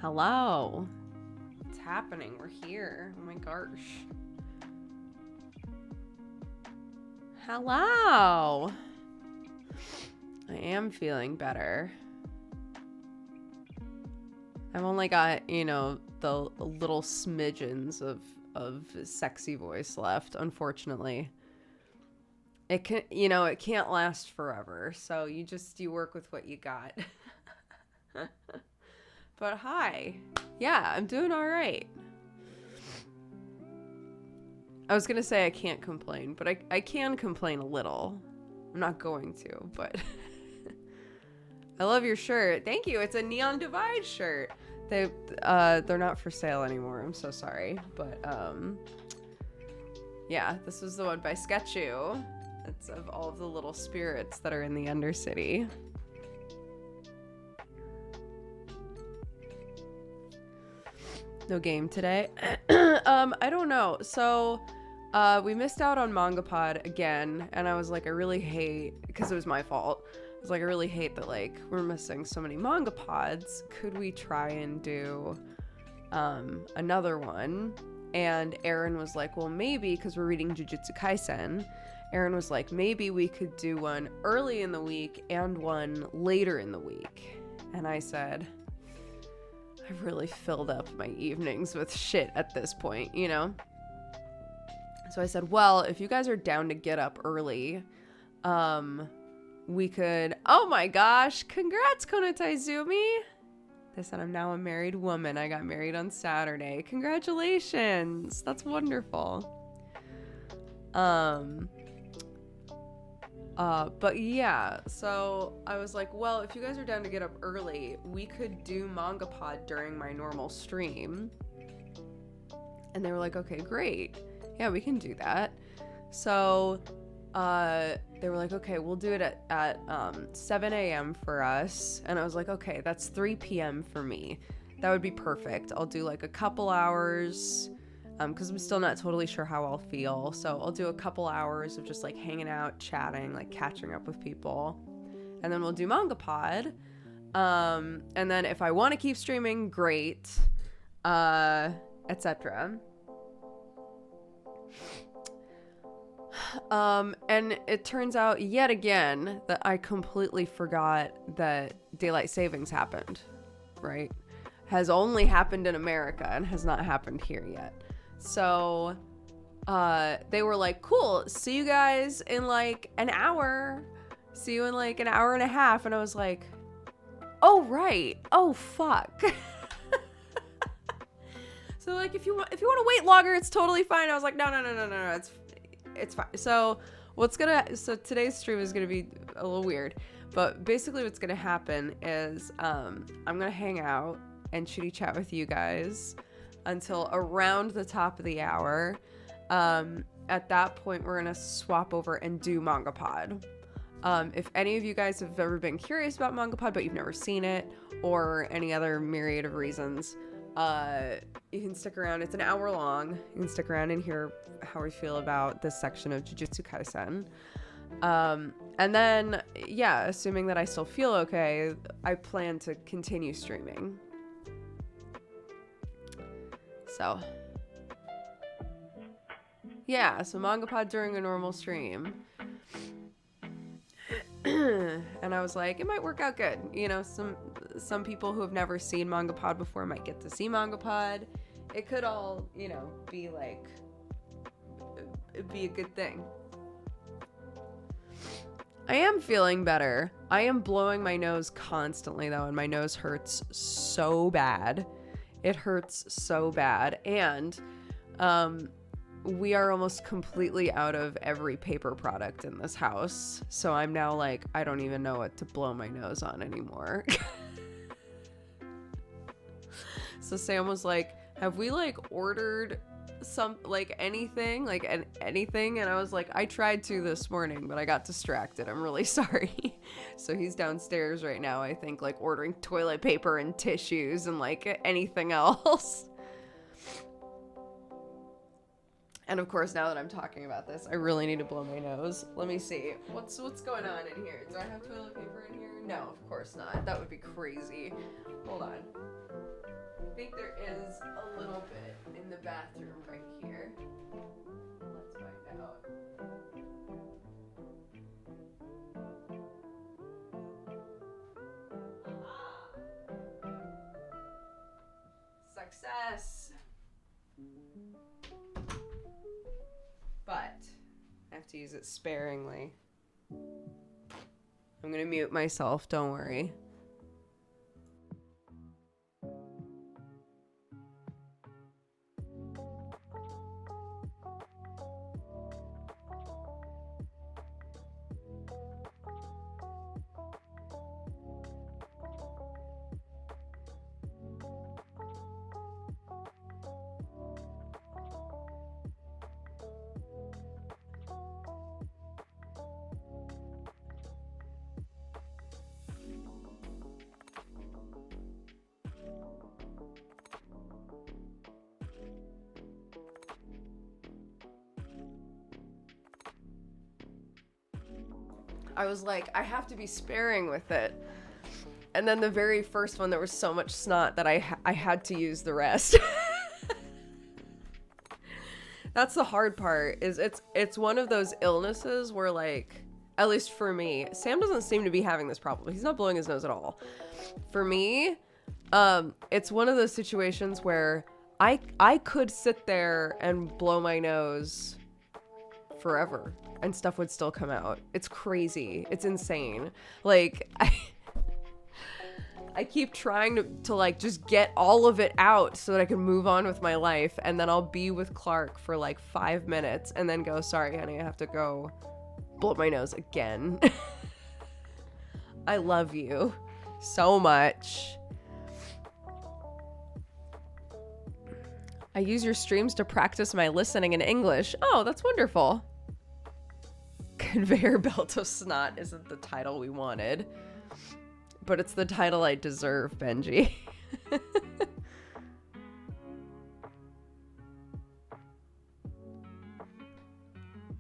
Hello. What's happening? We're here. Oh my gosh. Hello. I am feeling better. I've only got, the little smidgens of sexy voice left, unfortunately. It can't last forever. So you work with what you got. But hi. Yeah, I'm doing all right. I was going to say I can't complain, but I can complain a little. I'm not going to, but I love your shirt. Thank you. It's a Neon Divide shirt. They're not for sale anymore. I'm so sorry. But yeah, this was the one by Sketchu. It's of all of the little spirits that are in the Undercity. No game today. I don't know. So we missed out on Mangapod again, and I was like, I really hate, because it was my fault. I was like, I really hate that, like, we're missing so many Mangapods. Could we try and do another one? And Aaron was like, well, maybe, because we're reading Jujutsu Kaisen. Aaron was like, maybe we could do one early in the week and one later in the week. And I said, I've really filled up my evenings with shit at this point, So I said, well, if you guys are down to get up early, we could... Oh my gosh, congrats, Konotaizumi! They said I'm now a married woman. I got married on Saturday. Congratulations! That's wonderful. But yeah, so I was like, well, if you guys are down to get up early, we could do Mangapod during my normal stream. And they were like, okay, great. Yeah, we can do that. So, they were like, okay, we'll do it at 7 a.m. for us. And I was like, okay, that's 3 p.m. for me. That would be perfect. I'll do like a couple hours, because I'm still not totally sure how I'll feel. So I'll do a couple hours of just like hanging out, chatting, like catching up with people. And then we'll do Mangapod. And then if I want to keep streaming, great, etc. And it turns out yet again that I completely forgot that daylight savings happened, right? Has only happened in America and has not happened here yet. So, they were like, cool, see you guys in like an hour. See you in like an hour and a half. And I was like, oh, right. Oh, fuck. So like, if you want to wait longer, it's totally fine. I was like, no, it's fine. So today's stream is going to be a little weird, but basically what's going to happen is, I'm going to hang out and chitty chat with you guys until around the top of the hour. At that point, we're going to swap over and do Mangapod. If any of you guys have ever been curious about Mangapod, but you've never seen it, or any other myriad of reasons, you can stick around. It's an hour long. You can stick around and hear how we feel about this section of Jujutsu Kaisen. And then, yeah, assuming that I still feel okay, I plan to continue streaming. So, yeah, so Mangapod during a normal stream. And I was like, it might work out good. Some people who have never seen Mangapod before might get to see Mangapod. It could all, be like, it'd be a good thing. I am feeling better. I am blowing my nose constantly, though, and my nose hurts so bad. It hurts so bad. And we are almost completely out of every paper product in this house. So I'm now like, I don't even know what to blow my nose on anymore. So Sam was like, have we like ordered anything? And I was like, I tried to this morning, but I got distracted. I'm really sorry. So he's downstairs right now, I think, like ordering toilet paper and tissues and like anything else. And of course, now that I'm talking about this, I really need to blow my nose. Let me see. What's going on in here? Do I have toilet paper in here? No, of course not. That would be crazy. Hold on. think there is a little bit in the bathroom right here. Let's find out. Success! But I have to use it sparingly. I'm gonna mute myself, don't worry. I was like, I have to be sparing with it. And then the very first one, there was so much snot that I had to use the rest. That's the hard part, is it's one of those illnesses where, like, at least for me, Sam doesn't seem to be having this problem. He's not blowing his nose at all. For me, it's one of those situations where I could sit there and blow my nose forever and stuff would still come out. It's crazy. It's insane. Like, I keep trying to like just get all of it out so that I can move on with my life, and then I'll be with Clark for like 5 minutes and then go, sorry honey, I have to go blow my nose again. I love you so much. I use your streams to practice my listening in English. Oh, that's wonderful. Conveyor belt of snot isn't the title we wanted, but it's the title I deserve, Benji.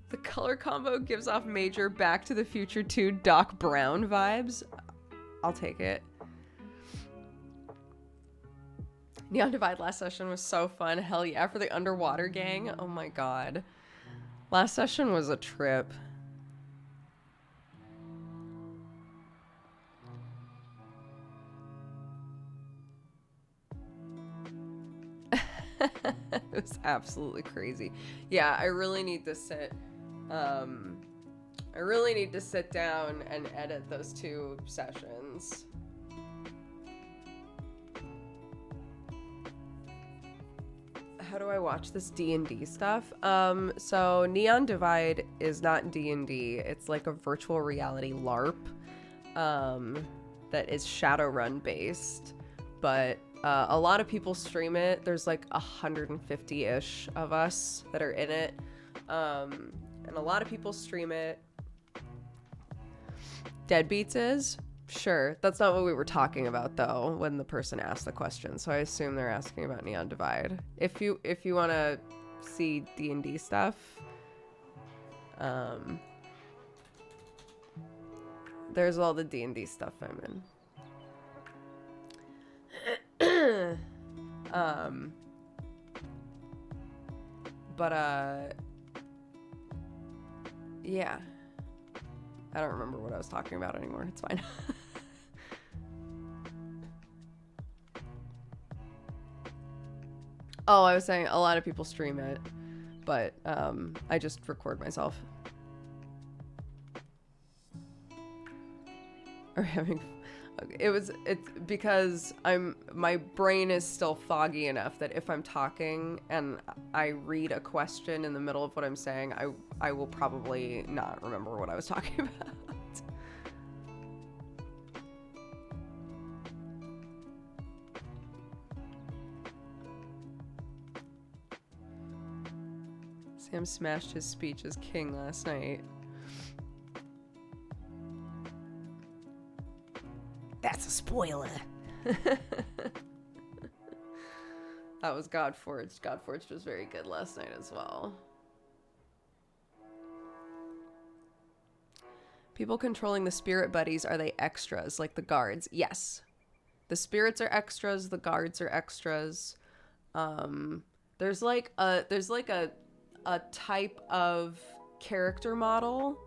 The color combo gives off major Back to the Future 2 Doc Brown vibes. I'll take it. Neon Divide last session was so fun. Hell yeah, for the underwater gang. Oh my god. Last session was a trip. It was absolutely crazy. Yeah, I really need to sit down and edit those 2 sessions. How do I watch this D&D stuff? So Neon Divide is not D&D. It's like a virtual reality LARP that is Shadowrun based, but a lot of people stream it. There's like 150-ish of us that are in it. And a lot of people stream it. Deadbeats is? Sure. That's not what we were talking about though when the person asked the question. So I assume they're asking about Neon Divide. If you want to see D&D stuff, there's all the D&D stuff I'm in. Yeah. I don't remember what I was talking about anymore. It's fine. Oh, I was saying a lot of people stream it, but I just record myself. Or having... It's because my brain is still foggy enough that if I'm talking and I read a question in the middle of what I'm saying, I will probably not remember what I was talking about. Sam smashed his speech as king last night. That's a spoiler. That was Godforged. Godforged was very good last night as well. People controlling the spirit buddies, are they extras like the guards? Yes. The spirits are extras, the guards are extras. There's like a type of character model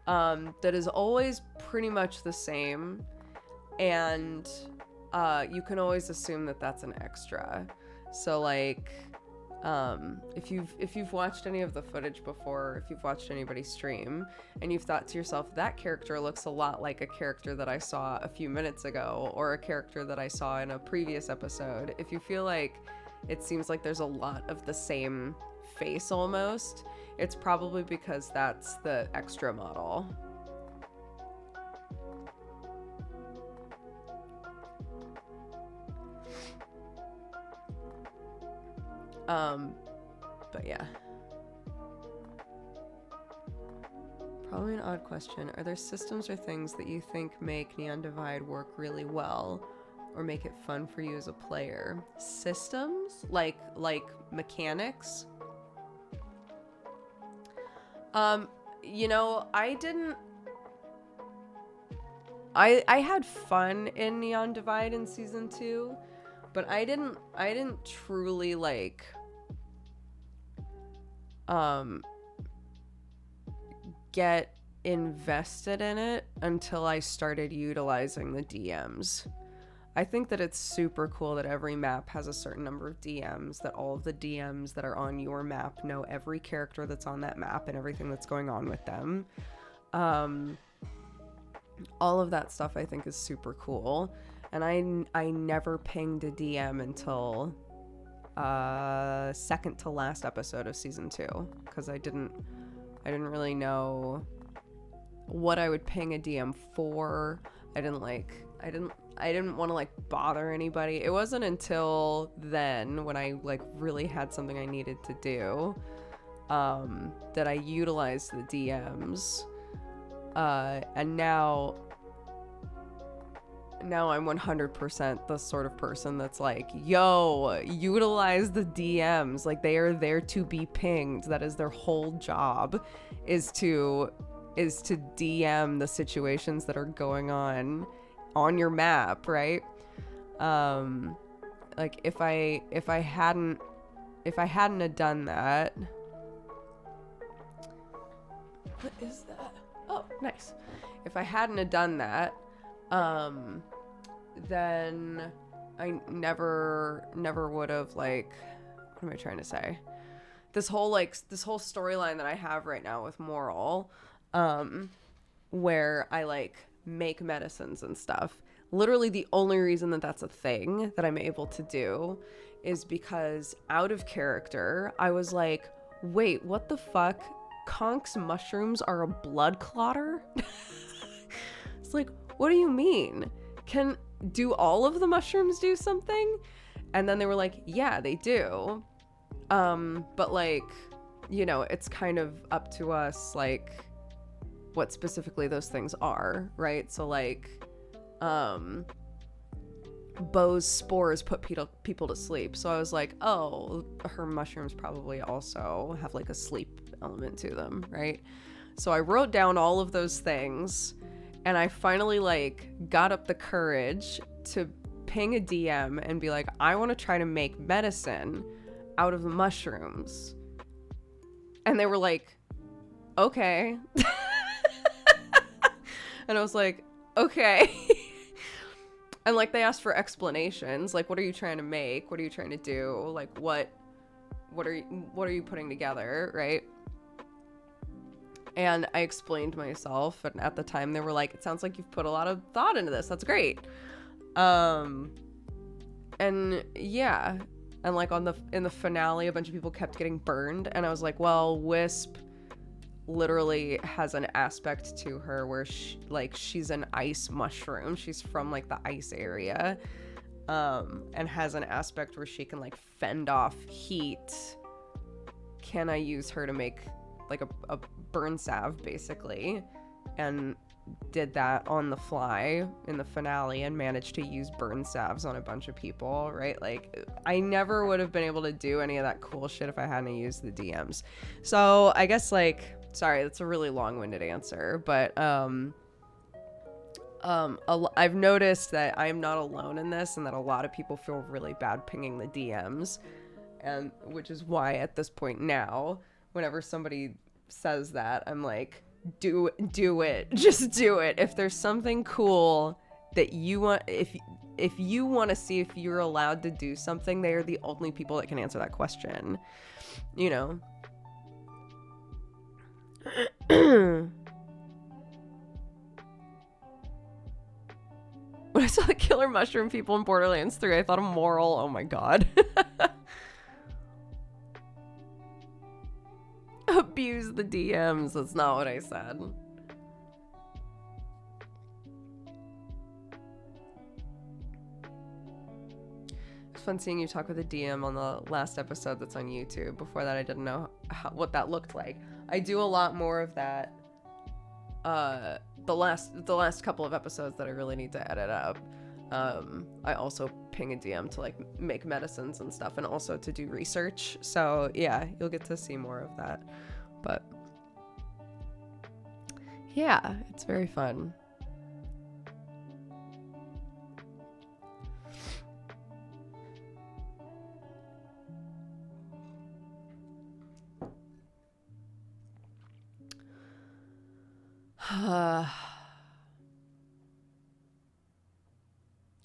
that is always pretty much the same, and you can always assume that that's an extra. So like if you've watched any of the footage before, if you've watched anybody stream and you've thought to yourself, that character looks a lot like a character that I saw a few minutes ago, or a character that I saw in a previous episode, if you feel like it seems like there's a lot of the same face almost, it's probably because that's the extra model. But yeah. Probably an odd question. Are there systems or things that you think make Neon Divide work really well or make it fun for you as a player? Systems? Like mechanics? You know, I had fun in Neon Divide in season 2, but I didn't truly like get invested in it until I started utilizing the DMs. I think that it's super cool that every map has a certain number of DMs, that all of the DMs that are on your map know every character that's on that map and everything that's going on with them. All of that stuff I think is super cool. And I never pinged a DM until second to last episode of season 2, because I didn't really know what I would ping a DM for. I didn't want to like bother anybody. It wasn't until then, when I like really had something I needed to do, that I utilized the DMs. And now I'm 100% the sort of person that's like, yo, utilize the DMs. Like, they are there to be pinged. That is their whole job, is to DM the situations that are going on your map, right? Like if I hadn't have done that. What is that? Oh, nice. If I hadn't have done that, then I never would have, like, what am I trying to say? This whole storyline that I have right now with Moral, where I like make medicines and stuff. Literally the only reason that that's a thing that I'm able to do is because out of character, I was like, wait, what the fuck? Conk's mushrooms are a blood clotter? It's like, what do you mean? Do all of the mushrooms do something? And then they were like, yeah, they do. But like, you know, it's kind of up to us, like, what specifically those things are, right? So like, Bo's spores put people to sleep. So I was like, oh, her mushrooms probably also have like a sleep element to them, right? So I wrote down all of those things, and I finally like got up the courage to ping a DM and be like, I want to try to make medicine out of mushrooms. And they were like, okay. And I was like, okay. And like, they asked for explanations, like, what are you trying to make? What are you trying to do? Like, what are you putting together, right? And I explained myself, and at the time they were like, it sounds like you've put a lot of thought into this. That's great. And yeah, and like in the finale, a bunch of people kept getting burned, and I was like, well, Wisp literally has an aspect to her where she's an ice mushroom. She's from like the ice area, and has an aspect where she can like fend off heat. Can I use her to make like a burn salve, basically? And did that on the fly in the finale and managed to use burn salves on a bunch of people, right? Like, I never would have been able to do any of that cool shit if I hadn't used the DMs. So I guess, like, sorry, that's a really long-winded answer, but I've noticed that I'm not alone in this, and that a lot of people feel really bad pinging the DMs, and which is why at this point now, whenever somebody says that, I'm like, do it, just do it. If there's something cool that you want, if you want to see if you're allowed to do something, they are the only people that can answer that question, you know. When I saw the killer mushroom people in Borderlands 3, I thought of Moral. Oh my god. Abuse the DMs. That's not what I said. It's fun seeing you talk with a DM on the last episode that's on YouTube. Before that, I didn't know what that looked like. I do a lot more of that. The last couple of episodes that I really need to edit up. I also ping a DM to like make medicines and stuff, and also to do research. So yeah, you'll get to see more of that. But yeah, it's very fun.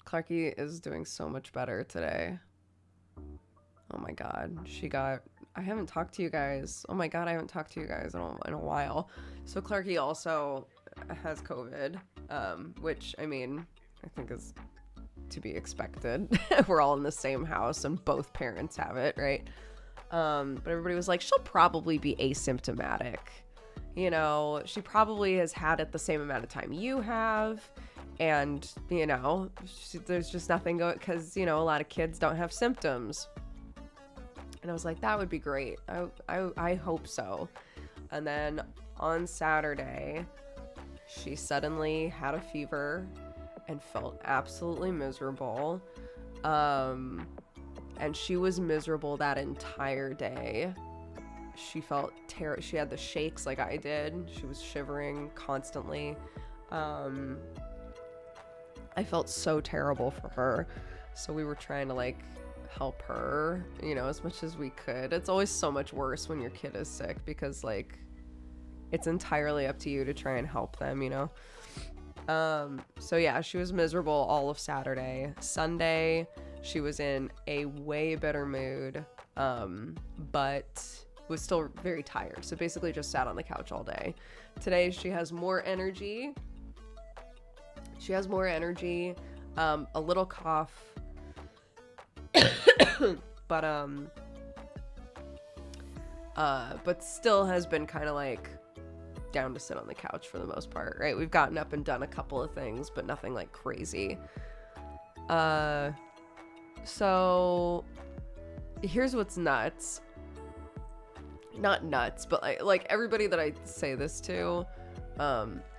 Clarky is doing so much better today. Oh my god, I haven't talked to you guys. Oh my god, I haven't talked to you guys in a while. So Clarky also has COVID, which, I mean, I think is to be expected. We're all in the same house and both parents have it, right? But everybody was like, she'll probably be asymptomatic. You know, she probably has had it the same amount of time you have. And, you know, there's just nothing going, because, you know, a lot of kids don't have symptoms. And I was like, that would be great. I hope so. And then on Saturday, she suddenly had a fever and felt absolutely miserable. And she was miserable that entire day. She felt she had the shakes like I did. She was shivering constantly. I felt so terrible for her. So we were trying to like help her, you know, as much as we could. It's always so much worse when your kid is sick, because like it's entirely up to you to try and help them, you know. So yeah, she was miserable all of Saturday. Sunday, she was in a way better mood, but was still very tired. So basically just sat on the couch all day. Today she has more energy. A little cough, but still has been kind of like down to sit on the couch for the most part, right? We've gotten up and done a couple of things, but nothing like crazy. So here's what's nuts. Not nuts, but like everybody that I say this to,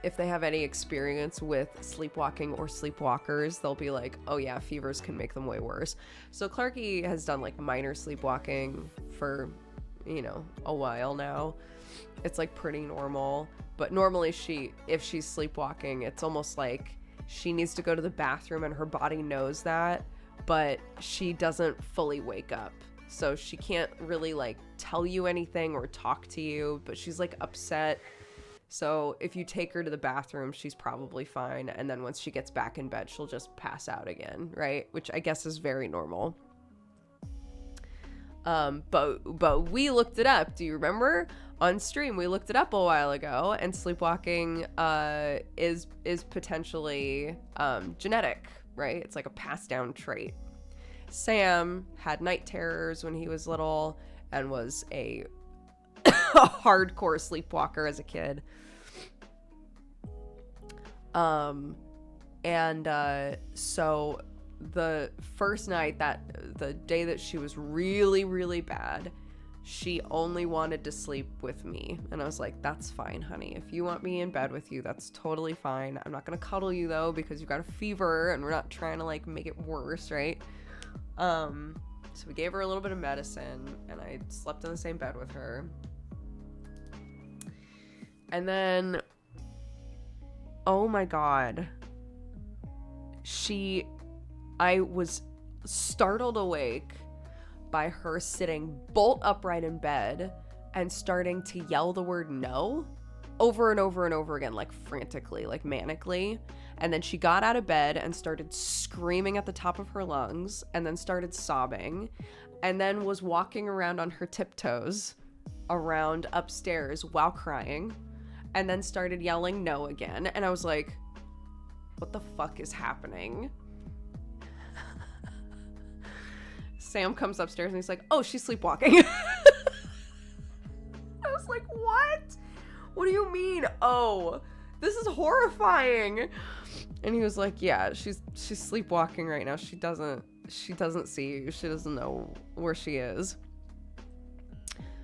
if they have any experience with sleepwalking or sleepwalkers, they'll be like, oh yeah, fevers can make them way worse. So Clarky has done like minor sleepwalking for, you know, a while now. It's like pretty normal, but normally if she's sleepwalking, it's almost like she needs to go to the bathroom and her body knows that, but she doesn't fully wake up. So she can't really like tell you anything or talk to you, but she's like upset. So if you take her to the bathroom, she's probably fine. And then once she gets back in bed, she'll just pass out again, right? Which I guess is very normal. But we looked it up. Do you remember? On stream, we looked it up a while ago, and sleepwalking is potentially genetic, right? It's like a passed down trait. Sam had night terrors when he was little and was a hardcore sleepwalker as a kid. So the first night, the day that she was really, really bad, she only wanted to sleep with me. And I was like, that's fine, honey. If you want me in bed with you, that's totally fine. I'm not gonna cuddle you though, because you've got a fever and we're not trying to like make it worse, right? So we gave her a little bit of medicine and I slept in the same bed with her. And then, oh my God, I was startled awake by her sitting bolt upright in bed and starting to yell the word no over and over and over again, like frantically, like manically. And then she got out of bed and started screaming at the top of her lungs, and then started sobbing, and then was walking around on her tiptoes around upstairs while crying, and then started yelling no again. And I was like, what the fuck is happening? Sam comes upstairs and he's like, oh, she's sleepwalking. I was like, what? What do you mean? Oh, this is horrifying. And he was like, yeah, she's sleepwalking right now. She doesn't see you. She doesn't know where she is.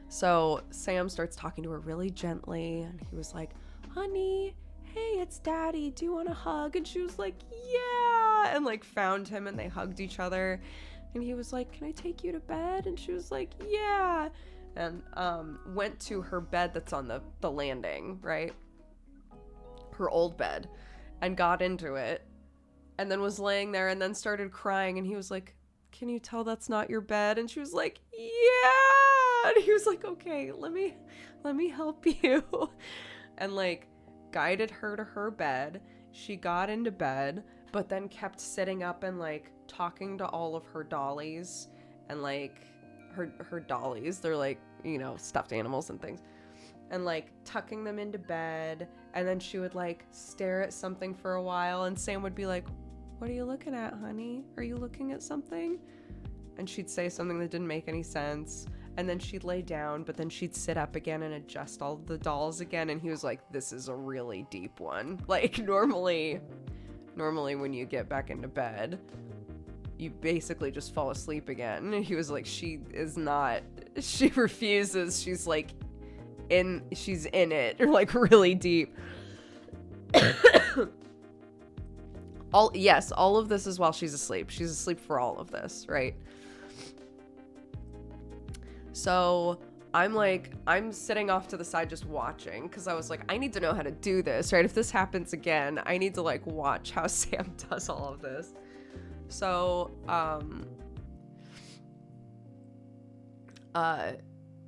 So Sam starts talking to her really gently, and he was like, honey, hey, it's daddy. Do you want a hug? And she was like, yeah, and like found him, and they hugged each other. And he was like, can I take you to bed? And she was like, yeah. And went to her bed that's on the landing, right? Her old bed, and got into it, and then was laying there, and then started crying. And he was like, can you tell that's not your bed? And she was like, yeah. And he was like, okay, let me help you. And like guided her to her bed. She got into bed, but then kept sitting up and like talking to all of her dollies, and like her dollies, they're like, you know, stuffed animals and things, and like tucking them into bed. And then she would like stare at something for a while, and Sam would be like, what are you looking at, honey? Are you looking at something? And she'd say something that didn't make any sense, and then she'd lay down, but then she'd sit up again and adjust all the dolls again. And he was like, this is a really deep one. Like normally when you get back into bed, you basically just fall asleep again. And he was like, she refuses. She's in it, or like really deep. All of this is while she's asleep. She's asleep for all of this, right? So I'm sitting off to the side just watching, because I was like, I need to know how to do this, right? If this happens again, I need to like watch how Sam does all of this. So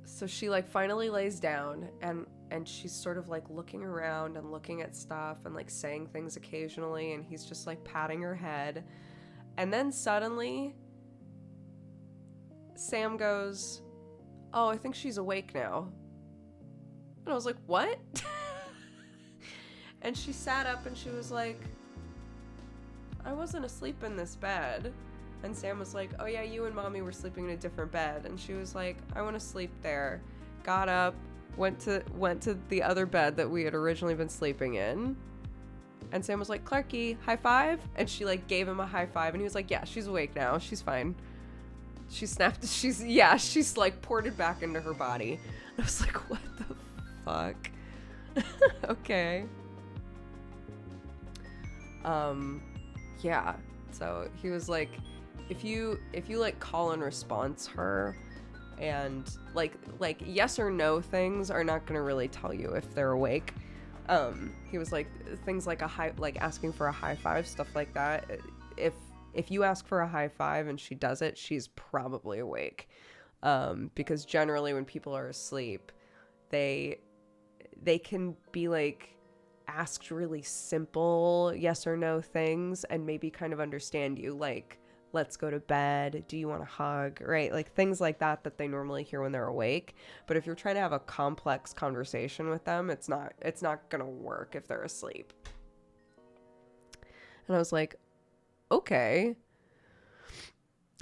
so she like finally lays down, and she's sort of like looking around and looking at stuff and like saying things occasionally, and he's just like patting her head. And then suddenly Sam goes, oh, I think she's awake now. And I was like, what? And she sat up and she was like, I wasn't asleep in this bed. And Sam was like, oh yeah, you and mommy were sleeping in a different bed. And she was like, I want to sleep there. Got up, went to the other bed that we had originally been sleeping in. And Sam was like, Clarky, high five. And she like gave him a high five, and he was like, yeah, she's awake now. She's fine. She's like ported back into her body. I was like, what the fuck? Okay. Yeah. So he was like, if you like call and response her, and like yes or no things are not gonna really tell you if they're awake. He was like, things like asking for a high five, stuff like that. If you ask for a high five and she does it, she's probably awake. Because generally when people are asleep, they can be like asked really simple yes or no things and maybe kind of understand you, like, let's go to bed, do you want a hug, right? Like things like that they normally hear when they're awake. But if you're trying to have a complex conversation with them, it's not gonna work if they're asleep. And I was like, okay,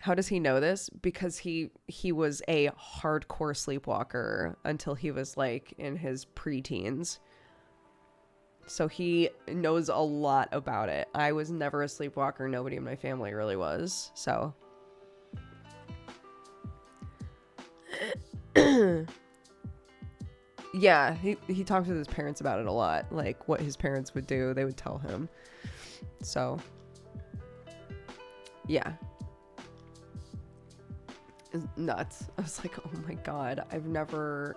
how does he know this? Because he was a hardcore sleepwalker until he was like in his preteens. So he knows a lot about it. I was never a sleepwalker. Nobody in my family really was. So yeah, he talked with his parents about it a lot. Like what his parents would do, they would tell him. So yeah. It's nuts. I was like, oh my god, I've never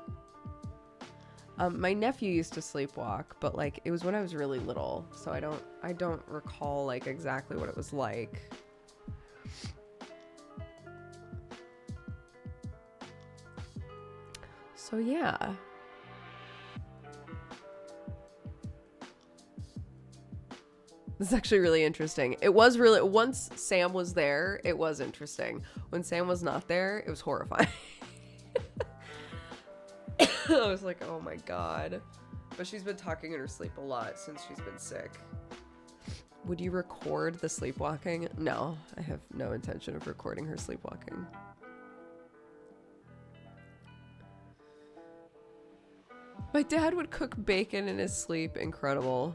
My nephew used to sleepwalk, but like it was when I was really little, so I don't recall like exactly what it was like. So yeah. This is actually really interesting. It was really, once Sam was there, it was interesting. When Sam was not there, it was horrifying. I was like, oh my god. But she's been talking in her sleep a lot since she's been sick. Would you record the sleepwalking? No, I have no intention of recording her sleepwalking. My dad would cook bacon in his sleep. Incredible.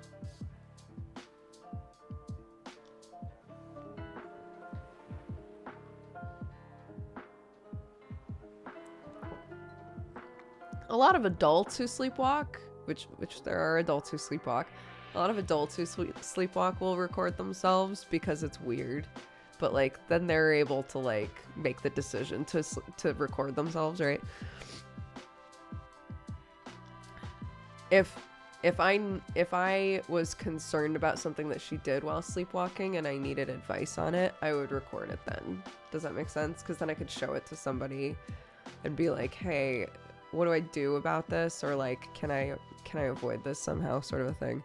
A lot of adults who sleepwalk, which there are adults who sleepwalk, a lot of adults who sleepwalk will record themselves because it's weird. But like then they're able to like make the decision to record themselves, right? If I was concerned about something that she did while sleepwalking and I needed advice on it, I would record it then. Does that make sense? Because then I could show it to somebody and be like, hey, what do I do about this? Or like, can I avoid this somehow, sort of a thing.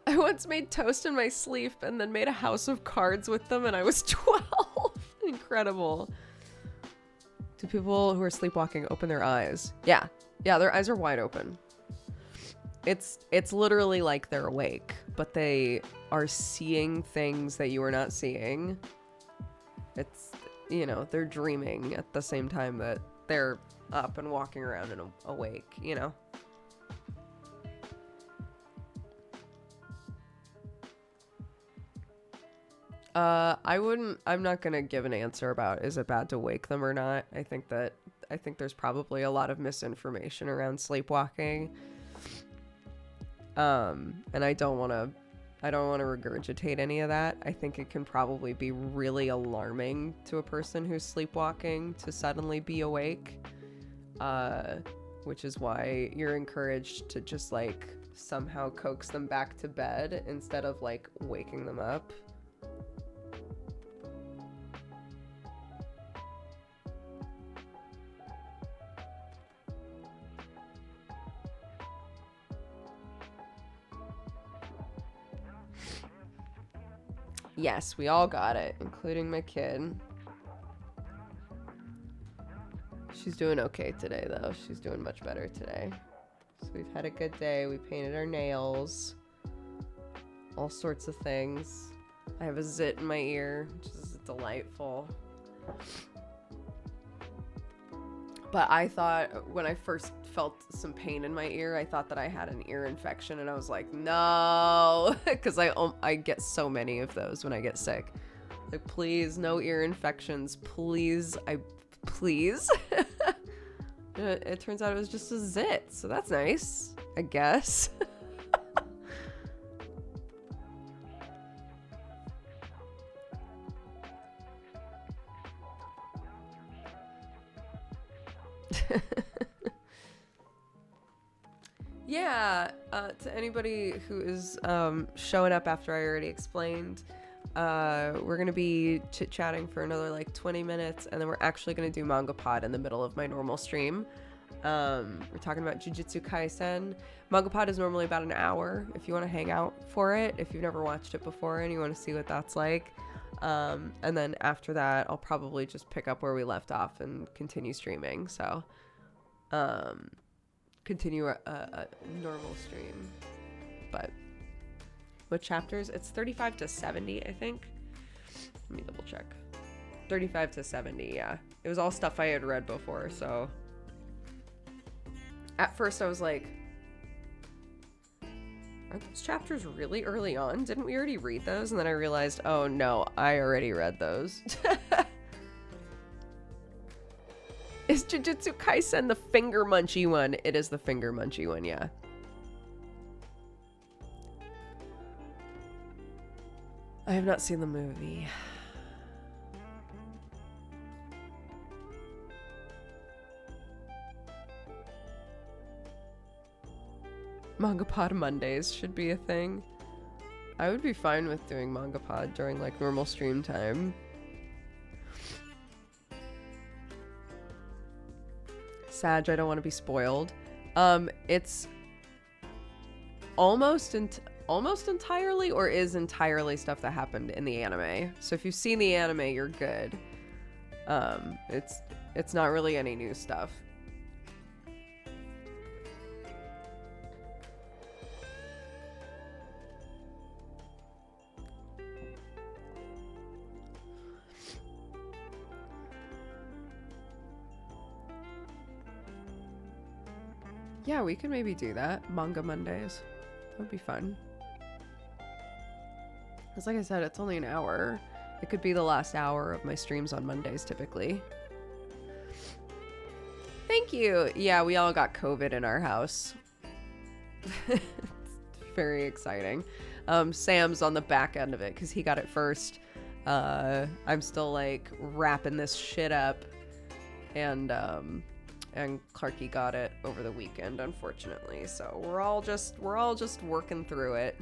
I once made toast in my sleep and then made a house of cards with them, and I was 12. Incredible. Do people who are sleepwalking open their eyes? Yeah, their eyes are wide open. It's literally like they're awake, but they are seeing things that you are not seeing. It's, you know, they're dreaming at the same time that they're up and walking around and awake, you know? I'm not gonna give an answer about is it bad to wake them or not. I think there's probably a lot of misinformation around sleepwalking. And I don't want to regurgitate any of that. I think it can probably be really alarming to a person who's sleepwalking to suddenly be awake. Which is why you're encouraged to just like somehow coax them back to bed instead of like waking them up. Yes, we all got it, including my kid. She's doing okay today, though. She's doing much better today. So we've had a good day. We painted our nails. All sorts of things. I have a zit in my ear, which is delightful. But I thought, when I first felt some pain in my ear, I thought that I had an ear infection, and I was like, no, because I get so many of those when I get sick. Like, please, no ear infections, please, please. It turns out it was just a zit, so that's nice, I guess. Yeah, to anybody who is showing up after I already explained, we're gonna be chit-chatting for another like 20 minutes, and then we're actually gonna do Mangapod in the middle of my normal stream. We're talking about Jujutsu Kaisen. Mangapod is normally about an hour if you want to hang out for it, if you've never watched it before and you want to see what that's like. And then after that, I'll probably just pick up where we left off and continue streaming. So, continue a normal stream. But what chapters? It's 35 to 70, I think. Let me double check. 35 to 70, yeah. It was all stuff I had read before, so at first I was like, Are those chapters really early on? Didn't we already read those? And then I realized, oh no, I already read those. Is Jujutsu Kaisen the finger munchy one? It is the finger munchy one, yeah. I have not seen the movie. Mangapod Mondays should be a thing. I would be fine with doing Mangapod during like normal stream time. Sag, I don't want to be spoiled. It's almost entirely or is entirely stuff that happened in the anime. So if you've seen the anime, you're good. It's not really any new stuff. Yeah, we could maybe do that. Manga Mondays. That would be fun. Because like I said, it's only an hour. It could be the last hour of my streams on Mondays, typically. Thank you! Yeah, we all got COVID in our house. It's very exciting. Sam's on the back end of it, because he got it first. I'm still, like, wrapping this shit up. And Clarky got it over the weekend, unfortunately. So we're all just working through it.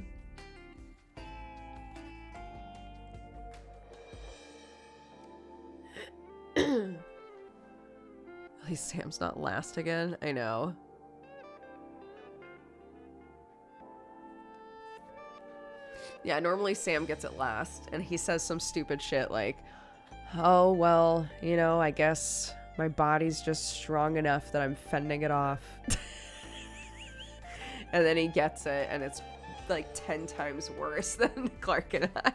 At least Sam's not last again. I know. Yeah, normally Sam gets it last, and he says some stupid shit like, oh, well, you know, I guess my body's just strong enough that I'm fending it off. And then he gets it, and it's like 10 times worse than Clark and I.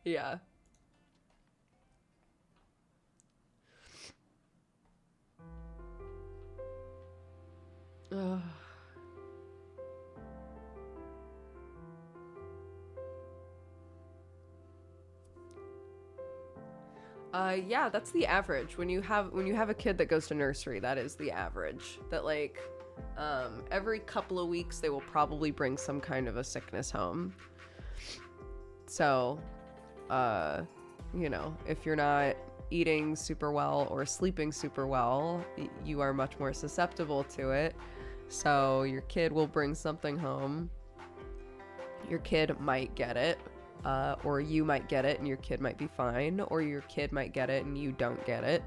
Yeah. Ugh. Yeah, that's the average. When you have a kid that goes to nursery, that is the average. That like every couple of weeks they will probably bring some kind of a sickness home. So, you know, if you're not eating super well or sleeping super well, you are much more susceptible to it. So your kid will bring something home. Your kid might get it, or you might get it and your kid might be fine, or your kid might get it and you don't get it.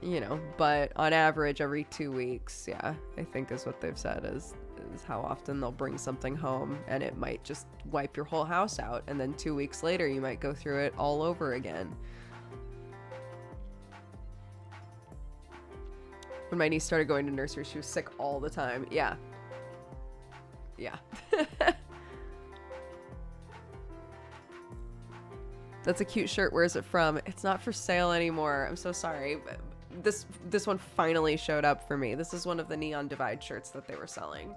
You know, but on average every 2 weeks, yeah, I think is what they've said is how often they'll bring something home, and it might just wipe your whole house out, and then 2 weeks later you might go through it all over again. When my niece started going to nursery, she was sick all the time. Yeah. Yeah. That's a cute shirt. Where is it from? It's not for sale anymore. I'm so sorry. But this one finally showed up for me. This is one of the Neon Divide shirts that they were selling.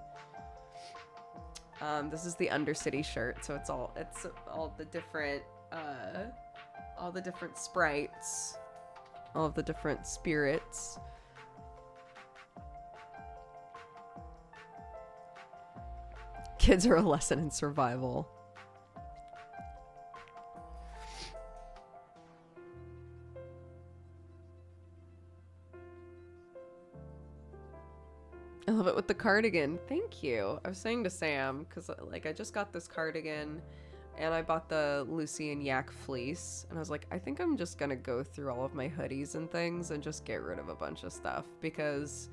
This is the Undercity shirt, so it's all the different sprites, all of the different spirits. Kids are a lesson in survival. I love it with the cardigan. Thank you. I was saying to Sam, because like I just got this cardigan and I bought the Lucy and Yak fleece, and I was like, I think I'm just gonna go through all of my hoodies and things and just get rid of a bunch of stuff, because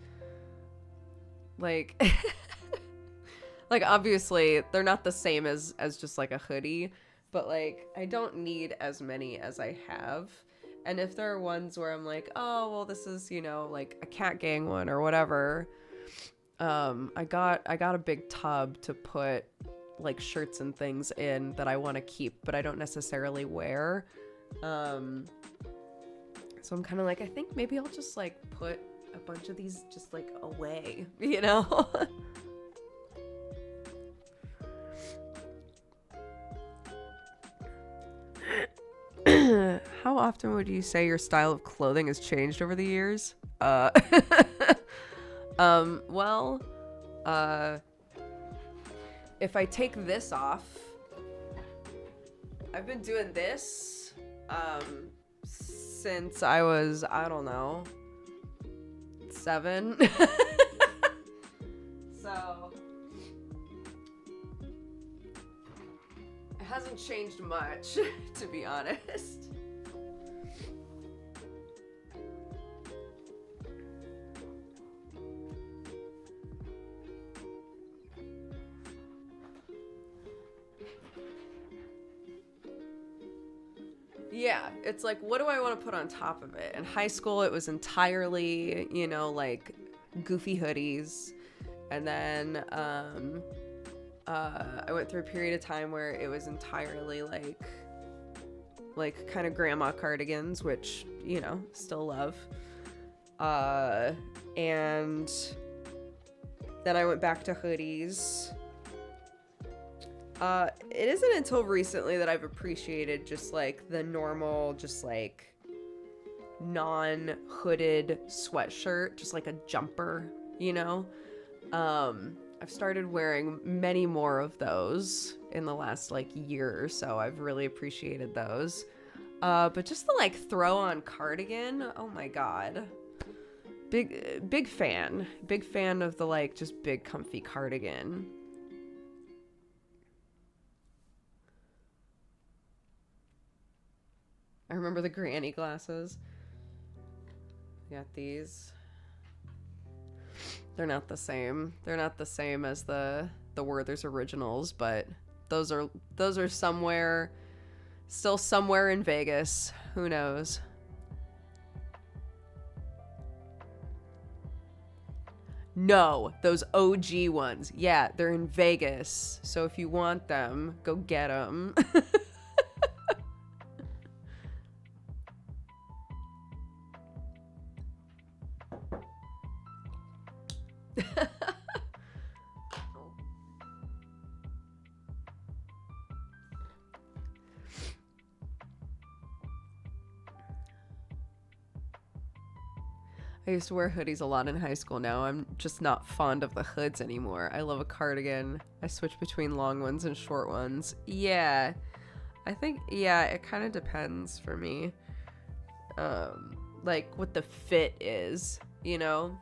like like obviously they're not the same as just like a hoodie, but like I don't need as many as I have. And if there are ones where I'm like, oh well, this is, you know, like a cat gang one or whatever, I got a big tub to put like shirts and things in that I want to keep, but I don't necessarily wear. So I'm kind of like, I think maybe I'll just like put a bunch of these just like away, you know? How often would you say your style of clothing has changed over the years? Well, if I take this off, I've been doing this, since I was, I don't know, 7. So, it hasn't changed much, to be honest. Yeah, it's like, what do I want to put on top of it? In high school, it was entirely, you know, like goofy hoodies. And then I went through a period of time where it was entirely like kind of grandma cardigans, which, you know, still love. And then I went back to hoodies. It isn't until recently that I've appreciated just like the normal, just like non-hooded sweatshirt, just like a jumper, you know? I've started wearing many more of those in the last like year or so. I've really appreciated those. But just the like throw on cardigan, oh my God. Big fan of the like just big comfy cardigan. I remember the granny glasses. Got these. They're not the same. They're not the same as the Werther's originals, but those are somewhere, still somewhere in Vegas. Who knows? No, those OG ones. Yeah, they're in Vegas. So if you want them, go get them. I used to wear hoodies a lot in high school. Now I'm just not fond of the hoods anymore. I love a cardigan. I switch between long ones and short ones. Yeah, I think, yeah, it kind of depends for me. Like what the fit is, you know?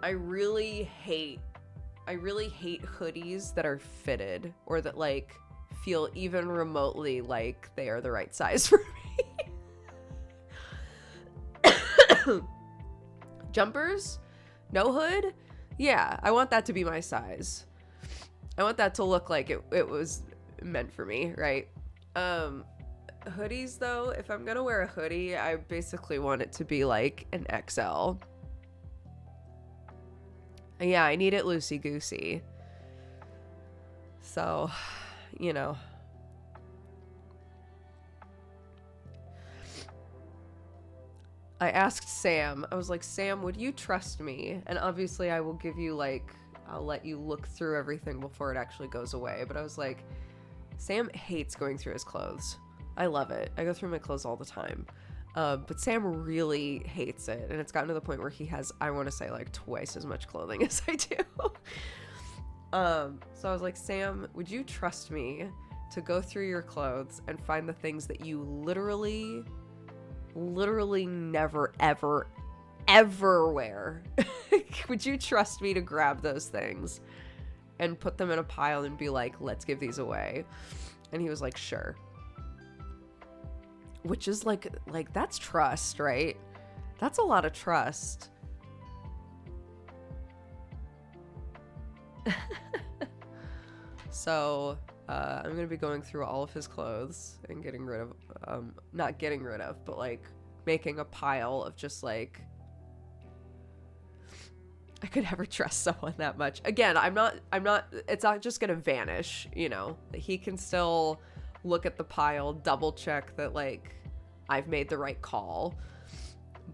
I really hate hoodies that are fitted or that like feel even remotely like they are the right size for me. Jumpers, no hood, yeah, I want that to be my size. I want that to look like it was meant for me, right? Hoodies though, if I'm gonna wear a hoodie, I basically want it to be like an XL. Yeah, I need it loosey-goosey. So, you know. I asked Sam, I was like, Sam, would you trust me? And obviously I will give you like, I'll let you look through everything before it actually goes away. But I was like, Sam hates going through his clothes. I love it. I go through my clothes all the time. But Sam really hates it. And it's gotten to the point where he has, I want to say like twice as much clothing as I do. So I was like, Sam, would you trust me to go through your clothes and find the things that you literally never, ever wear? Would you trust me to grab those things and put them in a pile and be like, let's give these away? And he was like, sure. Which is like that's trust, right? That's a lot of trust. So I'm gonna be going through all of his clothes and getting rid of, not getting rid of, but like making a pile of just like I could never trust someone that much. Again, I'm not, it's not just gonna vanish, you know. He can still look at the pile, double check that, like, I've made the right call.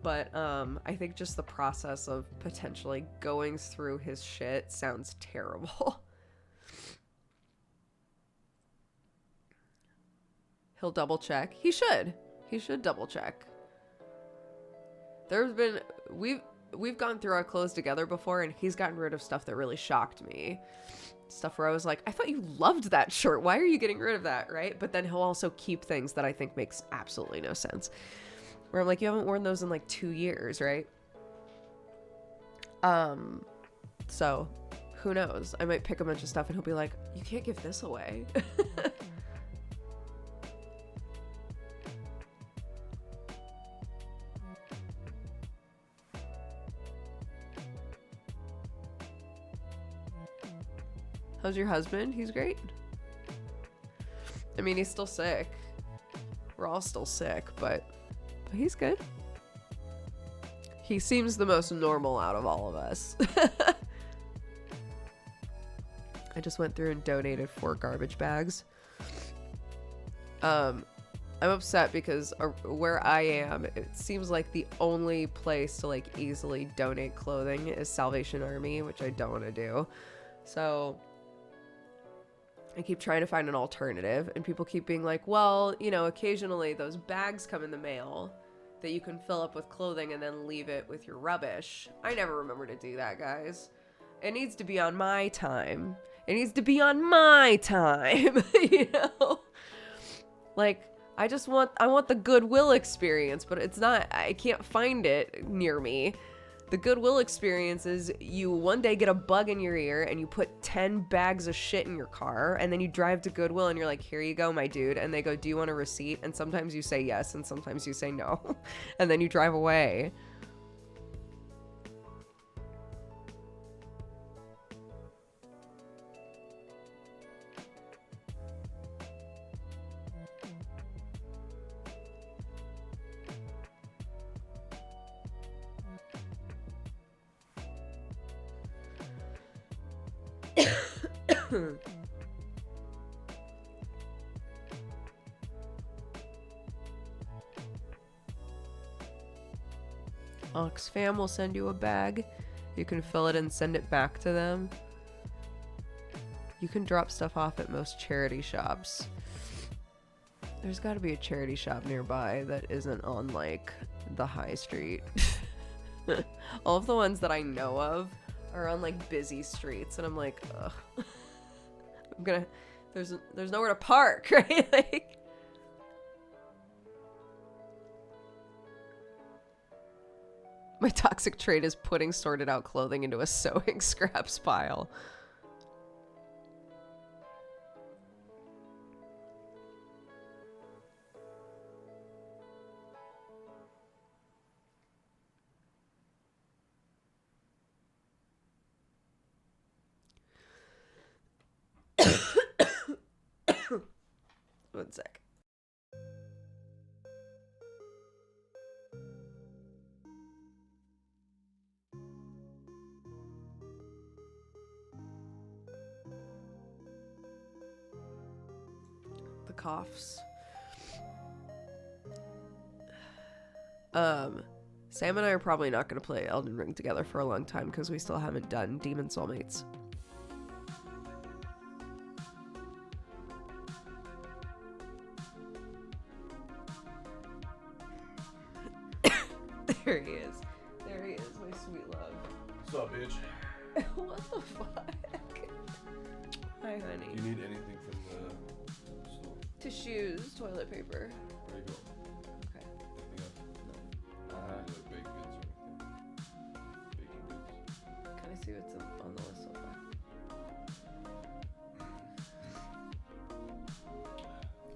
But, I think just the process of potentially going through his shit sounds terrible. He'll double check. He should double check. There's been, we've gone through our clothes together before, and he's gotten rid of stuff that really shocked me. Stuff where I was like, I thought you loved that shirt. Why are you getting rid of that, right? But then he'll also keep things that I think makes absolutely no sense. Where I'm like, you haven't worn those in like 2 years, right? So who knows? I might pick a bunch of stuff and he'll be like, you can't give this away. How's your husband? He's great. I mean, he's still sick. We're all still sick, but he's good. He seems the most normal out of all of us. I just went through and donated 4 garbage bags. I'm upset because where I am, it seems like the only place to like easily donate clothing is Salvation Army, which I don't want to do. So I keep trying to find an alternative, and people keep being like, well, you know, occasionally those bags come in the mail that you can fill up with clothing and then leave it with your rubbish. I never remember to do that, guys. It needs to be on my time. It needs to be on my time, you know? Like, I want the Goodwill experience, but it's not, I can't find it near me. The Goodwill experience is you one day get a bug in your ear and you put 10 bags of shit in your car, and then you drive to Goodwill and you're like, here you go, my dude. And they go, do you want a receipt? And sometimes you say yes, and sometimes you say no. And then you drive away. Oxfam will send you a bag. You can fill it and send it back to them. You can drop stuff off at most charity shops. There's got to be a charity shop nearby that isn't on, like, the high street. All of the ones that I know of are on, like, busy streets, and I'm like, ugh. There's nowhere to park, right? Like, my toxic trait is putting sorted out clothing into a sewing scraps pile. One sec. The coughs. Sam and I are probably not going to play Elden Ring together for a long time because we still haven't done Demon Soulmates. There he is. There he is, my sweet love. What's up, bitch? What the fuck? Hi, honey. Do you need anything from the store? Tissues, toilet paper. There you go. Okay. Anything else? No. Baked goods or anything? Baking goods? Can I see what's on the list so far?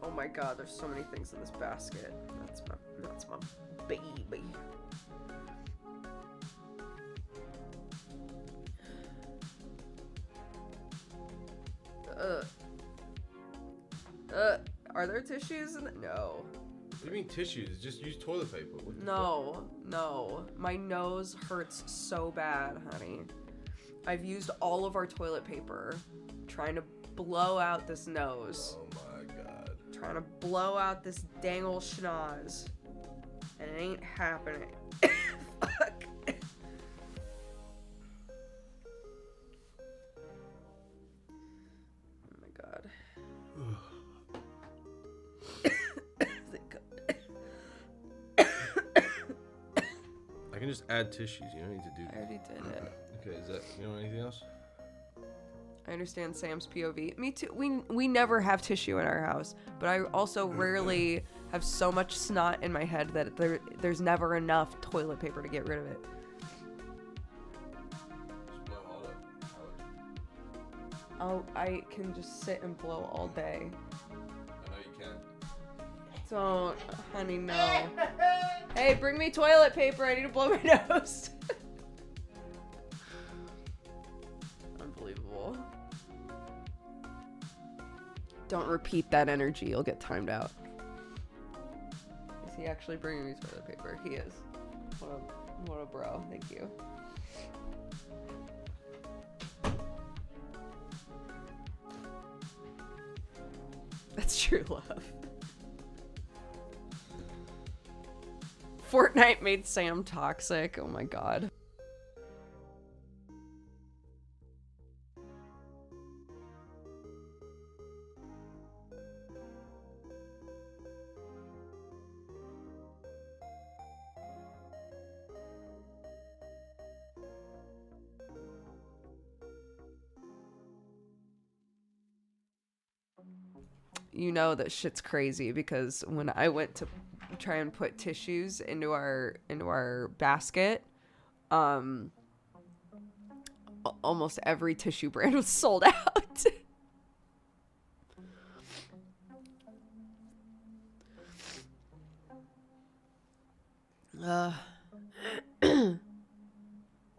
Oh my god, there's so many things in this basket. That's my baby. Are there tissues in it? No. What do you mean tissues? Just use toilet paper. What the No. fuck? No, my nose hurts so bad, honey. I've used all of our toilet paper trying to blow out this nose. Oh my god. Trying to blow out this dang old schnoz. And it ain't happening. Fuck. Oh my god. Thank God. I can just add tissues. You don't need to do. I already did it. Okay, is that, you know, anything else? I understand Sam's POV. Me too. We never have tissue in our house, but I also rarely have so much snot in my head that there's never enough toilet paper to get rid of it. Just blow all that out. Oh, I can just sit and blow all day. I know you can. Don't, honey, no. Hey, bring me toilet paper. I need to blow my nose. Unbelievable. Don't repeat that energy. You'll get timed out. Is he actually bringing me toilet paper? He is. What a bro. Thank you. That's true love. Fortnite made Sam toxic. Oh my god. You know that shit's crazy because when I went to try and put tissues into our basket, almost every tissue brand was sold out.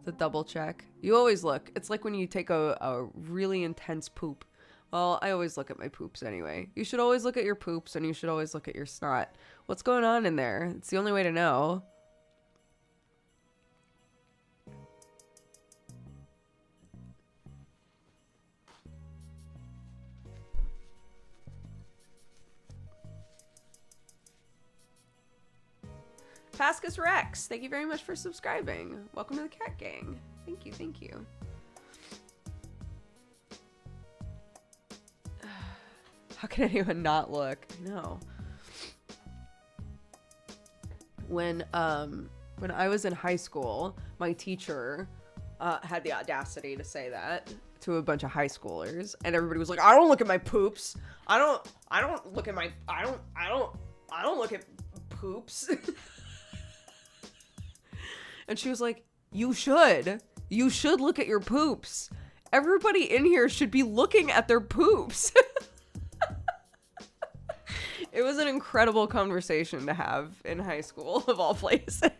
The double check. You always look. It's like when you take a really intense poop. Well, I always look at my poops anyway. You should always look at your poops and you should always look at your snot. What's going on in there? It's the only way to know. Pascus Rex, thank you very much for subscribing. Welcome to the cat gang. Thank you, thank you. How can anyone not look? No. When I was in high school, my teacher had the audacity to say that to a bunch of high schoolers, and everybody was like, "I don't look at my poops. I don't look at my I don't look at poops." And she was like, "You should. You should look at your poops. Everybody in here should be looking at their poops." It was an incredible conversation to have in high school, of all places.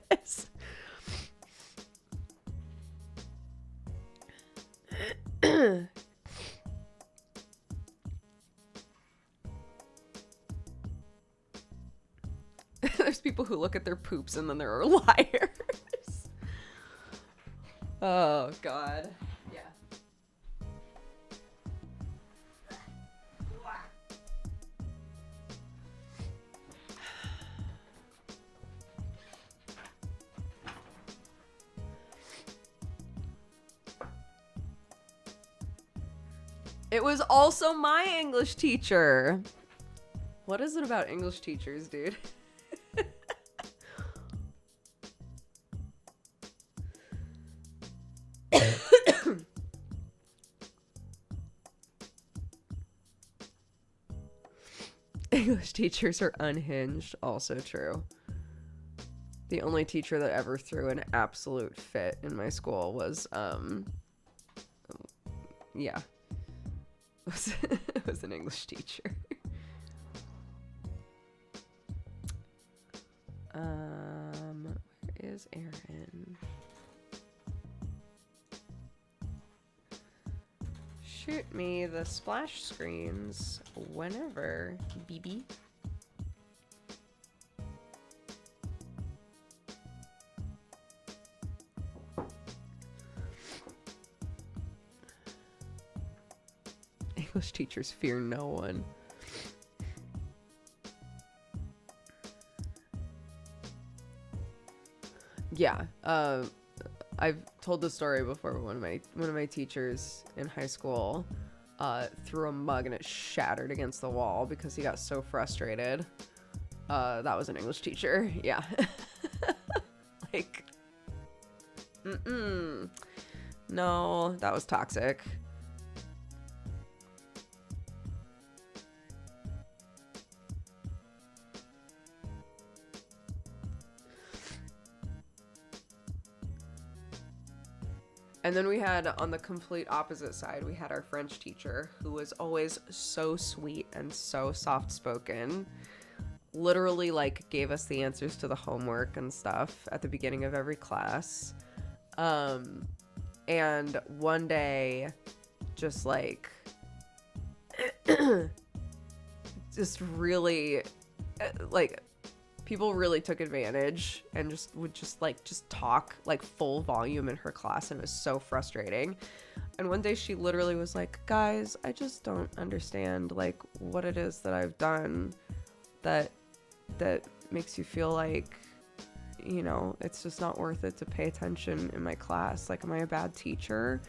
There's people who look at their poops and then there are liars. Oh, God. Yeah. It was also my English teacher. What is it about English teachers, dude? English teachers are unhinged. Also true. The only teacher that ever threw an absolute fit in my school was, yeah. It was an English teacher. Where is Aaron? Shoot me the splash screens whenever, BB. English teachers fear no one. Yeah, I've told the story before. One of my teachers in high school threw a mug and it shattered against the wall because he got so frustrated. That was an English teacher. Yeah. Like, no, that was toxic. And then we had, on the complete opposite side, we had our French teacher, who was always so sweet and so soft-spoken. Literally, like, gave us the answers to the homework and stuff at the beginning of every class. And one day, just, like, just really, like, people really took advantage and would just talk like full volume in her class, and it was so frustrating. And one day she literally was like, guys, I just don't understand like what it is that I've done that makes you feel like, you know, it's just not worth it to pay attention in my class. Like, am I a bad teacher?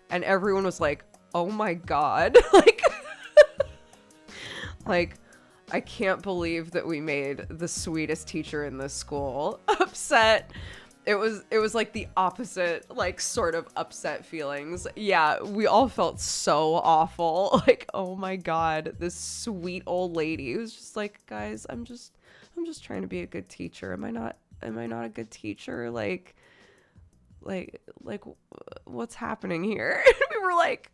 And everyone was like, oh my God. like I can't believe that we made the sweetest teacher in this school upset. It was like the opposite, like sort of upset feelings. Yeah, we all felt so awful. Like, oh my God, this sweet old lady who's just like, guys, I'm just trying to be a good teacher. Am I not a good teacher? Like what's happening here? And we were like,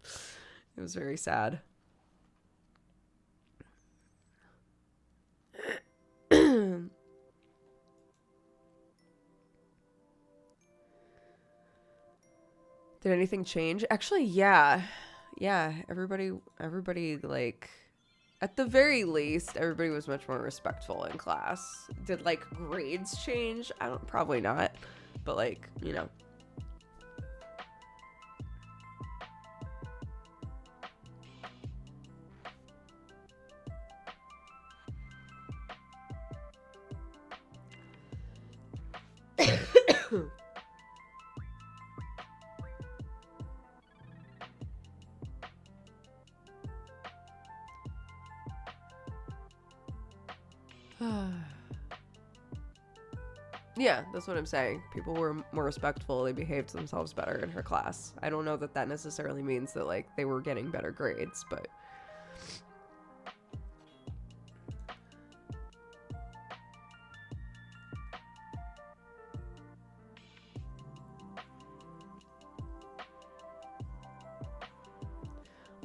it was very sad. Did anything change? Actually, yeah. Everybody, like, at the very least, everybody was much more respectful in class. Did, like, grades change? Probably not. But, like, you know. Yeah, that's what I'm saying. People were more respectful. They behaved themselves better in her class. I don't know that necessarily means that, like, they were getting better grades, but...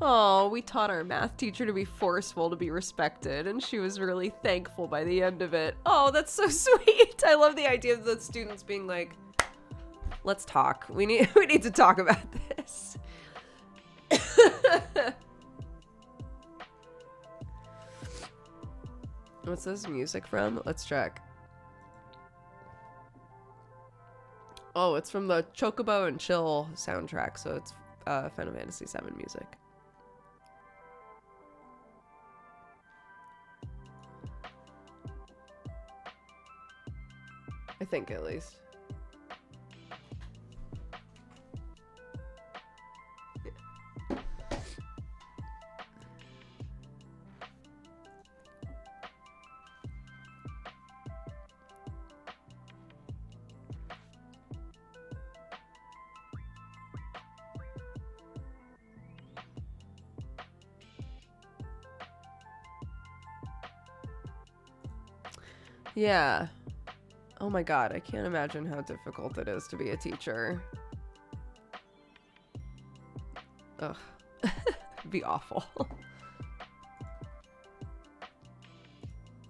Oh, we taught our math teacher to be forceful, to be respected, and she was really thankful by the end of it. Oh, that's so sweet. I love the idea of the students being like, let's talk. We need to talk about this. What's this music from? Let's check. Oh, it's from the Chocobo and Chill soundtrack, so it's Final Fantasy VII music. I think, at least. Yeah. Oh my God, I can't imagine how difficult it is to be a teacher. Ugh. It'd be awful.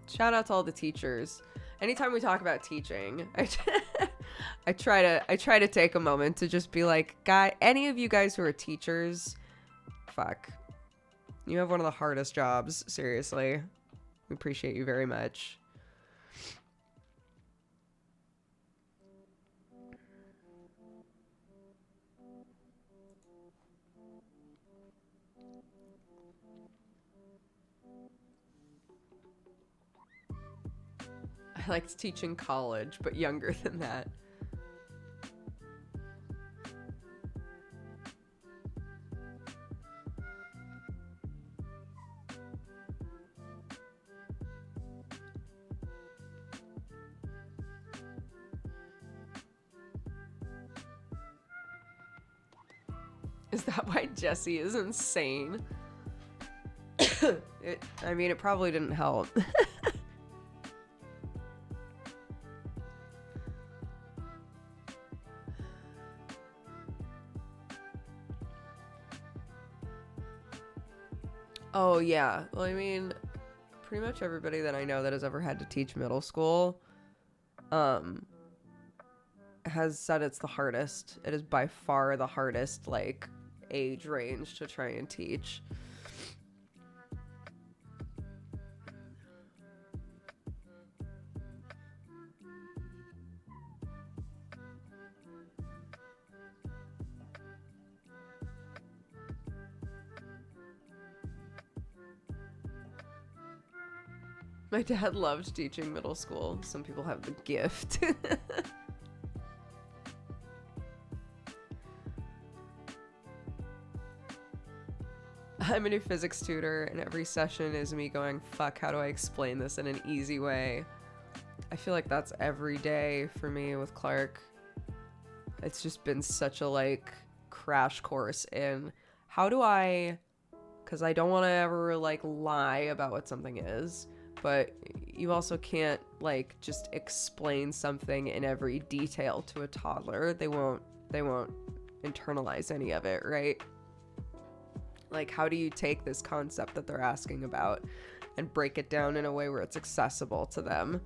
Shout out to all the teachers. Anytime we talk about teaching, I try to take a moment to just be like, any of you guys who are teachers, fuck. You have one of the hardest jobs, seriously. We appreciate you very much. I liked teaching college, but younger than that. Is that why Jesse is insane? I mean, it probably didn't help. Oh, yeah. Well, I mean, pretty much everybody that I know that has ever had to teach middle school has said it's the hardest. It is by far the hardest, like, age range to try and teach. My dad loved teaching middle school. Some people have the gift. I'm a new physics tutor, and every session is me going, fuck, how do I explain this in an easy way? I feel like that's every day for me with Clark. It's just been such a, like, crash course in how do I... Because I don't want to ever, like, lie about what something is, but you also can't, like, just explain something in every detail to a toddler. They won't internalize any of it, right? Like, how do you take this concept that they're asking about and break it down in a way where it's accessible to them?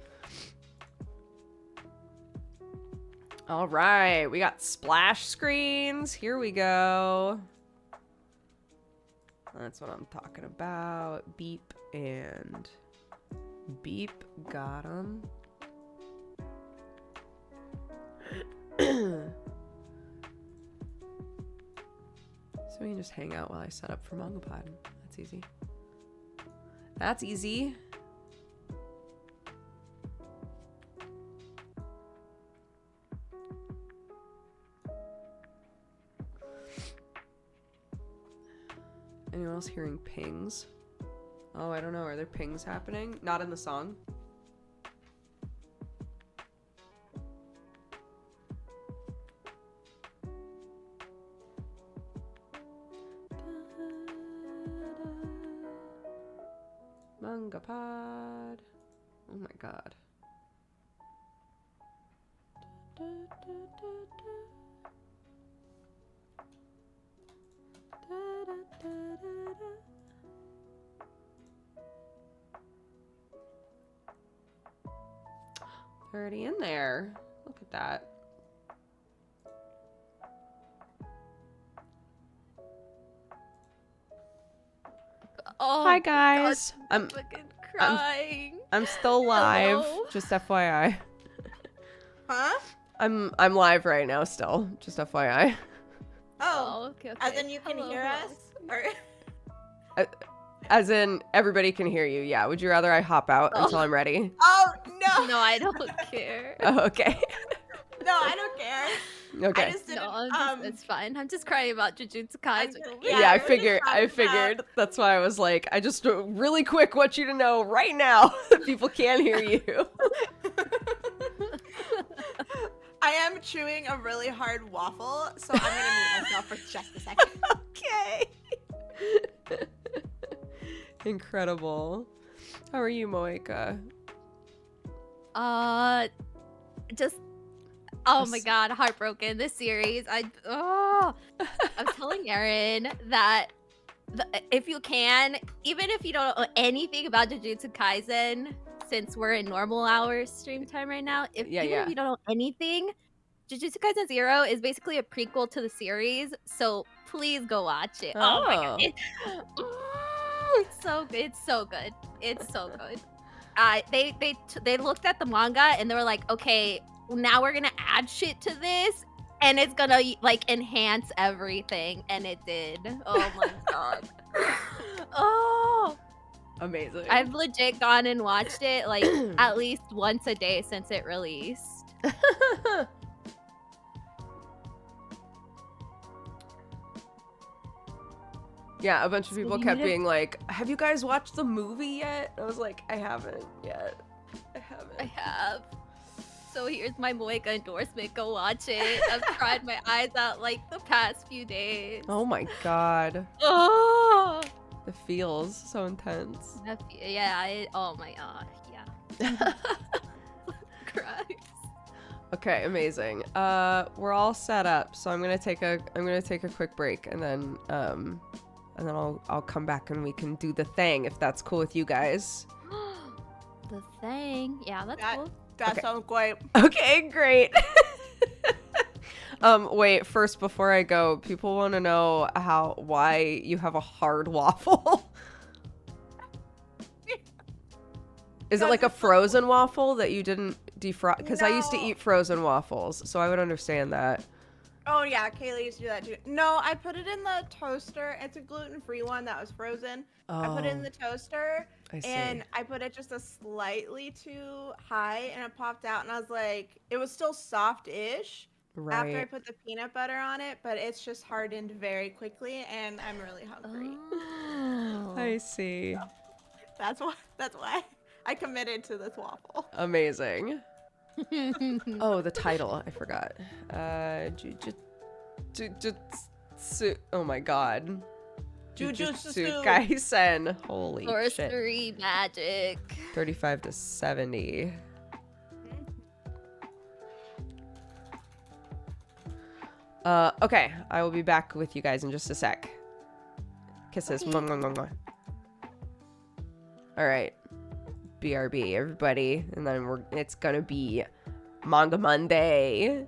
All right, we got splash screens. Here we go. That's what I'm talking about. Beep and beep. Got them. So we can just hang out while I set up for Mangapod. That's easy. That's easy. Anyone else hearing pings? Oh, I don't know. Are there pings happening? Not in the song. Mangapod. Oh my god. They're already in there. Look at that. Oh, hi guys. God, I'm fucking crying. I'm still live. Hello? Just FYI. Huh? I'm live right now still. Just FYI. Oh, Okay. as in you can Hello, hear hello. us? Or... As in everybody can hear you. Yeah. Would you rather I hop out until I'm ready? Oh, no. No, I don't care. Oh, okay. No, I don't care. Okay. I just didn't, No, it's fine. I'm just crying about Jujutsu Kaisen. Yeah, I we're just figured. talking about- That's why I was like, I just really quick want you to know right now that people can hear you. I am chewing a really hard waffle, so I'm gonna mute myself for just a second. Okay. Incredible. How are you, Moeka? Just oh my god, heartbroken. This series, I was telling Erin that if you can, even if you don't know anything about Jujutsu Kaisen, since we're in normal hours stream time right now, if you don't know anything, Jujutsu Kaisen 0 is basically a prequel to the series, so please go watch it. Oh my god, it's so good. It's so good. It's so good. They looked at the manga and they were like, okay, now we're gonna add shit to this, and it's gonna like enhance everything, and it did. Oh my god. Oh, Amazing. I've legit gone and watched it like at least once a day since it released. Yeah, a bunch of So people we kept need to- being like, "Have you guys watched the movie yet?" I was like, "I haven't yet. I haven't." I have. So here's my Moeka endorsement. Go watch it. I've cried my eyes out like the past few days. Oh my god, Oh. the feels so intense. Yeah. Oh my god. Yeah. Christ. Okay, amazing. We're all set up, so I'm gonna take a quick break, and then I'll come back and we can do the thing if that's cool with you guys. The thing. Yeah, that's cool. That Okay. sounds great. Okay, great. Wait, first before I go, people want to know why you have a hard waffle. Is it like a frozen waffle that you didn't defrost? Because I used to No. eat frozen waffles, so I would understand that. Oh yeah, Kaylee used to do that too. No, I put it in the toaster. It's a gluten-free one that was frozen. I put it in the toaster, I see. and I put it just a slightly too high, and it popped out, and I was like, it was still soft-ish after I Right. put the peanut butter on it, but it's just hardened very quickly, and I'm really hungry. Oh. I see. That's why I committed to this waffle. Amazing. Oh, the title. I forgot. Oh my god. Jujutsu Kaisen. Holy shit. Sorcery magic. 35 to 70. Okay. I will be back with you guys in just a sec. Kisses. Okay. Mwah, mwah, mwah, mwah. All right. BRB, everybody. And then it's gonna be Manga Monday.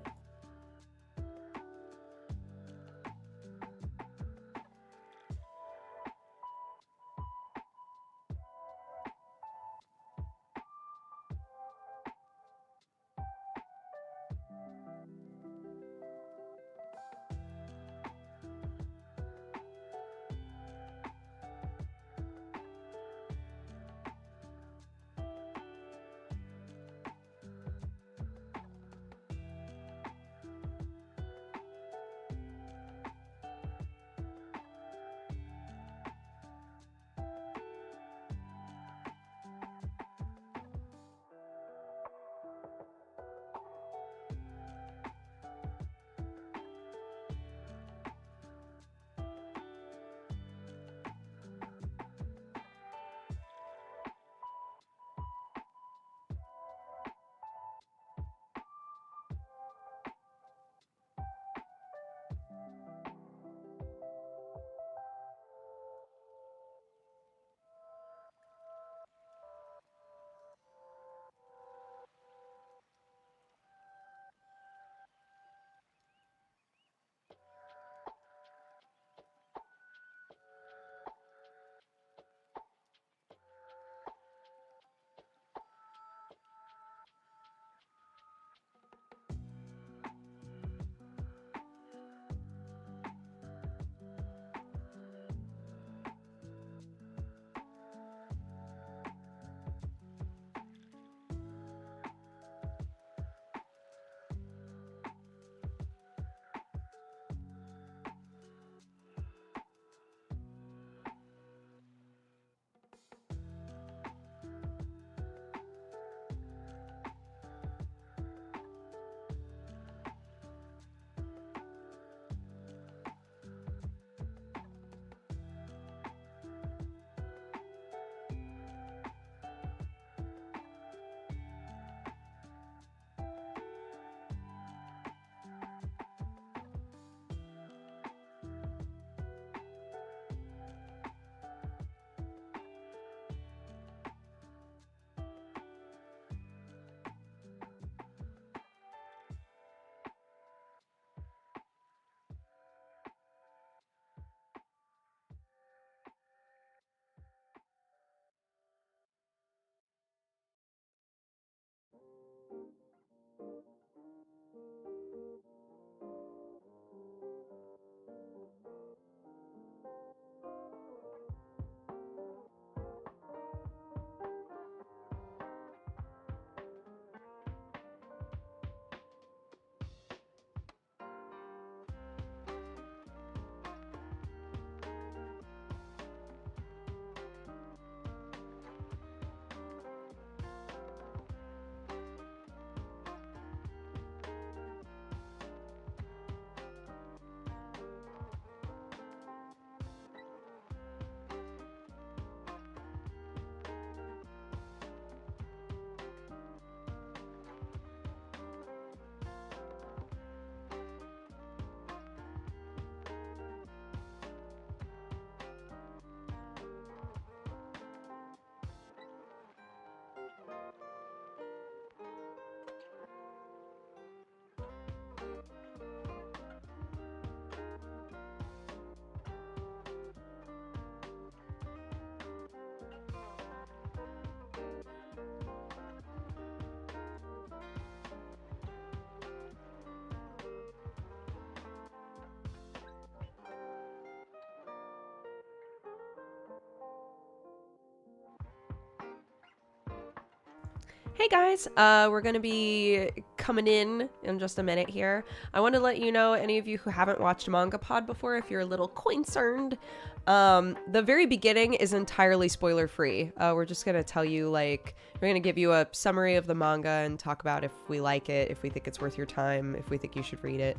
Hey guys, we're gonna be coming in just a minute here. I want to let you know, any of you who haven't watched Mangapod before, if you're a little concerned, the very beginning is entirely spoiler free. We're just gonna tell you, like, we're gonna give you a summary of the manga and talk about if we like it, if we think it's worth your time, if we think you should read it.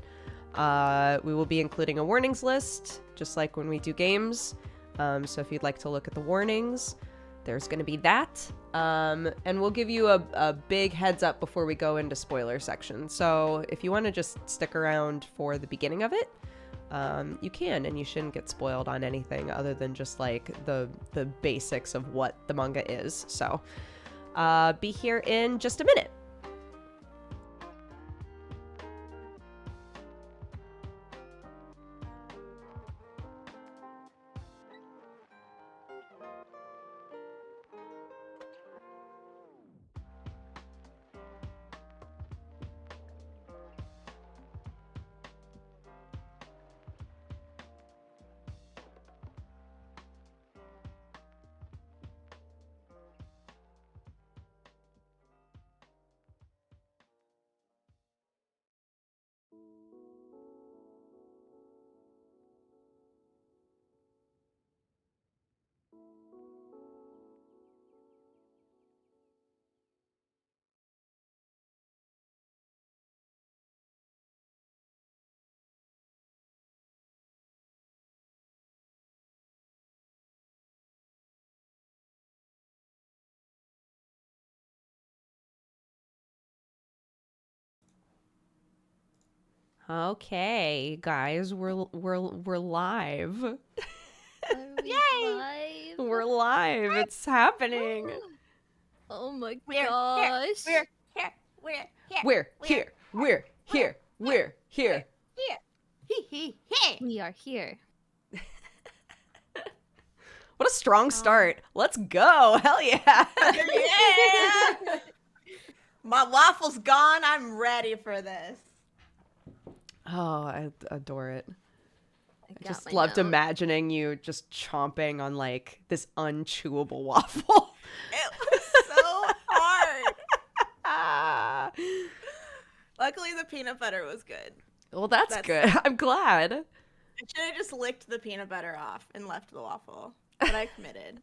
We will be including a warnings list, just like when we do games. So if you'd like to look at the warnings, there's going to be that. And we'll give you a big heads up before we go into spoiler section. So if you want to just stick around for the beginning of it, you can, and you shouldn't get spoiled on anything other than just like the basics of what the manga is. So be here in just a minute. Okay, guys, we're live. Yay! We're live. It's happening. Oh my We're gosh. here. We're here. We're here. We're here. We're here. Here. He. We are here. What a strong start. Let's go. Hell yeah. Yeah. My waffle's gone. I'm ready for this. Oh, I adore it. I got just my loved note. imagining you just chomping on like this unchewable waffle. It was so hard. Ah. Luckily, the peanut butter was good. Well, that's good. I'm glad. I should have just licked the peanut butter off and left the waffle, but I committed.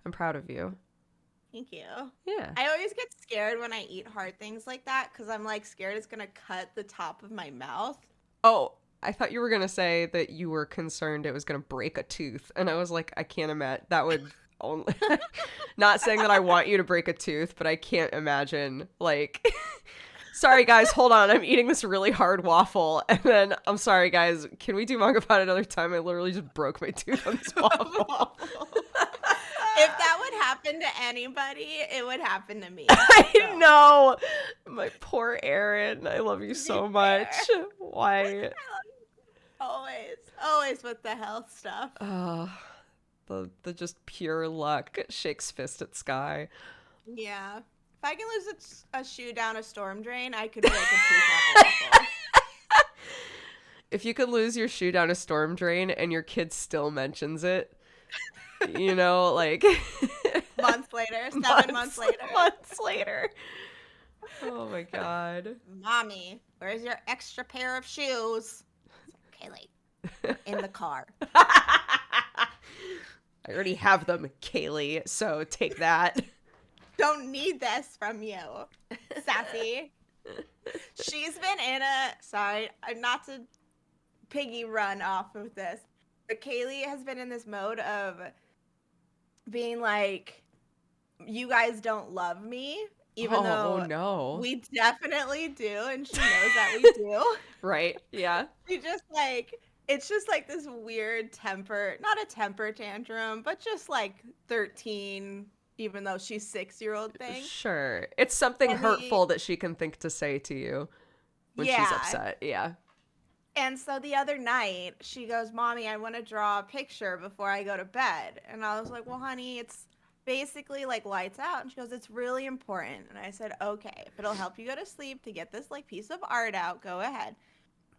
I'm proud of you. Thank you. Yeah. I always get scared when I eat hard things like that because I'm like scared it's gonna cut the top of my mouth. Oh, I thought you were going to say that you were concerned it was going to break a tooth. And I was like, I can't imagine. That would only. Not saying that I want you to break a tooth, but I can't imagine, like. Sorry, guys, hold on. I'm eating this really hard waffle. And then, I'm sorry, guys. Can we do manga pot another time? I literally just broke my tooth on this waffle. If that would happen to anybody, it would happen to me. I know. My poor Erin. I love you so much. Why? Always with the health stuff. The just pure luck. Shakes fist at sky. Yeah. If I can lose a shoe down a storm drain, I could break a tooth off a waffle. If you could lose your shoe down a storm drain and your kid still mentions it, you know, like Months later, 7 months later. Months later. Oh my god. Mommy, where's your extra pair of shoes? Kaylee, in the car. I already have them, Kaylee, so take that. Don't need this from you, sassy. She's been in a, sorry, not to piggy run off of this, but Kaylee has been in this mode of being like, you guys don't love me, even though no. we definitely do, and she knows that we do. Right, yeah. She just like, it's just like this weird temper, not a temper tantrum, but just like 13, even though she's 6-year-old thing. Sure. It's something And hurtful that she can think to say to you when she's Yeah. upset. Yeah. And so the other night, she goes, Mommy, I want to draw a picture before I go to bed. And I was like, well, honey, it's basically like lights out. And she goes, it's really important. And I said, okay, if it'll help you go to sleep to get this like piece of art out, go ahead.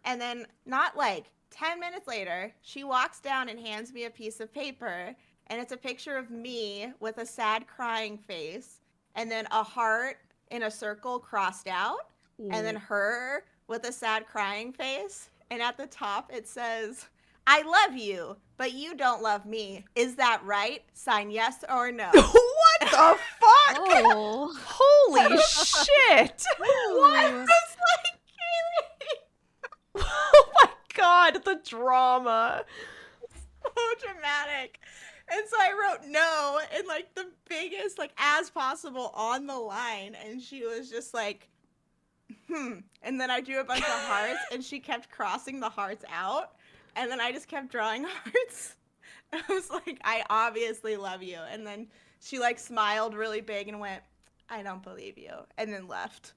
And then not like 10 minutes later, she walks down and hands me a piece of paper. And it's a picture of me with a sad crying face and then a heart in a circle crossed out, and then her with a sad crying face. And at the top it says, I love you, but you don't love me. Is that right? Sign yes or no. What the fuck? Oh. Holy shit! What? It's like, Kaylee. Oh my god, the drama. So dramatic. And so I wrote no in like the biggest, like as possible on the line. And she was just like, And then I drew a bunch of hearts and she kept crossing the hearts out. And then I just kept drawing hearts. I was like, I obviously love you. And then she like smiled really big and went, I don't believe you. And then left.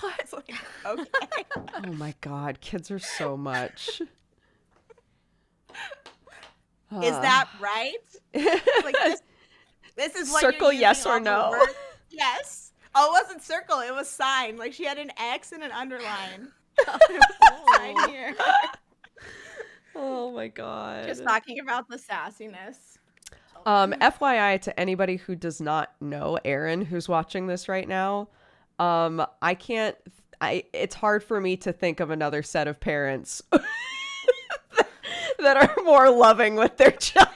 I was like, okay. Oh my god, kids are so much. Is that right? Like this is what Circle you're yes using or off the no? word? Yes. Oh, it wasn't circle. It was sign. Like she had an X and an underline. It was sign here. Oh my god. Just talking about the sassiness. FYI to anybody who does not know Aaron who's watching this right now, it's hard for me to think of another set of parents that are more loving with their child.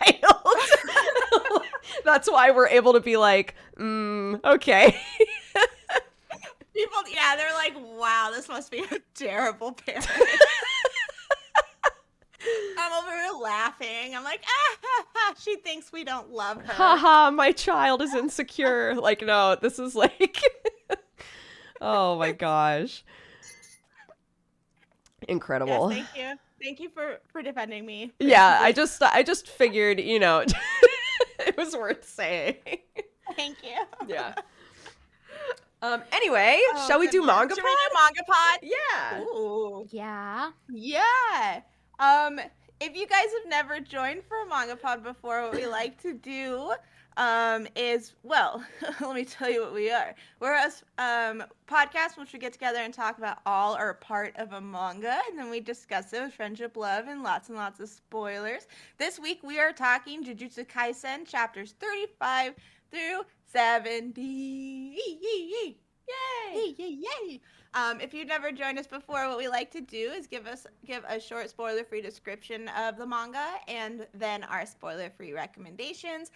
That's why we're able to be like, okay. People, yeah, they're like, wow, this must be a terrible parent. I'm over here laughing. I'm like, she thinks we don't love her. Haha, my child is insecure. Like, no, this is like, oh my gosh. Incredible. Yes, thank you. Thank you for defending me. Yeah, I just figured, it was worth saying. Thank you. Yeah. Anyway, shall we do Mangapod? Should we do Mangapod? Yeah. Ooh. Yeah. Yeah. If you guys have never joined for a Mangapod before, what we like to do is, well, let me tell you what we are. We're a podcast which we get together and talk about all or part of a manga, and then we discuss it with friendship, love, and lots of spoilers. This week we are talking Jujutsu Kaisen chapters 35 through 70. Yay! Yay! Yay! If you've never joined us before, what we like to do is give a short spoiler-free description of the manga and then our spoiler-free recommendations.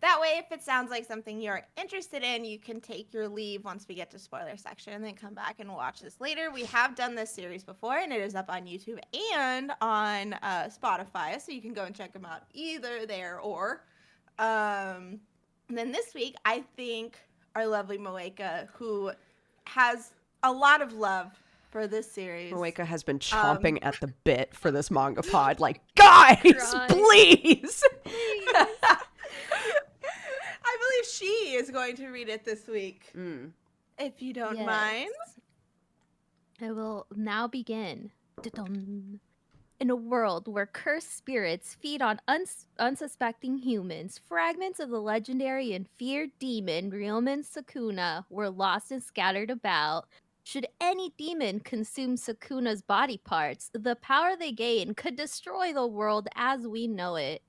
That way, if it sounds like something you're interested in, you can take your leave once we get to spoiler section and then come back and watch this later. We have done this series before, and it is up on YouTube and on Spotify, so you can go and check them out either there or. And then this week, I think our lovely Moeka, who has a lot of love for this series. Moeka has been chomping at the bit for this manga pod. Like, guys, please. I believe she is going to read it this week. If you don't mind. I will now begin. Da-dum. In a world where cursed spirits feed on unsuspecting humans, fragments of the legendary and feared demon Ryomen Sukuna were lost and scattered about. Should any demon consume Sukuna's body parts, the power they gain could destroy the world as we know it.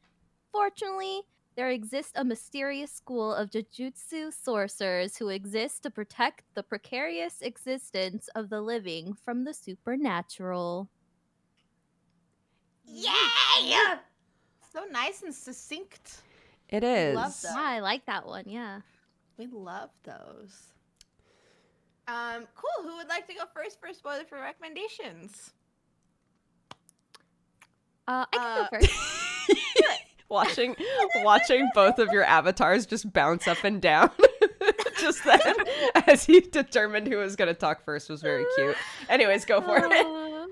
Fortunately, there exists a mysterious school of Jujutsu sorcerers who exist to protect the precarious existence of the living from the supernatural. Yay! So nice and succinct. It is. Love that. Yeah, I like that one, yeah. We love those. Cool. Who would like to go first for spoiler for recommendations? I can go first. Watching both of your avatars just bounce up and down just then as he determined who was going to talk first was very cute. Anyways, go for it.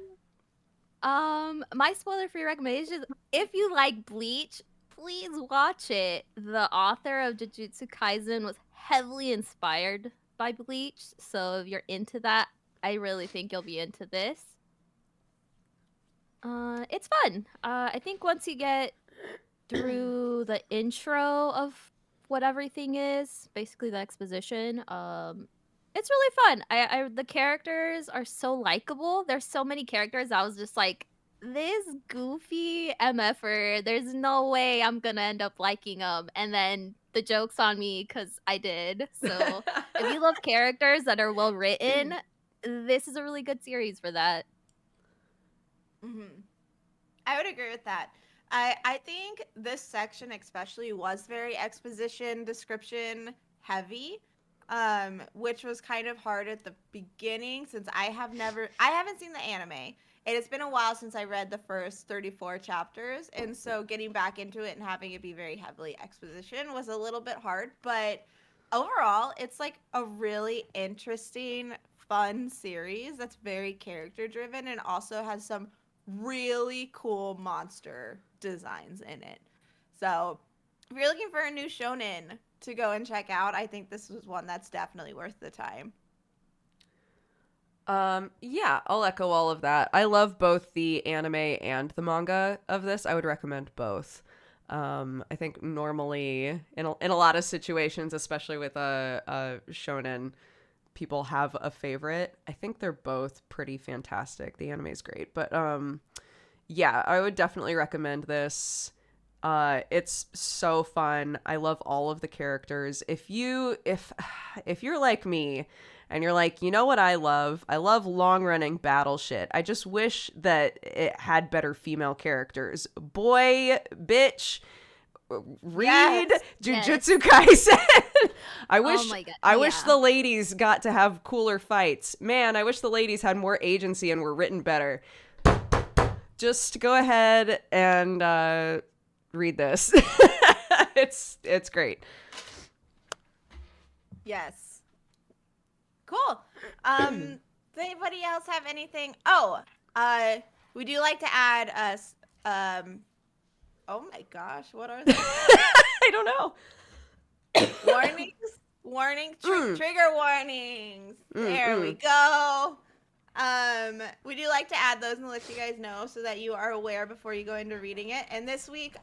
My spoiler-free recommendations, if you like Bleach, please watch it. The author of Jujutsu Kaisen was heavily inspired by Bleach, so if you're into that, I really think you'll be into this. It's fun. I think once you get through the intro of what everything is, basically the exposition, it's really fun. The characters are so likable. There's so many characters. I was just like, this goofy MFer, there's no way I'm gonna end up liking him. And then the joke's on me because I did. So if you love characters that are well written, this is a really good series for that. I would agree with that. I think this section especially was very exposition description heavy, which was kind of hard at the beginning since I haven't seen the anime. It has been a while since I read the first 34 chapters, and so getting back into it and having it be very heavily exposition was a little bit hard, but overall, it's like a really interesting, fun series that's very character driven and also has some really cool monster designs in it. So, if you're looking for a new shonen to go and check out, I think this was one that's definitely worth the time. Yeah, I'll echo all of that. I love both the anime and the manga of this. I would recommend both. I think normally in a lot of situations, especially with a shonen, people have a favorite. I think they're both pretty fantastic. The anime is great, but yeah, I would definitely recommend this. It's so fun. I love all of the characters. If you're like me and you're like, you know what I love? I love long-running battle shit. I just wish that it had better female characters. Boy, bitch, read Jujutsu Kaisen. I wish the ladies got to have cooler fights. Man, I wish the ladies had more agency and were written better. Just go ahead and read this. It's great. Yes. Cool. Does anybody else have anything? Oh, would you like to add us? Oh my gosh, what are they? I don't know. Warnings, trigger warnings. There we go. Would you like to add those and let you guys know so that you are aware before you go into reading it? And this week,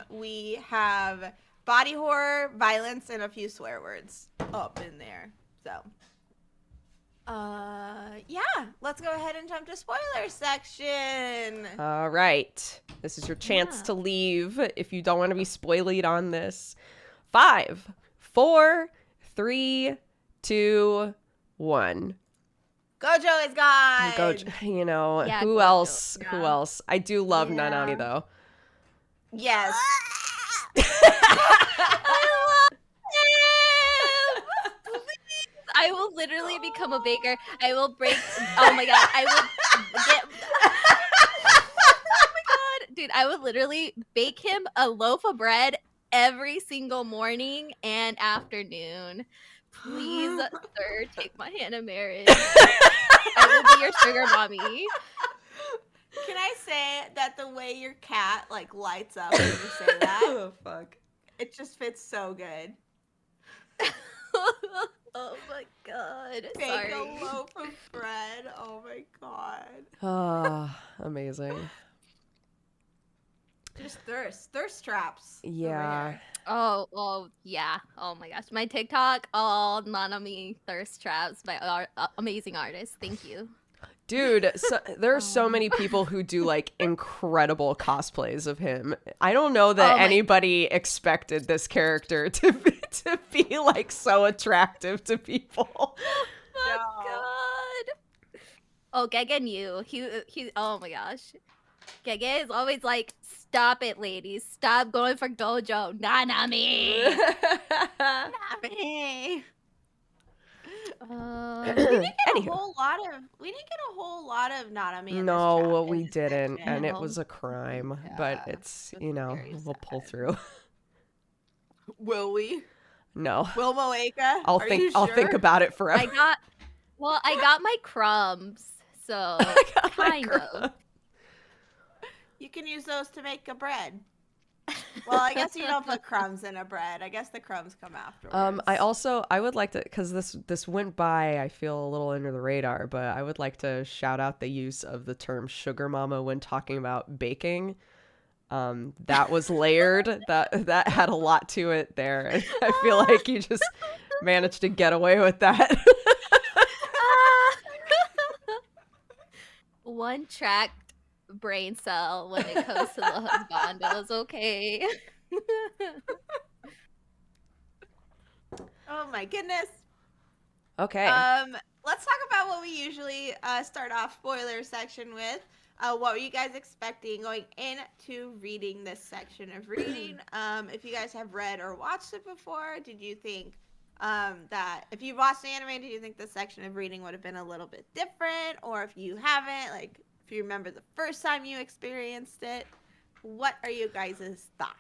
we have body horror, violence, and a few swear words up in there. So, yeah, let's go ahead and jump to spoiler section. All right. This is your chance to leave if you don't want to be spoiled on this. 5, 4, 3, 2, 1. Gojo is gone. You know, Yeah, who Gojo. else? Yeah. Who else? I do love Nanami though. Yes. I will literally become a baker. I will break. Oh my god! I will get. Oh my god, dude! I would literally bake him a loaf of bread every single morning and afternoon. Please, sir, take my hand in marriage. I will be your sugar mommy. Can I say that the way your cat like lights up when you say that? Oh fuck. It just fits so good. Oh my god. Bake Sorry. a loaf of bread. Oh my god. Oh, amazing. Just thirst traps. over Yeah. here. Oh, yeah. Oh my gosh. My TikTok, all Nanami thirst traps by amazing artists. Thank you. Dude, there are so many people who do like incredible cosplays of him. I don't know that anybody expected this character to be like so attractive to people. Oh god. Oh, Gege knew. He oh my gosh. Gege is always like, stop it, ladies. Stop going for Gojo. Nanami. Nanami. Uh, We didn't get Anywho. a whole lot of Nanami in this No, chap- we in this didn't, section. and it was a crime. But Yeah, it's, it's you know, very we'll pull sad. through. Will we? No, Will Moeka? I'll Are think. you I'll think sure? about it forever. I got my crumbs. So I got my kind of. You can use those to make a bread. Well, I guess you don't put crumbs in a bread. I guess the crumbs come afterwards. I would like to, because this went by, I feel a little under the radar, but I would like to shout out the use of the term sugar mama when talking about baking. That was layered. That had a lot to it there. And I feel like you just managed to get away with that. One track brain cell when it comes to the husbandos, okay? Oh my goodness. Okay. Let's talk about what we usually start off spoiler section with. What were you guys expecting going into reading this section of reading? If you guys have read or watched it before, did you think that if you watched the anime, did you think this section of reading would have been a little bit different? Or if you haven't, like if you remember the first time you experienced it, what are you guys' thoughts?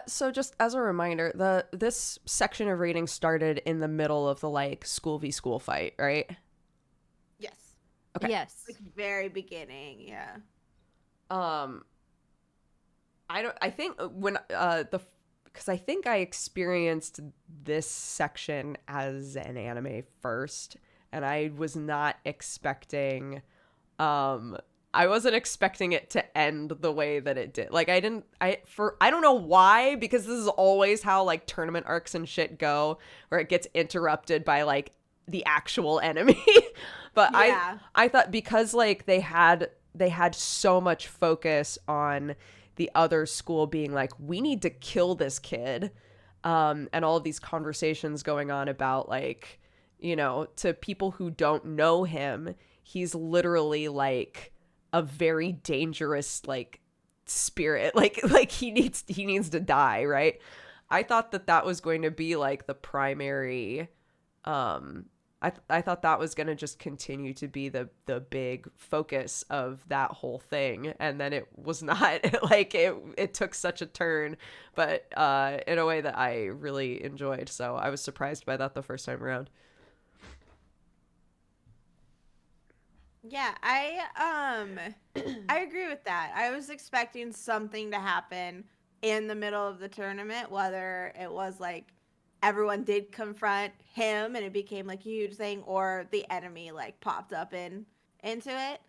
So just as a reminder, this section of reading started in the middle of the like school v school fight, right? Yes. Okay. Yes. Like very beginning, yeah. I think when because I think I experienced this section as an anime first, and I was not expecting I wasn't expecting it to end the way that it did. Like I don't know why, because this is always how like tournament arcs and shit go, where it gets interrupted by like the actual enemy. But Yeah. I thought because like they had so much focus on the other school being like, we need to kill this kid, and all of these conversations going on about like, you know, to people who don't know him, he's literally like a very dangerous like spirit, like he needs to die, right? I thought that was going to be like the primary I thought that was going to just continue to be the big focus of that whole thing, and then it was not. Like it took such a turn, but in a way that I really enjoyed, so I was surprised by that the first time around. Yeah, I agree with that. I was expecting something to happen in the middle of the tournament, whether it was like everyone did confront him and it became like a huge thing, or the enemy like popped up into it.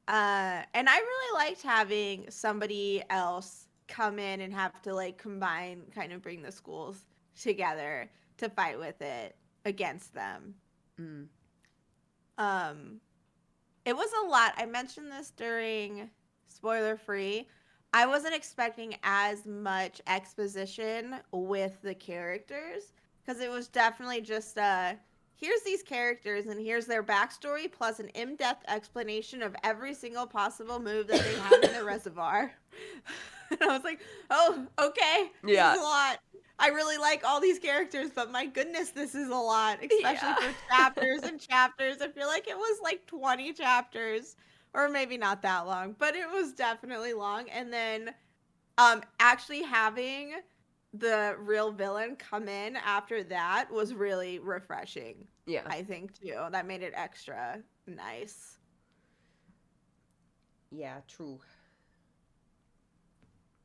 And I really liked having somebody else come in and have to like combine, kind of bring the schools together to fight with it against them. Mm. It was a lot. I mentioned this during spoiler free. I wasn't expecting as much exposition with the characters, because it was definitely just here's these characters and here's their backstory plus an in-depth explanation of every single possible move that they have in the reservoir. And I was like, oh, okay. Yeah. This is a lot. I really like all these characters, but my goodness, this is a lot, especially for chapters and chapters. I feel like it was like 20 chapters, or maybe not that long, but it was definitely long. And then actually having the real villain come in after that was really refreshing. Yeah. I think too. That made it extra nice. Yeah, true.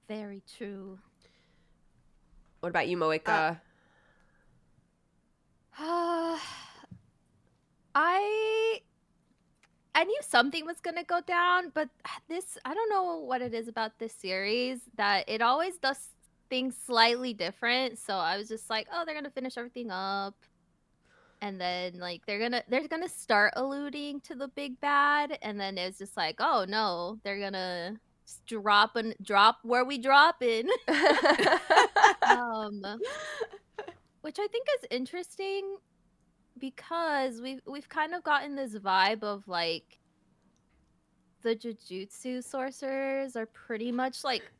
Very true. What about you, Moika? I knew something was gonna go down, but I don't know what it is about this series that it always does things slightly different. So I was just like, oh, they're gonna finish everything up, and then like they're gonna start alluding to the big bad, and then it's just like, oh no, they're gonna just drop where we drop in. Which I think is interesting, because we've kind of gotten this vibe of like the Jujutsu sorcerers are pretty much like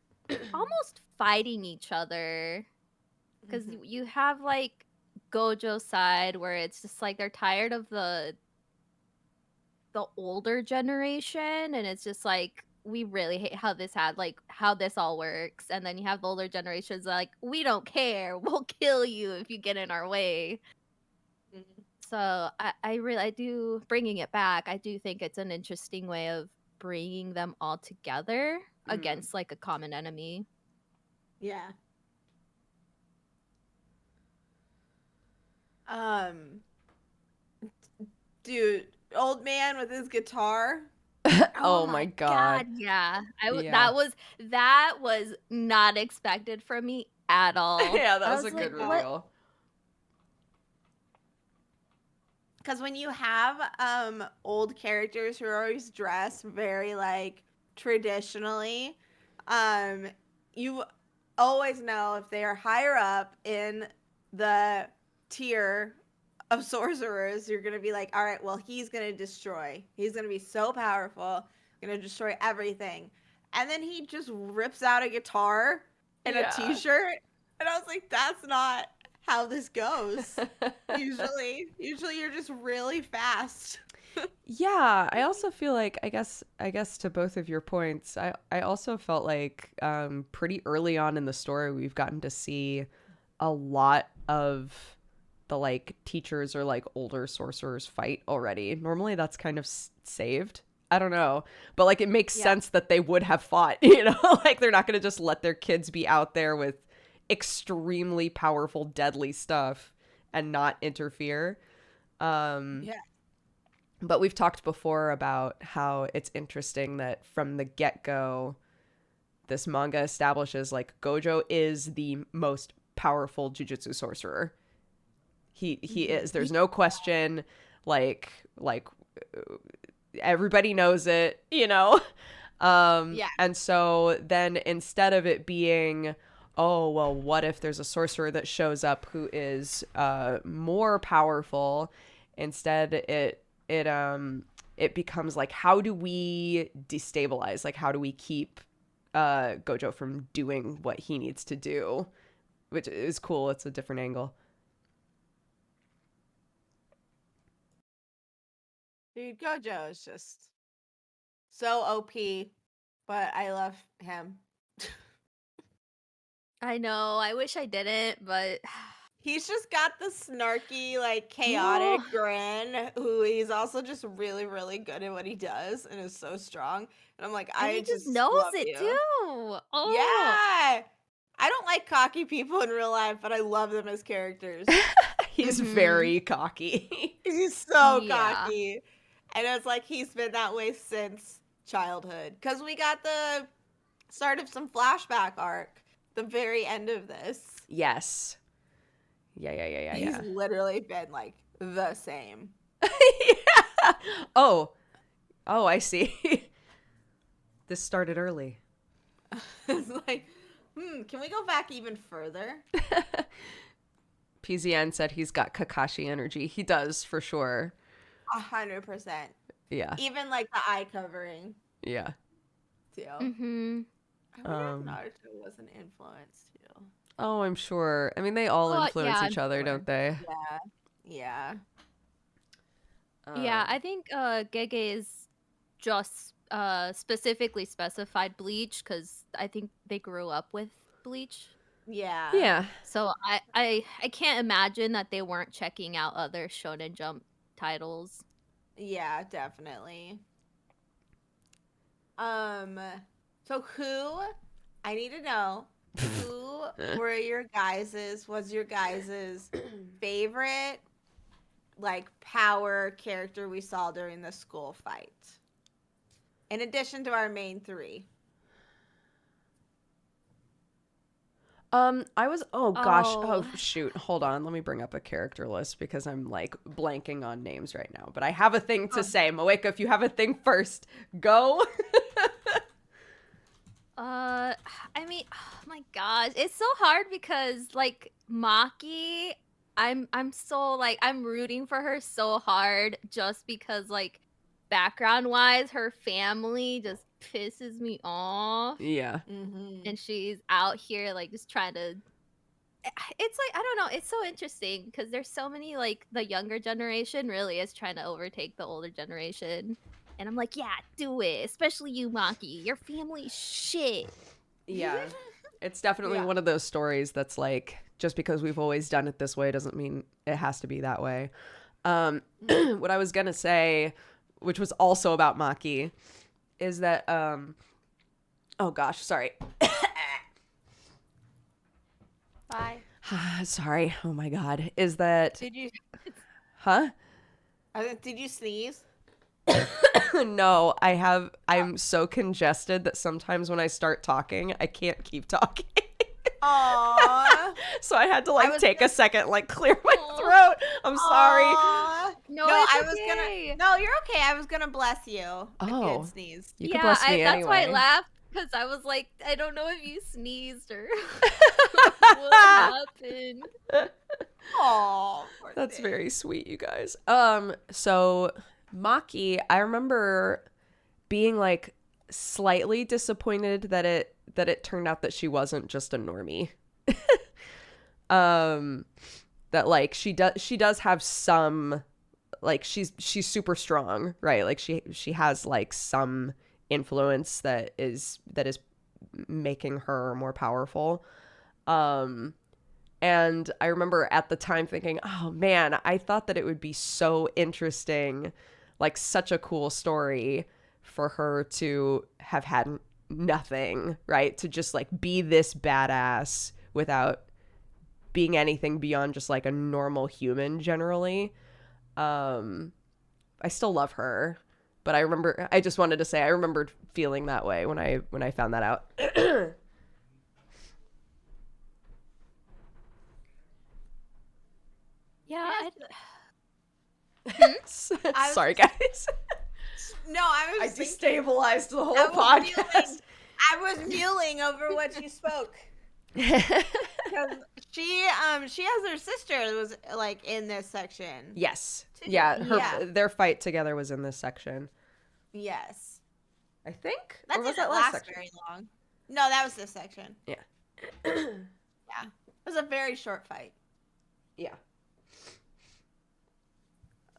almost fighting each other, because you have like Gojo side where it's just like they're tired of the older generation, and it's just like we really hate how this all works, and then you have the older generations like, we don't care, we'll kill you if you get in our way. So I do, bringing it back, I do think it's an interesting way of bringing them all together against like a common enemy. Yeah. Dude, old man with his guitar. Oh my god. Yeah. Yeah. That was not expected from me at all. Yeah, that I was a good like, what? reveal. Because when you have old characters who are always dressed very like traditionally, you always know if they are higher up in the tier of sorcerers, you're gonna be like, all right, well, he's gonna destroy. He's gonna be so powerful, gonna destroy everything. And then he just rips out a guitar and a t-shirt, and I was like, that's not how this goes. Usually you're just really fast. Yeah, I also feel like I guess to both of your points, I also felt like pretty early on in the story we've gotten to see a lot of the like teachers or like older sorcerers fight already. Normally that's kind of saved. I don't know, but like it makes sense that they would have fought, you know? Like they're not going to just let their kids be out there with extremely powerful deadly stuff and not interfere. But we've talked before about how it's interesting that from the get-go, this manga establishes like Gojo is the most powerful jujutsu sorcerer. He is. There's no question. Like everybody knows it, you know? And so then instead of it being, oh, well, what if there's a sorcerer that shows up who is more powerful? Instead, it becomes like, how do we destabilize? Like, how do we keep Gojo from doing what he needs to do? Which is cool. It's a different angle. Dude, Gojo is just so OP, but I love him. I know. I wish I didn't, but He's just got the snarky, like, chaotic grin, who he's also just really, really good at what he does and is so strong. And I'm like, and I he just knows love it you. too. Oh. Yeah. I don't like cocky people in real life, but I love them as characters. He's very cocky. He's so cocky. And it's like he's been that way since childhood. Because we got the start of some flashback arc, the very end of this. Yes. Yeah. He's literally been like the same. Yeah. Oh, I see. This started early. It's like, can we go back even further? PZN said he's got Kakashi energy. He does, for sure. 100%. Yeah. Even like the eye covering. Yeah. Too. Mm-hmm. I wonder if Naruto was an influence too. Oh, I'm sure. I mean, they all influence each other, don't they? Yeah. Yeah, I think Gege is just specifically specified Bleach because I think they grew up with Bleach. Yeah. Yeah. So I can't imagine that they weren't checking out other Shonen Jump titles. Yeah, definitely. So who, I need to know, who was your guys's favorite, like, power character we saw during the school fight? In addition to our main three. Oh shoot, hold on, let me bring up a character list because I'm like blanking on names right now, but I have a thing to say. Moeka, if you have a thing first, go. I mean, oh my gosh, it's so hard because like Maki, I'm so like I'm rooting for her so hard just because like background wise her family just pisses me off. Yeah. And she's out here like just trying to, it's like I don't know, it's so interesting because there's so many like the younger generation really is trying to overtake the older generation. And I'm like, yeah, do it. Especially you, Maki. Your family's shit. Yeah. It's definitely one of those stories that's like, just because we've always done it this way doesn't mean it has to be that way. What I was going to say, which was also about Maki, is that, oh gosh, sorry. Bye. Sorry. Oh my God. Is that... Did you... Huh? Did you sneeze? No, I'm so congested that sometimes when I start talking, I can't keep talking. Aww. So I had to like take a second, like clear my throat. I'm sorry. No, No, it's I was okay. gonna. No, you're okay. I was gonna bless you if you Oh. had sneezed. You could bless me that's why I anyway. laughed because I was like, I don't know if you sneezed or what happened. Oh, That's very sweet, you guys. So Maki, I remember being like slightly disappointed that it turned out that she wasn't just a normie. That like she does have some, like she's super strong, right? Like she has like some influence that is making her more powerful. And I remember at the time thinking, oh man, I thought that it would be so interesting, like such a cool story for her to have had nothing, right? To just like be this badass without being anything beyond just like a normal human generally. I still love her, but I just wanted to say I remembered feeling that way when I found that out. Yeah, Sorry, guys. No, I was. destabilized the whole I was podcast. I was mulling over what you spoke. Because she has her sister that was like in this section. Yes. Too. Yeah, their fight together was in this section. Yes. I think. That Or was didn't that last last section? very long. No, that was this section. Yeah. Yeah. It was a very short fight. Yeah.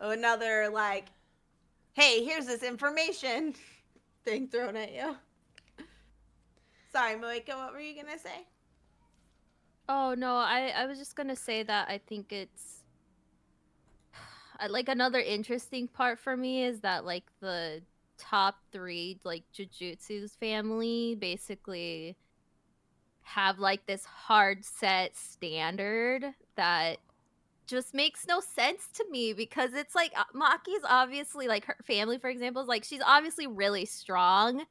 Oh, another like, hey, here's this information thing thrown at you. Sorry, Moika, what were you gonna say? Oh no, I was just gonna say that I think it's like another interesting part for me is that like the top 3 like Jujutsu's family basically have like this hard set standard that just makes no sense to me because it's like Maki's obviously like her family, for example, is like she's obviously really strong,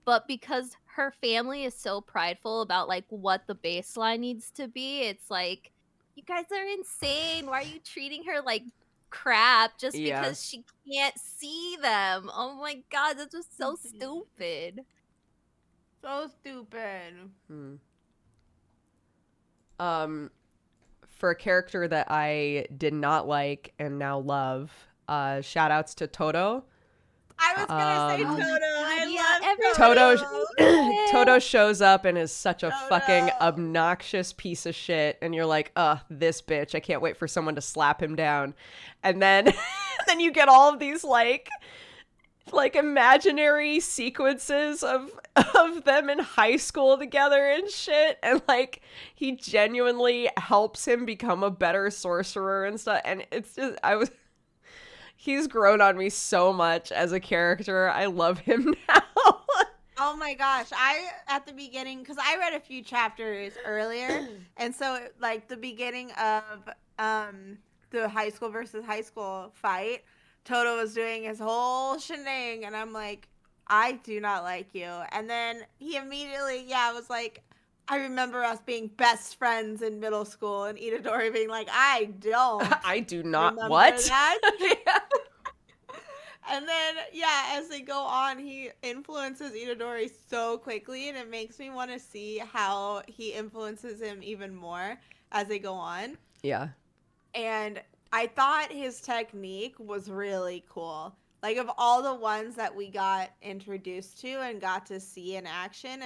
but because her family is so prideful about like what the baseline needs to be, it's like you guys are insane. Why are you treating her like crap just because she can't see them? Oh my god, that's just so stupid. So stupid. For a character that I did not like and now love, shout outs to Toto. I was gonna say Oh Toto. my I God, love Toto. Toto shows up and is such a Toto. fucking obnoxious piece of shit, and you're like, this bitch. I can't wait for someone to slap him down. And then then you get all of these like imaginary sequences of them in high school together and shit, and like he genuinely helps him become a better sorcerer and stuff, and it's just he's grown on me so much as a character. I love him now. Oh my gosh. At the beginning, because I read a few chapters earlier, and so like the beginning of the high school versus high school fight, Toto was doing his whole shenanigans, and I'm like, I do not like you. And then he immediately, was like, I remember us being best friends in middle school, and Itadori being like, I don't. I do not. remember What? that. And then, as they go on, he influences Itadori so quickly, and it makes me want to see how he influences him even more as they go on. Yeah. And I thought his technique was really cool. Like, of all the ones that we got introduced to and got to see in action,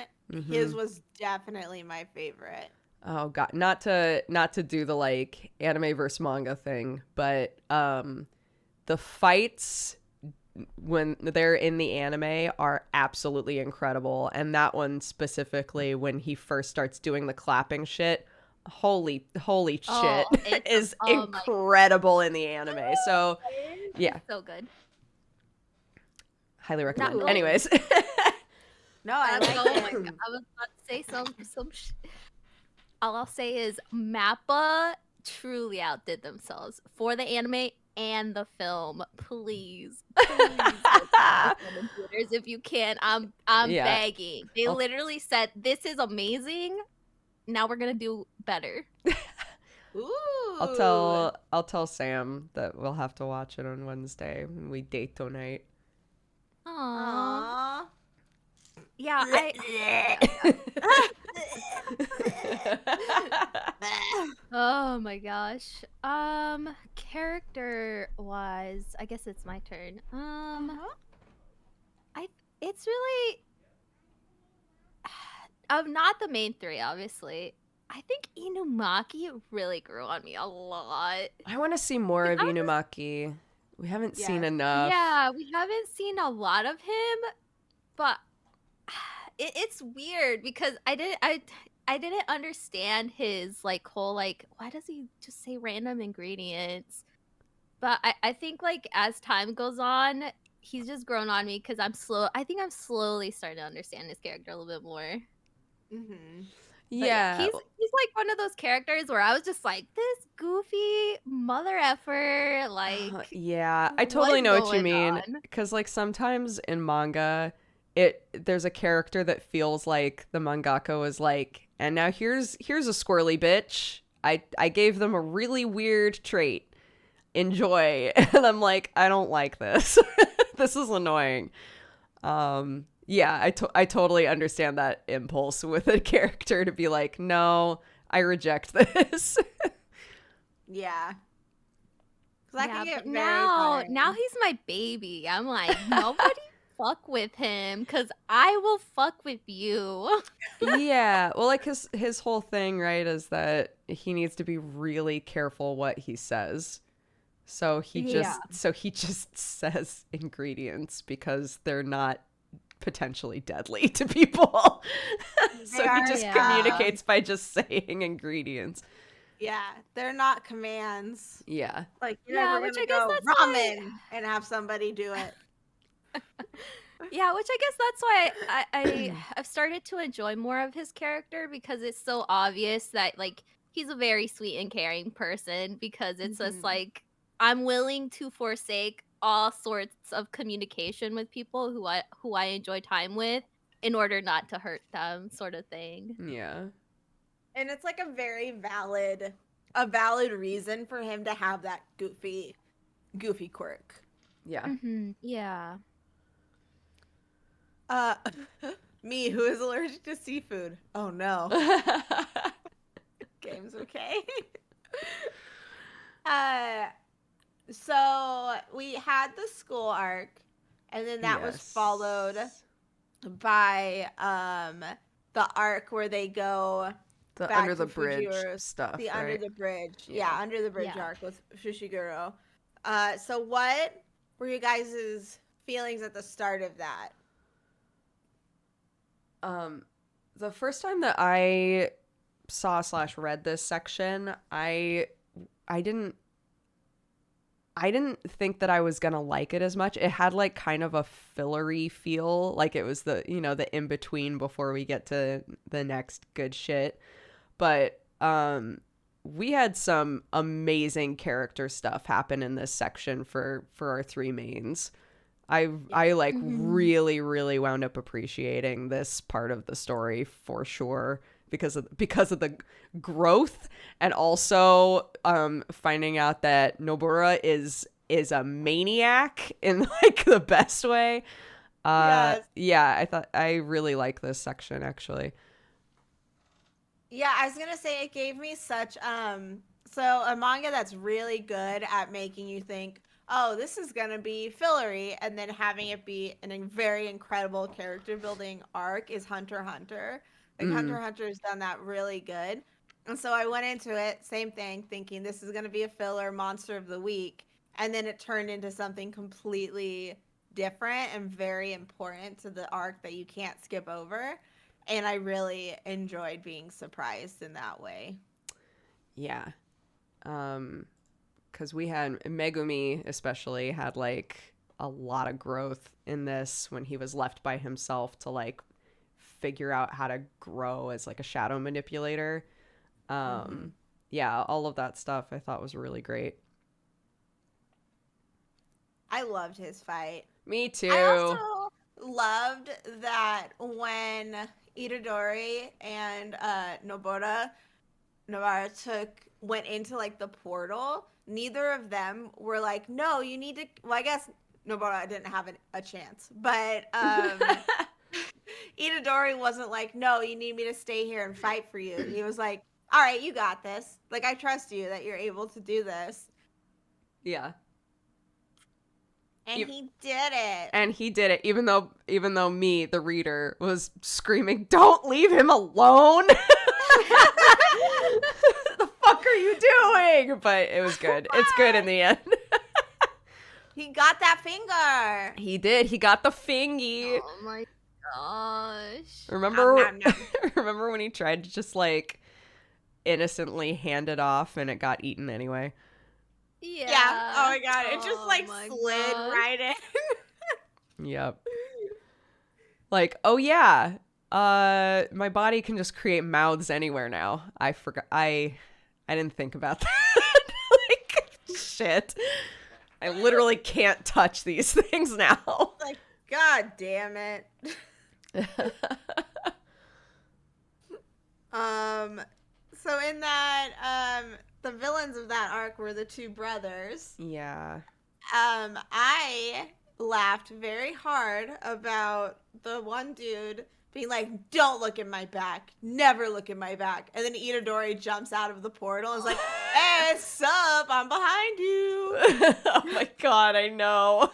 his was definitely my favorite. Oh god, not to do the like anime versus manga thing, but the fights when they're in the anime are absolutely incredible, and that one specifically when he first starts doing the clapping shit, holy shit, is incredible in the anime. So yeah, so good. Highly recommend. Anyways. No, I like it. I was about to say some all I'll say is Mappa truly outdid themselves for the anime and the film. Please if you can. I'm begging. They literally said, this is amazing. Now we're gonna do better. Ooh. I'll tell Sam that we'll have to watch it on Wednesday when we date tonight. Aww. Aww. Yeah, oh my gosh. Character wise, I guess it's my turn. Uh-huh. It's really of not the main three, obviously. I think Inumaki really grew on me a lot. I want to see more of I was Inumaki. We haven't seen Yes. enough. Yeah, we haven't seen a lot of him, but it's weird because I didn't understand his like whole like why does he just say random ingredients? But I think like as time goes on, he's just grown on me because I think I'm slowly starting to understand his character a little bit more. Mm-hmm. But yeah, Yeah. he's like one of those characters where I was just like, this goofy mother effer, like Yeah, I what's totally know what you going mean. on? Because like sometimes in manga, there's a character that feels like the mangaka was like, and now here's a squirrely bitch. I gave them a really weird trait. Enjoy. And I'm like, I don't like this. This is annoying. Yeah, I totally understand that impulse with a character to be like, no, I reject this. Yeah. Because I Yeah, can get but very now tiring. he's my baby. I'm like, nobody fuck with him because I will fuck with you. Yeah, well, like his whole thing, right, is that he needs to be really careful what he says. Yeah. So he just says ingredients because they're not potentially deadly to people. So They he are, just Yeah. communicates by just saying ingredients. yeah, they're not commands. Yeah. Like, you're Yeah, never which going I to guess go that's why ramen and have somebody do it. Yeah, which I guess that's why I've started to enjoy more of his character because it's so obvious that like he's a very sweet and caring person because it's just Mhm. like I'm willing to forsake all sorts of communication with people who I enjoy time with in order not to hurt them, sort of thing. Yeah. And it's like a valid reason for him to have that goofy quirk. Yeah. Yeah. Uh, me, who is allergic to seafood. Oh no. Game's okay. uh, so we had the school arc, and then that was followed by the arc where they go The back under to the bridge Fujiwara's stuff, the right? under the bridge. Yeah. Yeah, under the bridge Yeah. arc with Fushiguro. So what were you guys' feelings at the start of that? The first time that I saw / read this section, I didn't think that I was gonna like it as much. It had like kind of a fillery feel, like it was the the in between before we get to the next good shit. But we had some amazing character stuff happen in this section for our three mains. I like really wound up appreciating this part of the story for sure because of the growth, and also finding out that Nobura is a maniac in like the best way. Yes. Yeah, I really like this section actually. Yeah, I was gonna say it gave me such so a manga that's really good at making you think, oh, this is gonna be fillery, and then having it be a very incredible character building arc is Hunter x Hunter. Like Hunter x Hunter has done that really good. And so I went into it, same thing, thinking this is gonna be a filler monster of the week, and then it turned into something completely different and very important to the arc that you can't skip over. And I really enjoyed being surprised in that way. Yeah. Because we had Megumi especially had like a lot of growth in this when he was left by himself to like figure out how to grow as like a shadow manipulator. Yeah, all of that stuff I thought was really great. I loved his fight. Me too. I also loved that when Itadori and Nobara took went into like the portal, neither of them were like, no, you need to. Well, I guess Nobara didn't have a chance, but Itadori wasn't like, no, you need me to stay here and fight for you. He was like, all right, you got this. Like, I trust you that you're able to do this. Yeah. And he did it. And he did it, even though me, the reader, was screaming, "Don't leave him alone!" The fuck are you doing? But it was good. It's good in the end. He got that finger. He did. He got the fingy. Oh my gosh. Remember? Nom, nom, nom. Remember when he tried to just like innocently hand it off and it got eaten anyway? Yeah. Oh my god. It just like my slid gosh. right in. Yep. Like, oh yeah, my body can just create mouths anywhere now. I forgot. I didn't think about that. Like, shit. I literally can't touch these things now. Like, god damn it. So in that, the villains of that arc were the two brothers. Yeah. I laughed very hard about the one dude being like, don't look at my back. Never look at my back. And then Itadori jumps out of the portal and is like, hey, sup? I'm behind you. Oh my god, I know.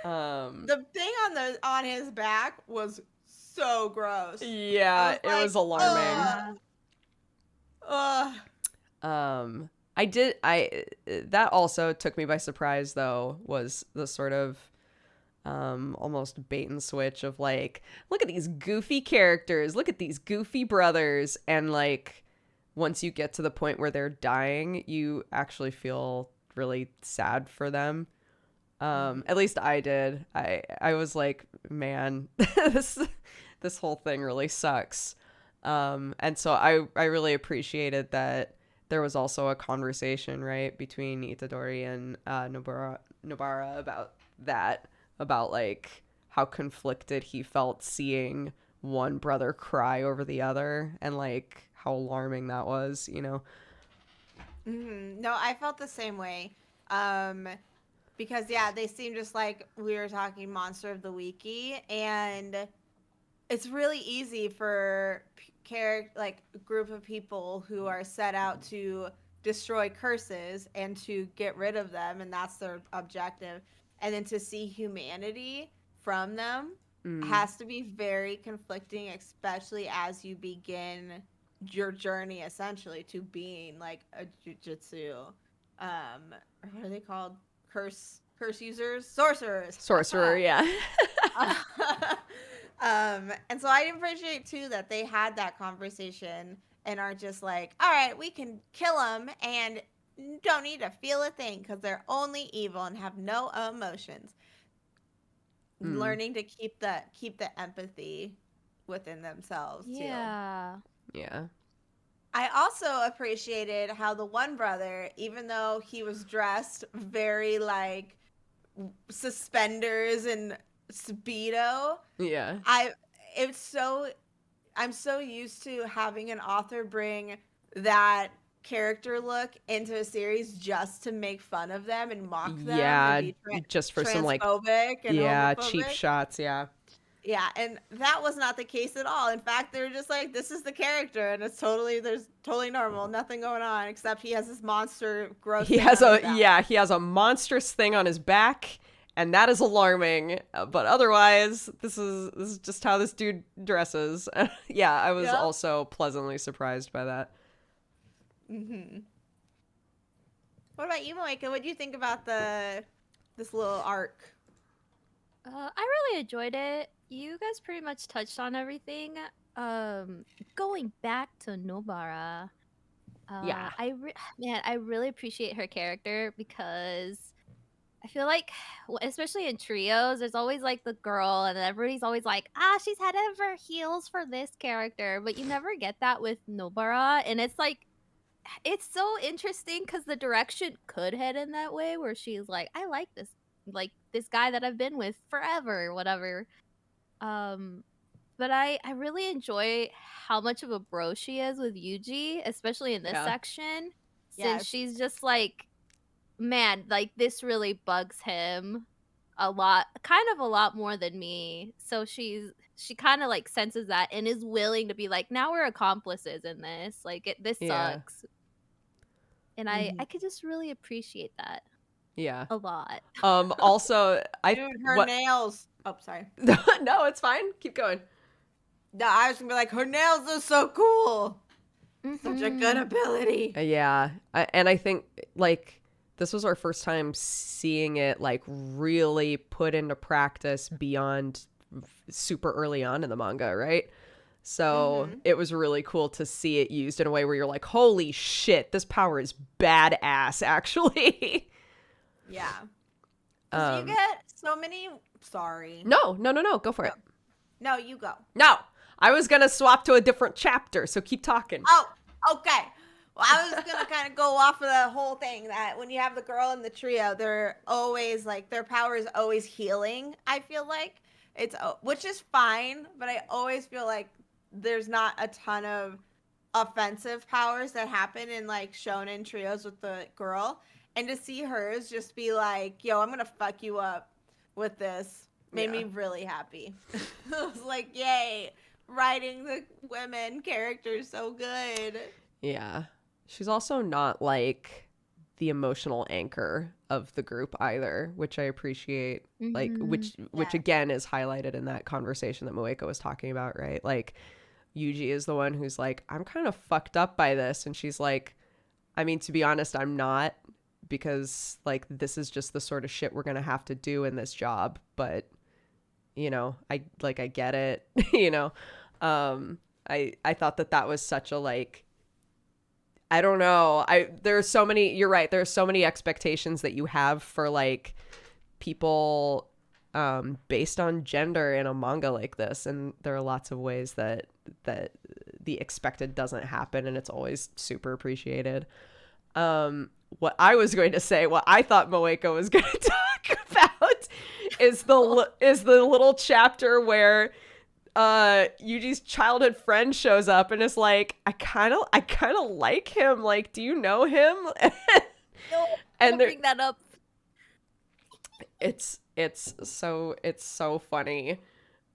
The thing on his back was so gross. Yeah, it was alarming. Ugh. That also took me by surprise though, was the sort of almost bait and switch of like, look at these goofy characters, look at these goofy brothers, and like once you get to the point where they're dying, you actually feel really sad for them. At least I did. I was like, man, this whole thing really sucks. And so I really appreciated that there was also a conversation, right, between Itadori and Nobara about that, about like how conflicted he felt seeing one brother cry over the other and like how alarming that was, you know? Mm-hmm. No, I felt the same way. Because yeah, they seem just like we were talking monster of the weeky, and it's really easy for like a group of people who are set out to destroy curses and to get rid of them, and that's their objective. And then to see humanity from them has to be very conflicting, especially as you begin your journey essentially to being like a jujutsu. What are they called? Curse users? Sorcerer, yeah. And so I appreciate too that they had that conversation and are just like, all right, we can kill them and don't need to feel a thing because they're only evil and have no emotions. Learning to keep the empathy within themselves too. Yeah. Yeah. I also appreciated how the one brother, even though he was dressed very like suspenders and Speedo, Yeah. I'm so used to having an author bring that character look into a series just to make fun of them and mock them. Yeah, and be just for some like transphobic and cheap homophobic. shots, yeah. Yeah, and that was not the case at all. In fact, they were just like, this is the character, and there's totally normal, nothing going on, except he has this monster gross He thing has on his back. he has a monstrous thing on his back, and that is alarming. But otherwise, this is just how this dude dresses. Yeah, I was also pleasantly surprised by that. Mm-hmm. What about you, Moika? What do you think about this little arc? I really enjoyed it. You guys pretty much touched on everything. Going back to Nobara, Yeah. I really appreciate her character because I feel like, especially in trios, there's always like the girl, and everybody's always like, she's head over heels for this character, but you never get that with Nobara, and it's like, it's so interesting because the direction could head in that way where she's like, I like this guy that I've been with forever, whatever. But I really enjoy how much of a bro she is with Yuji, especially in this Yeah. section, since Yes. she's just like, man, like this really bugs him a lot, kind of a lot more than me. So she kind of like senses that and is willing to be like, now we're accomplices in this. Like this Yeah. sucks. And I could just really appreciate that Yeah. a lot. Also, Dude, her what? nails. Oh, sorry. No, it's fine. Keep going. No, I was gonna be like, her nails are so cool. Such a good Mhm. ability. Yeah, and I think like this was our first time seeing it like really put into practice beyond super early on in the manga, right? So Mhm. it was really cool to see it used in a way where you're like, holy shit, this power is badass, actually. Yeah. Because you get so many. Sorry. No, go for it. No, you go. No, I was gonna swap to a different chapter, so keep talking. Oh, okay. Well, I was gonna kind of go off of the whole thing that when you have the girl in the trio, they're always like their power is always healing. I feel like which is fine, but I always feel like there's not a ton of offensive powers that happen in like shonen trios with the girl, and to see hers just be like, "Yo, I'm gonna fuck you up with this," made me Yeah. really happy. I was like, "Yay!" Writing the women characters so good. Yeah. She's also not like the emotional anchor of the group either, which I appreciate. Like which Yeah. again is highlighted in that conversation that Moeko was talking about, right? Like Yuji is the one who's like, I'm kind of fucked up by this, and she's like, I mean, to be honest, I'm not, because like this is just the sort of shit we're gonna have to do in this job, but you know, I get it. You know. I thought that was such a like, I don't know. There's so many, you're right. There's so many expectations that you have for like people based on gender in a manga like this, and there are lots of ways that the expected doesn't happen, and it's always super appreciated. What I was going to say, what I thought Moeko was going to talk about is the little chapter where Yuji's childhood friend shows up and is like, I kind of like him. Like, do you know him? No, And bring that up. it's so funny.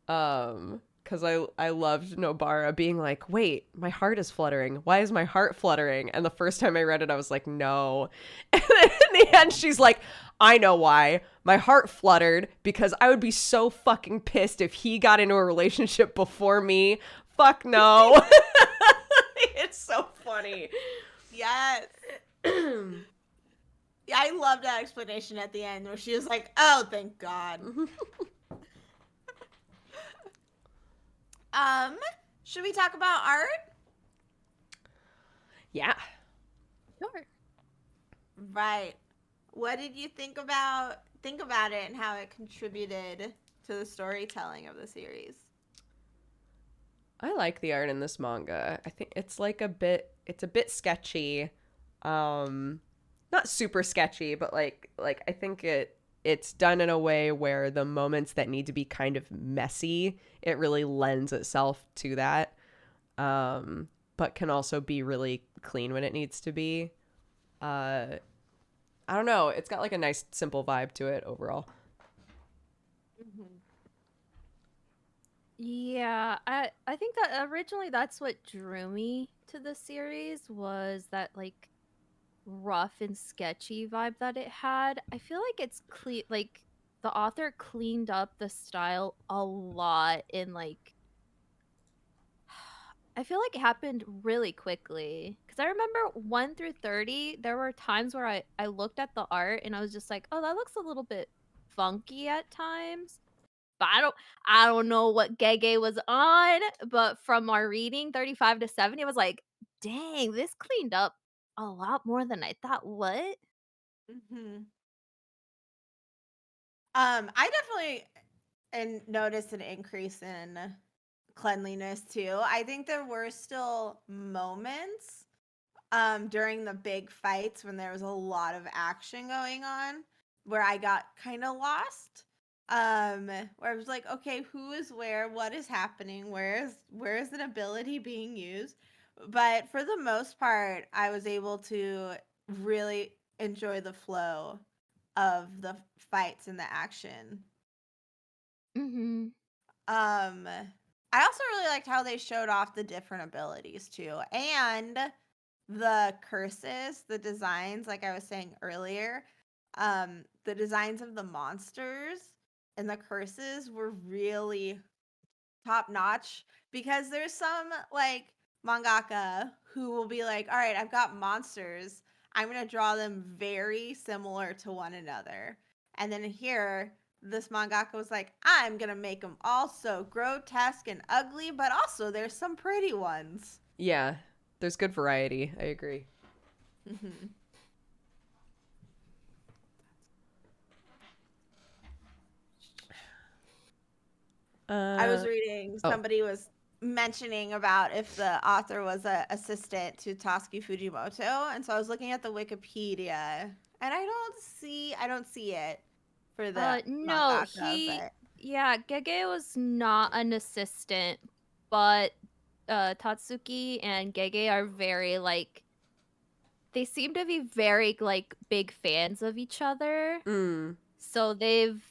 Because I loved Nobara being like, wait, my heart is fluttering. Why is my heart fluttering? And the first time I read it, I was like, no. And then in the end, she's like, I know why. My heart fluttered because I would be so fucking pissed if he got into a relationship before me. Fuck no. It's so funny. Yes. Yeah, I love that explanation at the end where she was like, "Oh, thank God." Should we talk about art? Yeah. Sure. Right. What did you think about it and how it contributed to the storytelling of the series? I like the art in this manga. I think it's like it's a bit sketchy. Not super sketchy, but like I think it's done in a way where the moments that need to be kind of messy, it really lends itself to that. But can also be really clean when it needs to be. I don't know. It's got like a nice simple vibe to it overall. Yeah, I think that originally that's what drew me to the series, was that like rough and sketchy vibe that it had. I feel like it's clean, like the author cleaned up the style a lot in like, I feel like it happened really quickly, because I remember 1 through 30 there were times where I looked at the art and I was just like, oh, that looks a little bit funky at times. But I don't know what Gege was on, but from our reading 35 to 70, it was like, dang, this cleaned up a lot more than I thought. What? Mm-hmm. I definitely noticed an increase in cleanliness too. I think there were still moments during the big fights when there was a lot of action going on where I got kind of lost. where I was like, okay, who is where, what is happening, where is an ability being used? But for the most part, I was able to really enjoy the flow of the fights and the action. Mm-hmm. I also really liked how they showed off the different abilities too, and the curses, the designs, like I was saying earlier. The designs of the monsters and the curses were really top notch, because there's some like mangaka who will be like, all right, I've got monsters, I'm gonna draw them very similar to one another. And then here, this mangaka was like, I'm gonna make them all so grotesque and ugly, but also there's some pretty ones. Yeah, there's good variety. I agree. I was Uh, reading, oh, somebody was mentioning about if the author was a assistant to Tatsuki Fujimoto, and so I was looking at the Wikipedia, and I don't see it for the No, mangaka, but yeah, Gege was not an assistant, but Tatsuki and Gege are very like, they seem to be very like big fans of each other. mm, So they've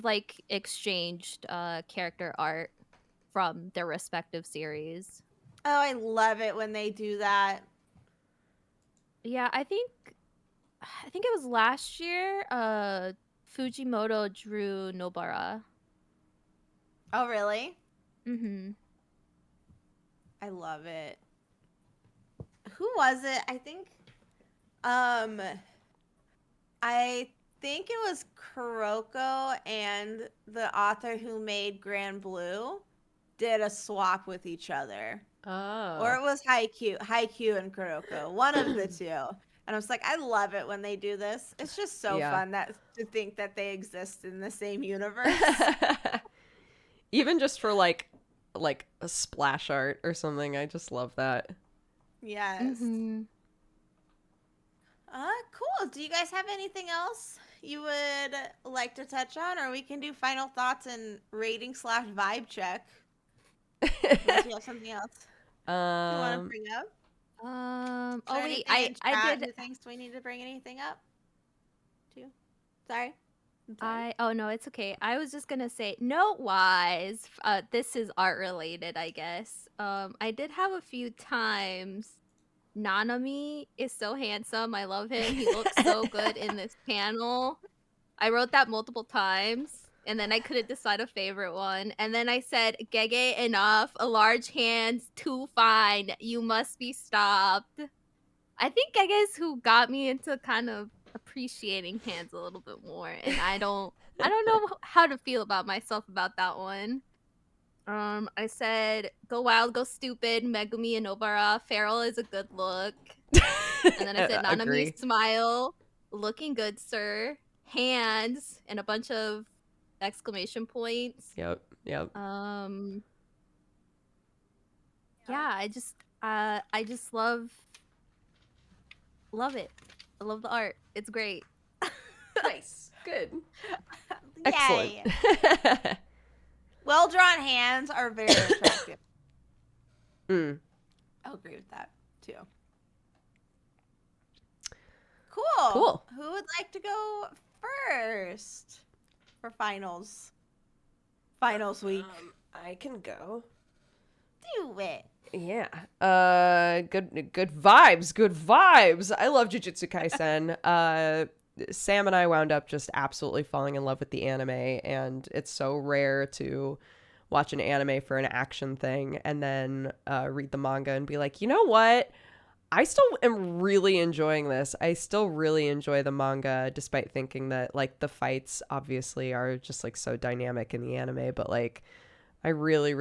like exchanged character art from their respective series. oh, I love it when they do that. Yeah, I think it was last year Fujimoto drew Nobara. Oh, really? Mhm. I love it. Who was it? Um, I think it was Kuroko and the author who made Grand Blue did a swap with each other. Or oh, it was Haikyuu and Kuroko, one of the two. And I was like, I love it when they do this. It's just so yeah. fun that to think that they exist in the same universe. Even just for like a splash art or something, I just love that. Yes. Mhm. Cool. Do you guys have anything else you would like to touch on, or we can do final thoughts and rating / vibe check? Unless you have something else you want to um, bring up? Oh Or wait, anything in I chat did who thinks we need to bring anything up too? Sorry. I'm sorry. I oh no, it's okay. I was just gonna say note wise, this is art related, I guess. I did have a few times. Nanami is so handsome. I love him. He looks so good in this panel. I wrote that multiple times, and then I couldn't decide a favorite one. And then I said, Gege enough, a large hands, too fine. You must be stopped. I think Gege's who got me into kind of appreciating hands a little bit more. And I don't know how to feel about myself about that one. I said, go wild, go stupid, Megumi and Nobara. Feral is a good look. And then I said, Nanami, agree. smile. Looking good, sir. Hands. And a bunch of exclamation points. Yep, yep. Yeah, I just love it. I love the art. It's great. Nice, good, excellent. Yay. Well drawn hands are very attractive. Mm. I'll agree with that too. Cool. Cool. Who would like to go first for finals? Finals week. I can go. Do it. Yeah. Good vibes. Good vibes. I love Jujutsu Kaisen. Sam and I wound up just absolutely falling in love with the anime, and it's so rare to watch an anime for an action thing and then read the manga and be like, you know what? I still am really enjoying this. I still really enjoy the manga, despite thinking that like the fights obviously are just like so dynamic in the anime, but like I really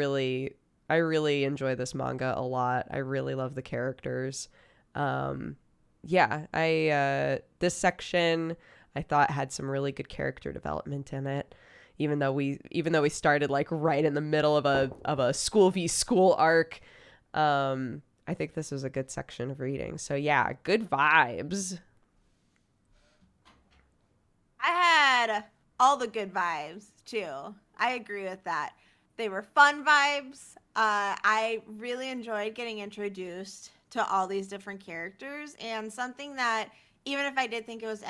enjoy this manga a lot. I really love the characters. Yeah, I this section I thought had some really good character development in it. Even though we started like right in the middle of a school v school arc, I think this was a good section of reading. So yeah, good vibes. I had all the good vibes too. I agree with that. They were fun vibes. I really enjoyed getting introduced to all these different characters, and something that, even if I did think it was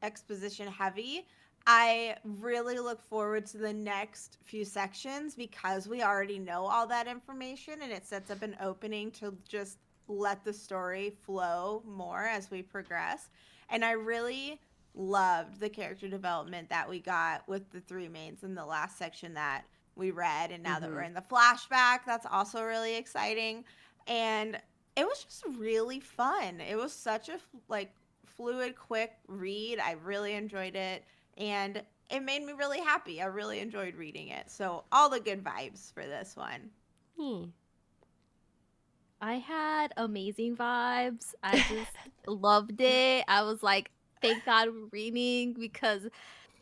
exposition heavy, I really look forward to the next few sections because we already know all that information, and it sets up an opening to just let the story flow more as we progress. And I really loved the character development that we got with the three mains in the last section that we read, and now that we're in the flashback, that's also really exciting. And it was just really fun. It was such a fluid, quick read. I really enjoyed it, and it made me really happy. I really enjoyed reading it. So all the good vibes for this one. I had amazing vibes. I just loved it. I was like, thank God we're reading, because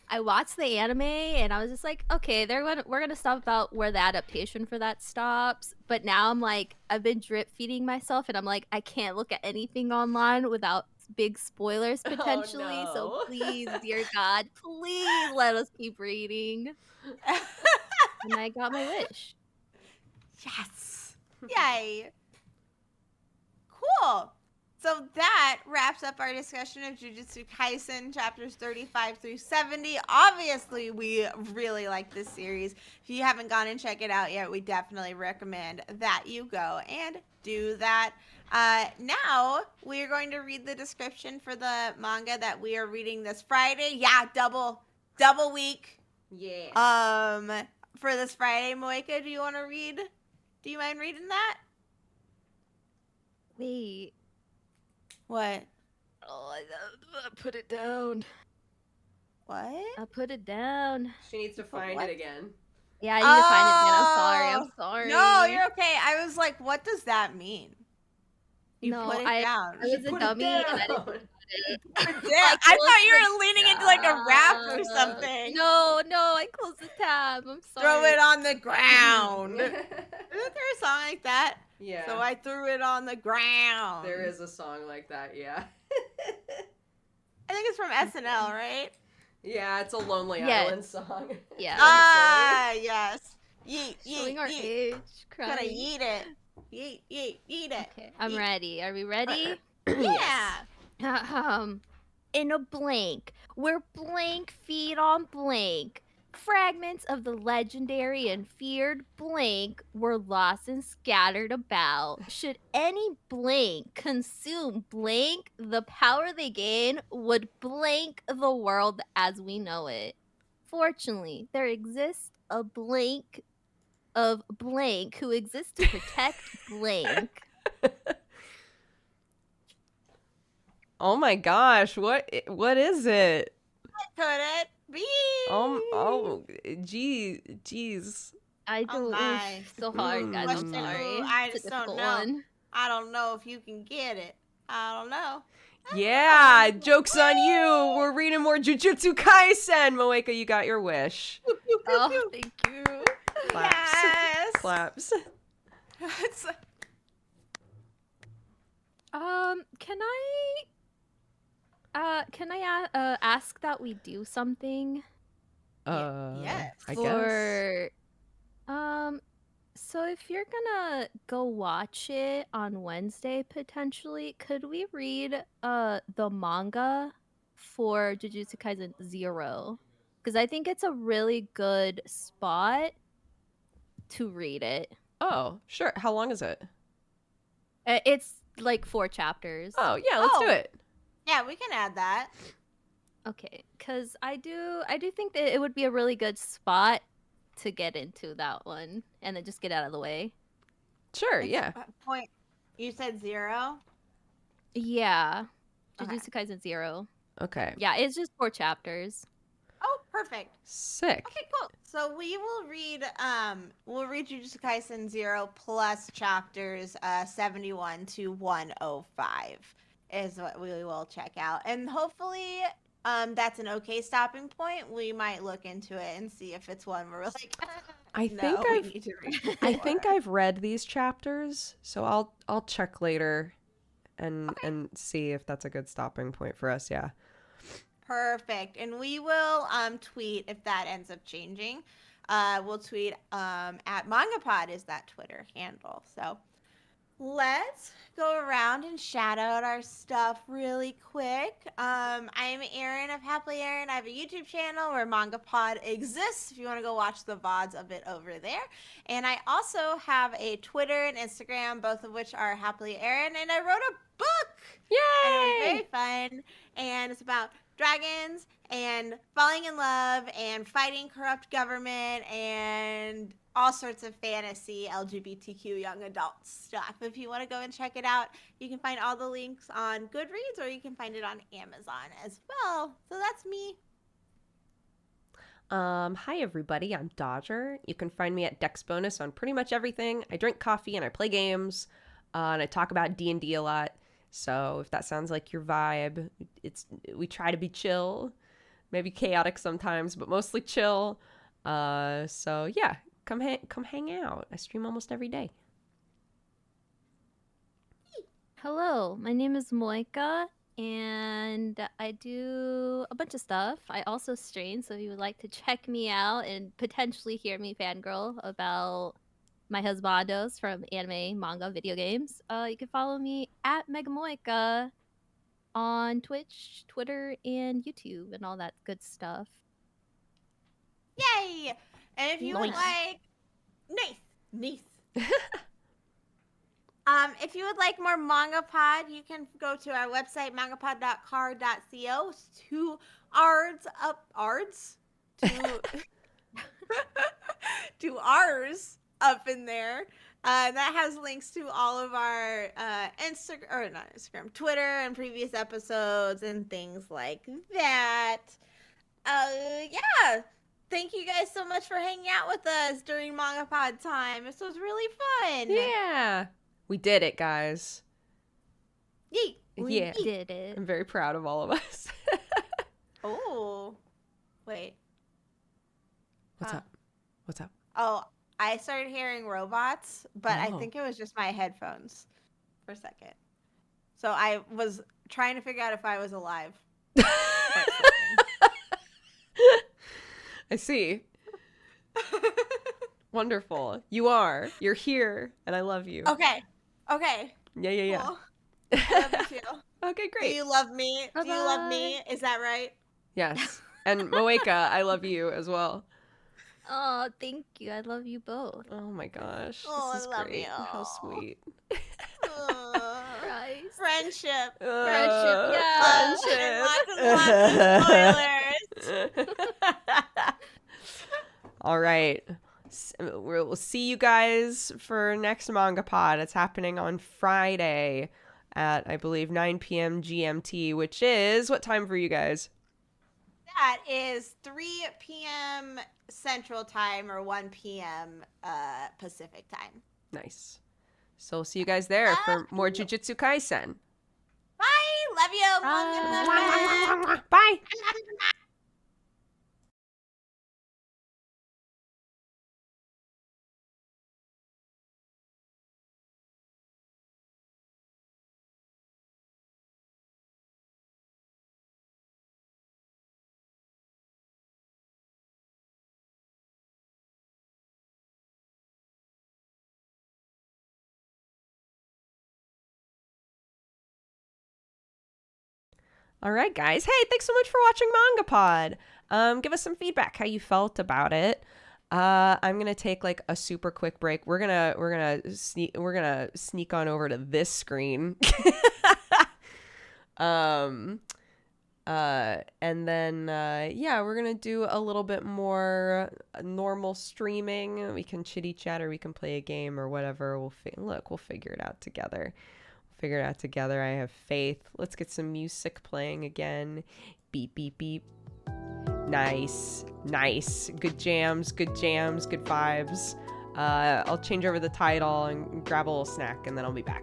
I watched the anime and I was just like, okay, we're gonna stop about where the adaptation for that stops. But now I'm like, I've been drip feeding myself, and I'm like, I can't look at anything online without big spoilers potentially. So no. please, dear God, please let us keep reading. And I got my wish. Yes. Yay. Cool. So that wraps up our discussion of Jujutsu Kaisen chapters 35 through 70. Obviously, we really like this series. If you haven't gone and checked it out yet, we definitely recommend that you go and do that. Now, we are going to read the description for the manga that we are reading this Friday. Yeah, double week. Yeah. For this Friday, Moeka, do you want to read? Do you mind reading that? Wait. What? Oh, I put it down. What? I put it down. She needs to find what? it again. Yeah, I need to find it again. I'm sorry. No, you're okay. I was like, what does that mean? You No, put it down. I was a dummy and I didn't Down. I thought you were leaning into like a rap or something. No, I closed the tab. I'm sorry. Throw it on the ground. Isn't there a song like that? Yeah. So I threw it on the ground. There is a song like that, yeah. I think it's from SNL, right? Yeah, it's a Lonely Yes. Island song. Yeah. Ah, yes. Yeet, Showing yeet, our yeet. age. Gonna Crying. yeet it. Yeet, yeet, yeet it. Okay, I'm Yeet. ready. Are we ready? Yeah. In a blank, where blank feed on blank, fragments of the legendary and feared blank were lost and scattered about. Should any blank consume blank, the power they gain would blank the world as we know it. Fortunately, there exists a blank of blank who exists to protect blank. Oh my gosh, what is it? Could it be? Jeez. I Oh do my. so hard, guys. I'm Mm. sorry. I It's a just don't difficult know. one. I don't know if you can get it. I don't know. Yeah, joke's on you. We're reading more Jujutsu Kaisen. Moeka, you got your wish. Oh, thank you. Claps. Yes. Claps. It's- Can I ask that we do something? yes. I guess. For, so if you're gonna go watch it on Wednesday potentially, could we read the manga for Jujutsu Kaisen 0? Because I think it's a really good spot to read it. Oh, sure. How long is it? It's like 4 chapters. Oh, yeah, let's do Oh. it. Yeah, we can add that. Okay, because I do think that it would be a really good spot to get into that one and then just get out of the way. Sure, It's yeah. a point. You said 0? Yeah. Okay. Jujutsu Kaisen 0. Okay. Yeah, it's just 4 chapters. Oh, perfect. Sick. Okay, cool. So we will read Jujutsu Kaisen 0 plus chapters 71 to 105 is what we will check out. And hopefully that's an okay stopping point. We might look into it and see if it's one where we're like, I no, think we I've need to read I more." think I've read these chapters, so I'll check later and see if that's a good stopping point for us, yeah. Perfect. And we will tweet if that ends up changing. We'll tweet at Mangapod is that Twitter handle. So let's go around and shout out our stuff really quick. I'm Erin of Happily Erin. I have a YouTube channel where Mangapod exists if you want to go watch the VODs of it over there. And I also have a Twitter and Instagram, both of which are Happily Erin. And I wrote a book. Yay! And it was very fun. And it's about dragons and falling in love and fighting corrupt government and all sorts of fantasy LGBTQ young adult stuff. If you want to go and check it out, you can find all the links on Goodreads or you can find it on Amazon as well. So that's me. Hi everybody, I'm Dodger. You can find me at Dexbonus on pretty much everything. I drink coffee and I play games, and I talk about D&D a lot. So if that sounds like your vibe, we try to be chill, maybe chaotic sometimes, but mostly chill. So yeah, come hang out. I stream almost every day. Hello, my name is Moika, and I do a bunch of stuff. I also stream, so if you would like to check me out and potentially hear me fangirl about my husbandos from anime, manga, video games, you can follow me at Megamoika on Twitch, Twitter, and YouTube, and all that good stuff. Yay! And if you would Nice. like... Nice. If you would like more Mangapod, you can go to our website, mangapod.car.co. It's two R's up, R's? Two R's up in there. That has links to all of our Twitter and previous episodes and things like that. Yeah. Thank you guys so much for hanging out with us during Mangapod time. This was really fun. Yeah, we did it, guys. Yeet. We Yeah. did it. I'm very proud of all of us. Oh. Wait. What's Huh. up? What's up? Oh, I started hearing robots, but I Oh. think it was just my headphones for a second. So I was trying to figure out if I was alive. I see. Wonderful. You are. You're here, and I love you. Okay. Yeah. Cool. I love you too. Okay, Do great. you love me? Do you love me? Bye-bye. Is that right? Yes. And Moeka, I love you as well. Oh, thank you. I love you both. Oh my gosh. Oh, This is I love great. you. How sweet. Christ. Friendship. Friendship, yeah. Lots of spoilers. All right. We'll see you guys for next Manga Pod. It's happening on Friday at, I believe, 9 p.m. GMT, which is what time for you guys? That is 3 p.m. Central Time or 1 p.m. Pacific Time. Nice. So we'll see you guys there for more Jujutsu Kaisen. Bye. Love you. Bye. All right, guys. Hey, thanks so much for watching Mangapod. Give us some feedback how you felt about it. I'm gonna take like a super quick break. We're gonna sneak on over to this screen. And then we're gonna do a little bit more normal streaming. We can chitty chat or we can play a game or whatever. We'll figure it out together. I have faith. Let's get some music playing again. Beep, beep, beep. Nice. Good jams, good vibes. I'll change over the title and grab a little snack, and then I'll be back.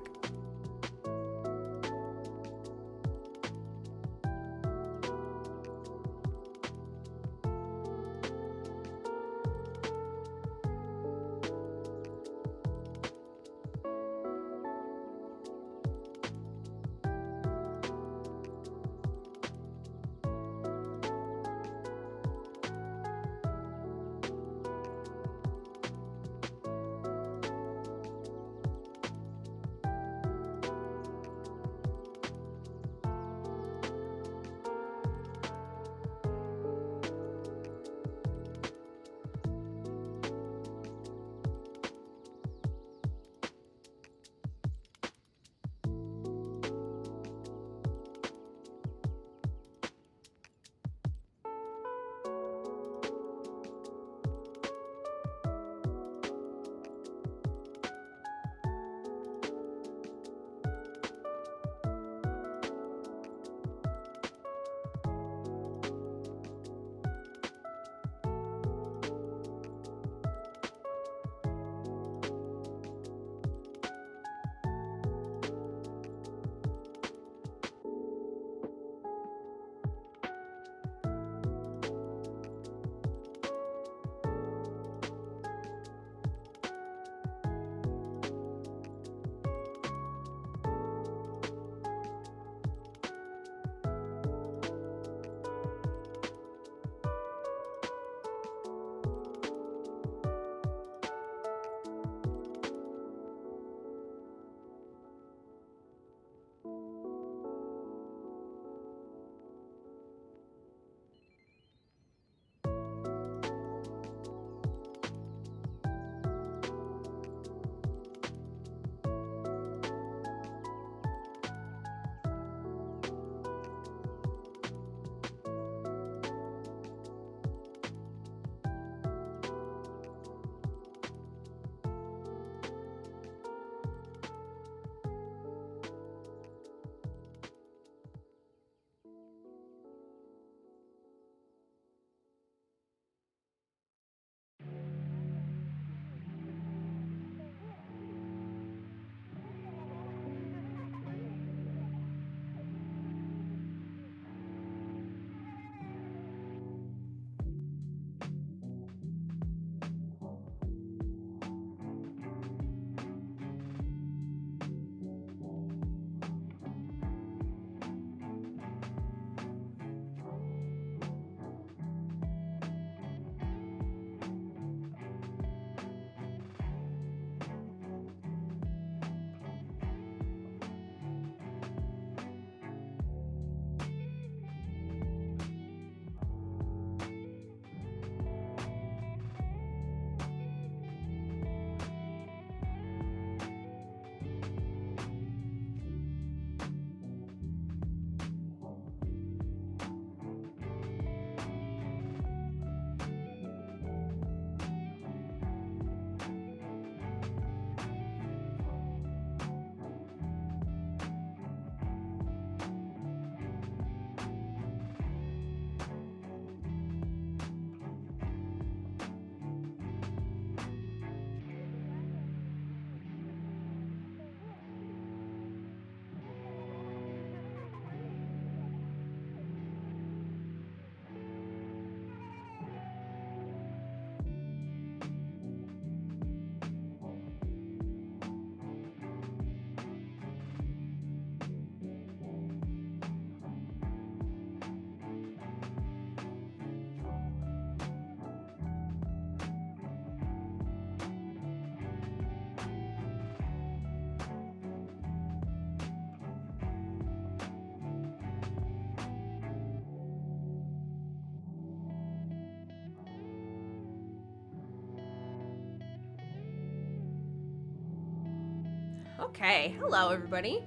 Okay, hello everybody.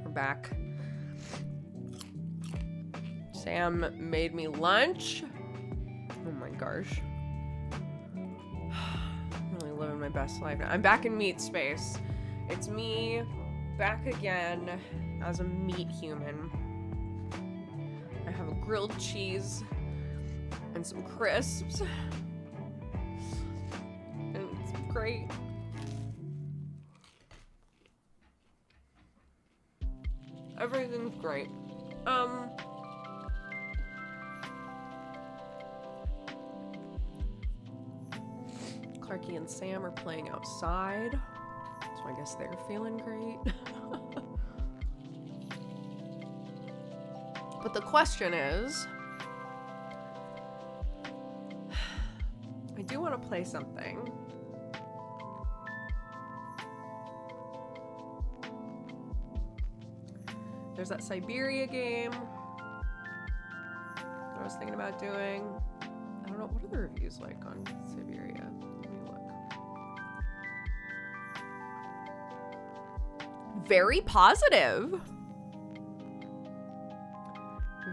We're back. Sam made me lunch. Oh my gosh. I'm really living my best life now. I'm back in meat space. It's me back again as a meat human. I have a grilled cheese and some crisps. And it's great. Everything's great. Clarky and Sam are playing outside, so I guess they're feeling great. But the question is, I do want to play something. There's that Siberia game that I was thinking about doing. I don't know, what are the reviews like on Siberia? Let me look. Very positive.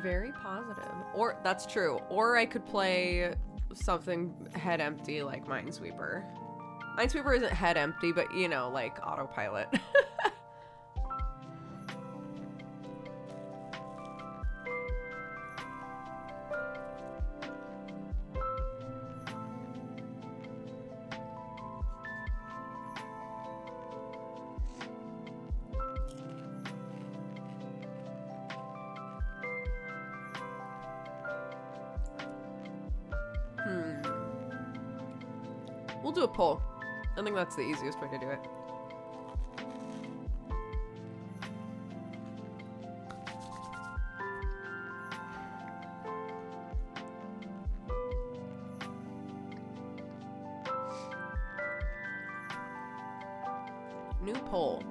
Very positive. Or, that's true. Or I could play something head empty like Minesweeper. Minesweeper isn't head empty, but you know, like autopilot. We'll do a poll. I think that's the easiest way to do it. New poll.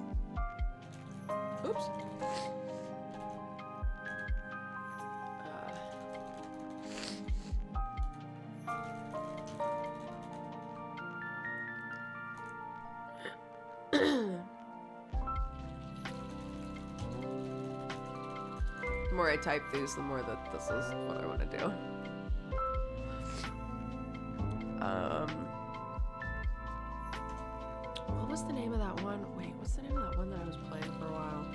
Oops. The more I type these, the more that this is what I want to do. What was the name of that one? Wait, what's the name of that one that I was playing for a while?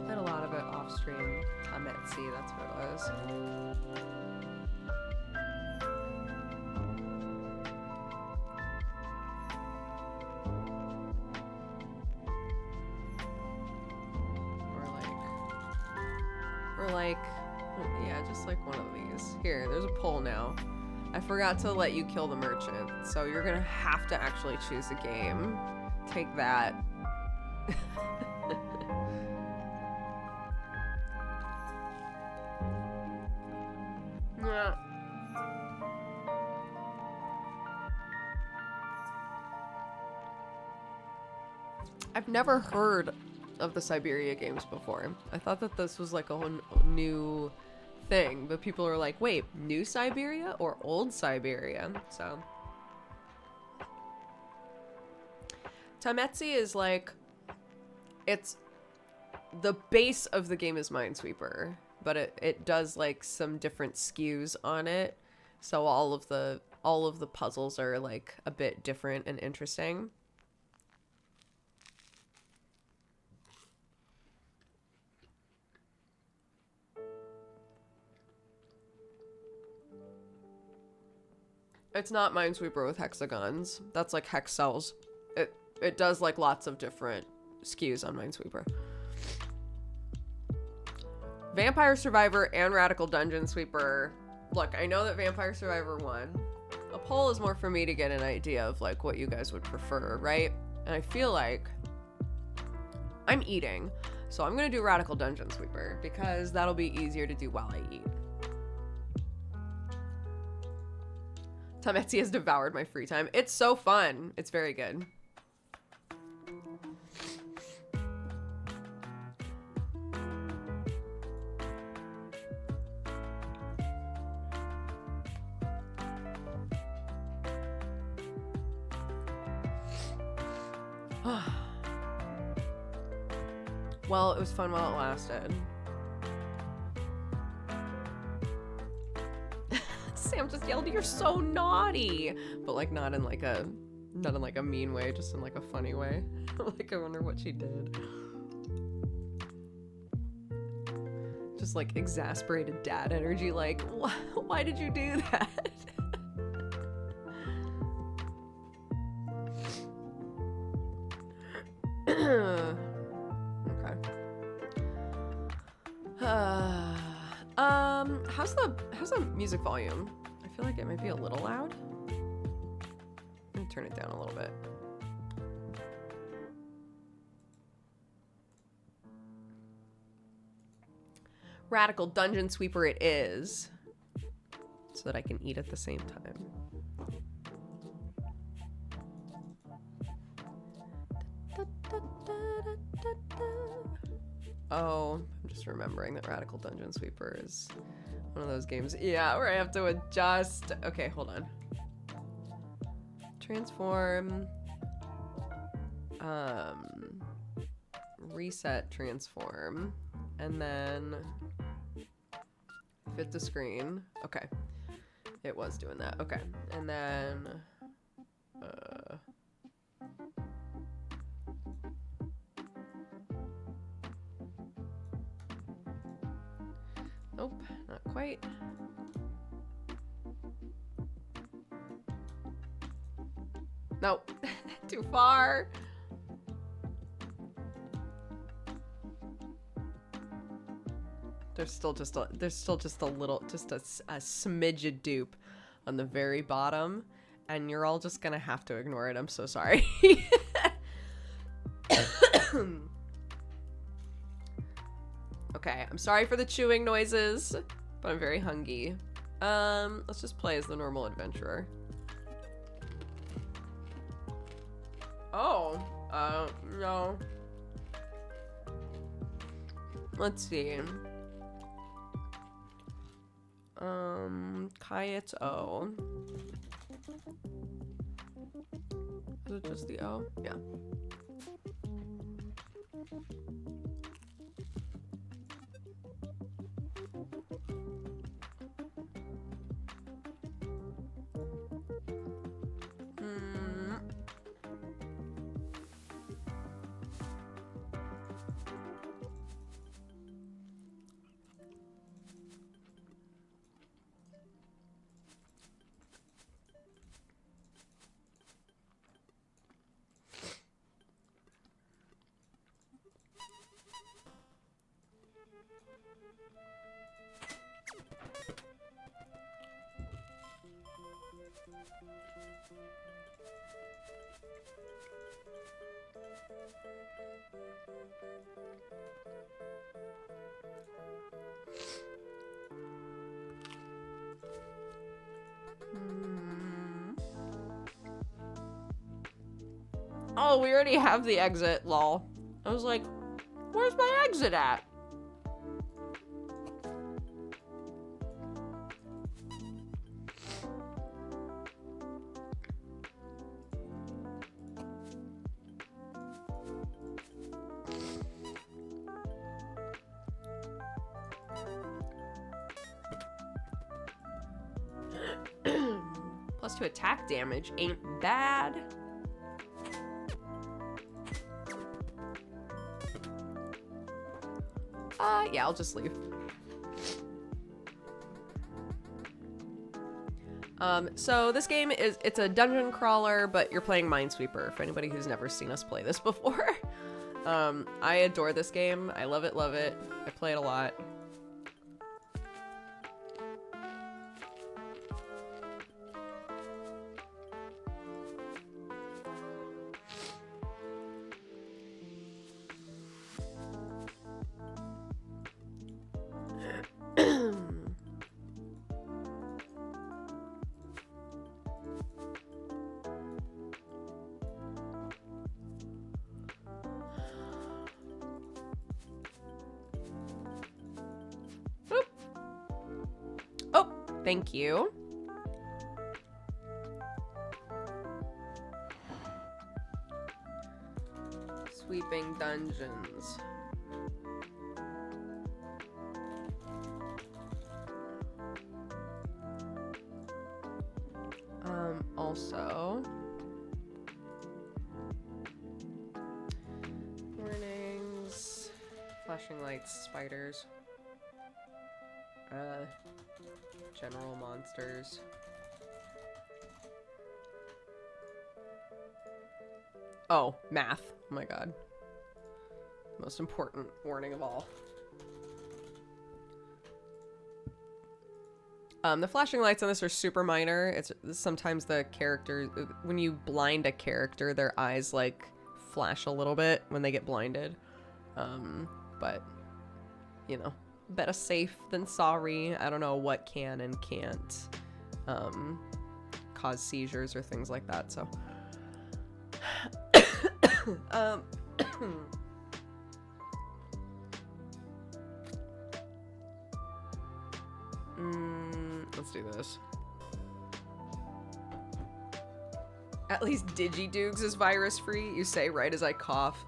I had a lot of it off stream. Tametsi, that's what it was. Yeah, just like one of these. Here, there's a poll now. I forgot to let you kill the merchant, so you're gonna have to actually choose a game. Take that. Yeah. I've never heard of the Siberia games before. I thought that this was like a whole new thing, but people are like, wait, new Siberia or old Siberia? So Tametsi is like, it's the base of the game is Minesweeper, but it does like some different skews on it, so all of the puzzles are like a bit different and interesting. It's not Minesweeper with hexagons. That's like hex cells. It does like lots of different skews on Minesweeper. Vampire Survivor and Radical Dungeon Sweeper. Look, I know that Vampire Survivor won. A poll is more for me to get an idea of like what you guys would prefer, right? And I feel like I'm eating, so I'm gonna do Radical Dungeon Sweeper because that'll be easier to do while I eat. Tametsi has devoured my free time. It's so fun. It's very good. Well, it was fun while it lasted. Sam just yelled, "You're so naughty," but like not in like a mean way, just in like a funny way. Like I wonder what she did. Just like exasperated dad energy. Like, why did you do that? Okay. How's the music volume? I feel like it might be a little loud. I'm gonna turn it down a little bit. Radical Dungeon Sweeper it is, so that I can eat at the same time. Oh, I'm just remembering that Radical Dungeon Sweeper is one of those games, yeah, where I have to adjust. Okay, hold on. Transform. Reset transform. And then fit the screen. Okay. It was doing that. Okay. And then nope, not quite. Nope. Too far. There's still just a little, just a smidge of dupe on the very bottom, and you're all just gonna have to ignore it. I'm so sorry. Okay, I'm sorry for the chewing noises, but I'm very hungry. Let's just play as the normal adventurer. Oh, no. Let's see. Kayet's O. Is it just the O? Yeah. Oh, we already have the exit, lol. I was like, where's my exit at? +2 attack damage ain't bad. Yeah, I'll just leave. So this game it's a dungeon crawler, but you're playing Minesweeper, for anybody who's never seen us play this before. I adore this game. I love it, love it. I play it a lot. Thank you. Sweeping dungeons. Flashing lights, spiders. General monsters. Oh, math. Oh my god. Most important warning of all. The flashing lights on this are super minor. It's sometimes the character, when you blind a character, their eyes like flash a little bit when they get blinded. But you know, better safe than sorry. I don't know what can and can't cause seizures or things like that. So, let's do this. At least Digidoogs is virus-free, you say right as I cough.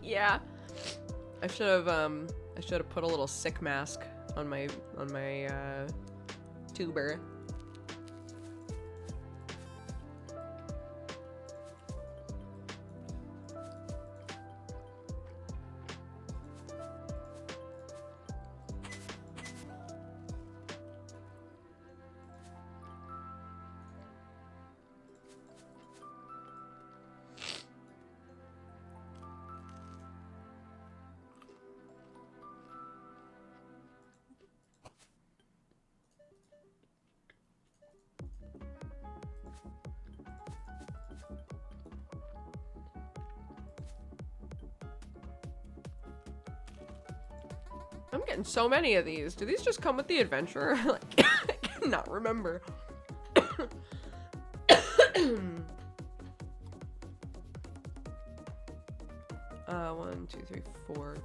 Yeah. I should have put a little sick mask on my tuber. I'm getting so many of these. Do these just come with the adventure? Like, I cannot remember. 1, 2, 3, 4.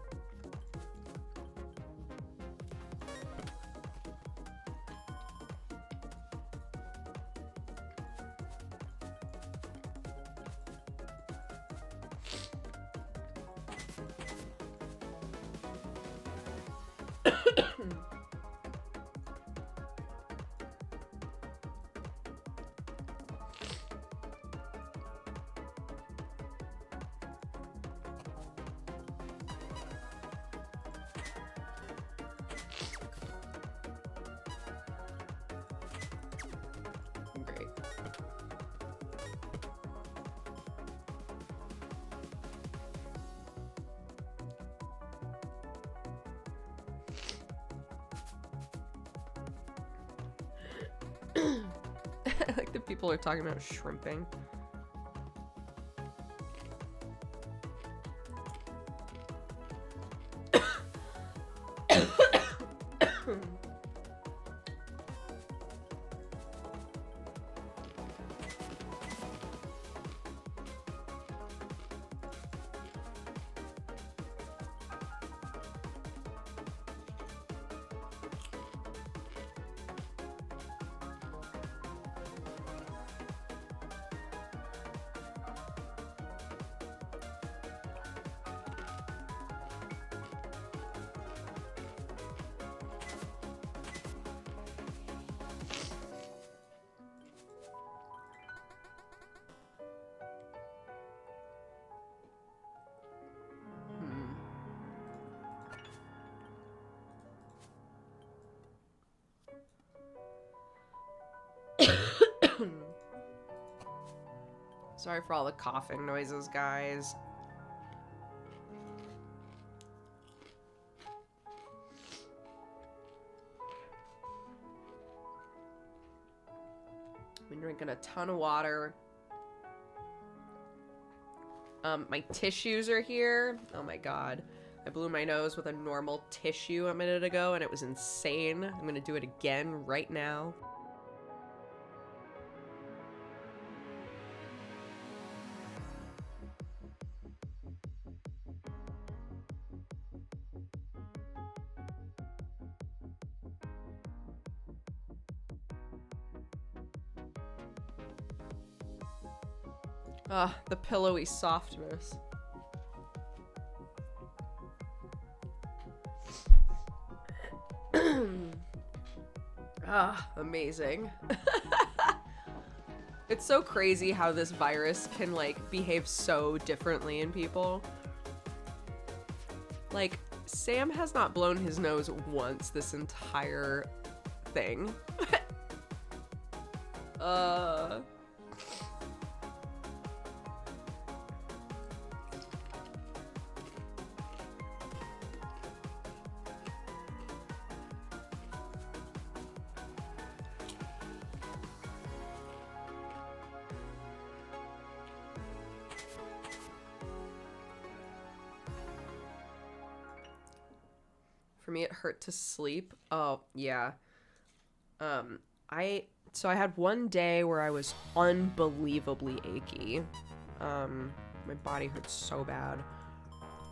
Great. Like the people are talking about shrimping. Sorry for all the coughing noises, guys. I've been drinking a ton of water. My tissues are here. Oh my god. I blew my nose with a normal tissue a minute ago and it was insane. I'm gonna do it again right now. Ah, the pillowy softness. Ah, amazing. It's so crazy how this virus can, like, behave so differently in people. Like, Sam has not blown his nose once this entire thing. For me, it hurt to sleep. Oh, yeah. So I had one day where I was unbelievably achy. My body hurt so bad.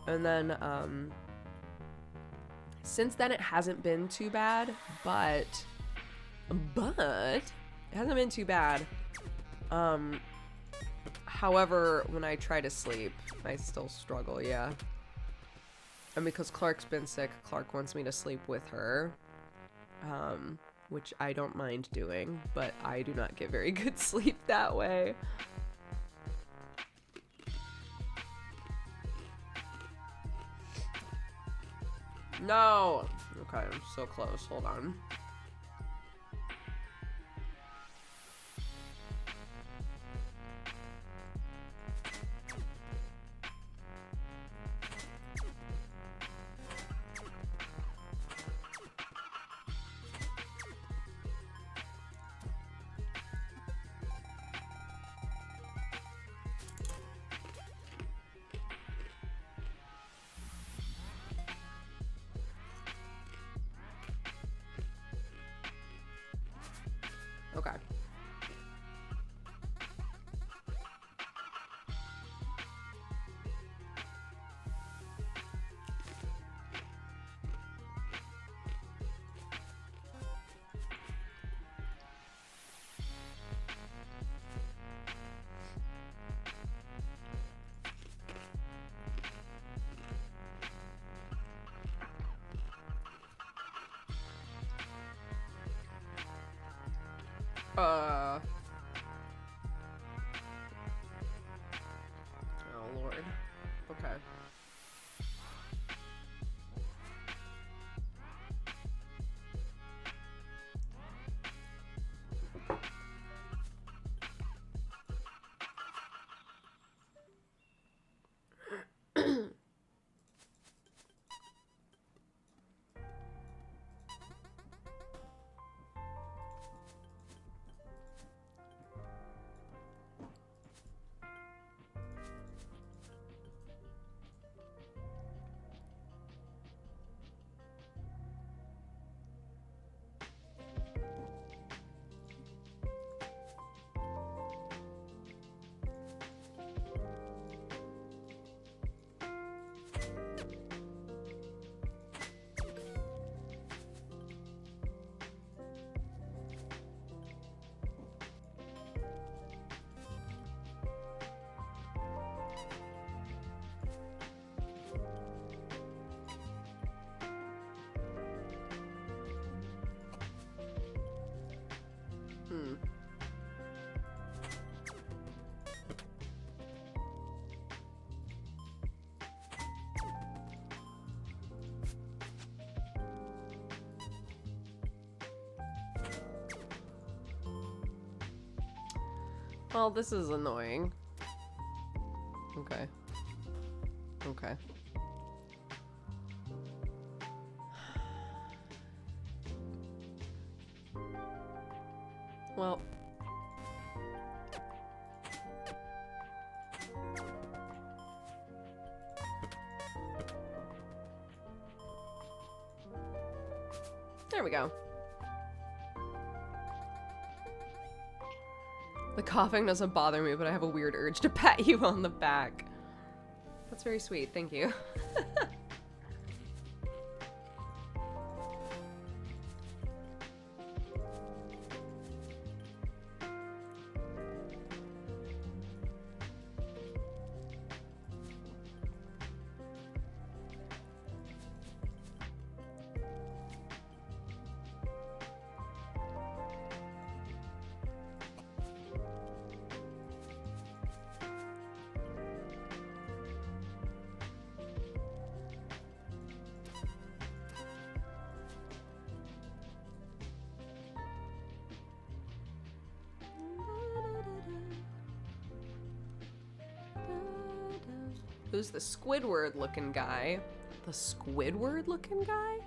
And then, since then it hasn't been too bad, but it hasn't been too bad. However, when I try to sleep, I still struggle, yeah. And because Clark's been sick, Clark wants me to sleep with her, which I don't mind doing, but I do not get very good sleep that way. No! Okay, I'm so close. Hold on. Okay. Oh, Lord. Okay. Well, this is annoying. Okay. Okay. Well, There we go. The coughing doesn't bother me, but I have a weird urge to pat you on the back. That's very sweet. Thank you. Who's the Squidward looking guy? The Squidward looking guy?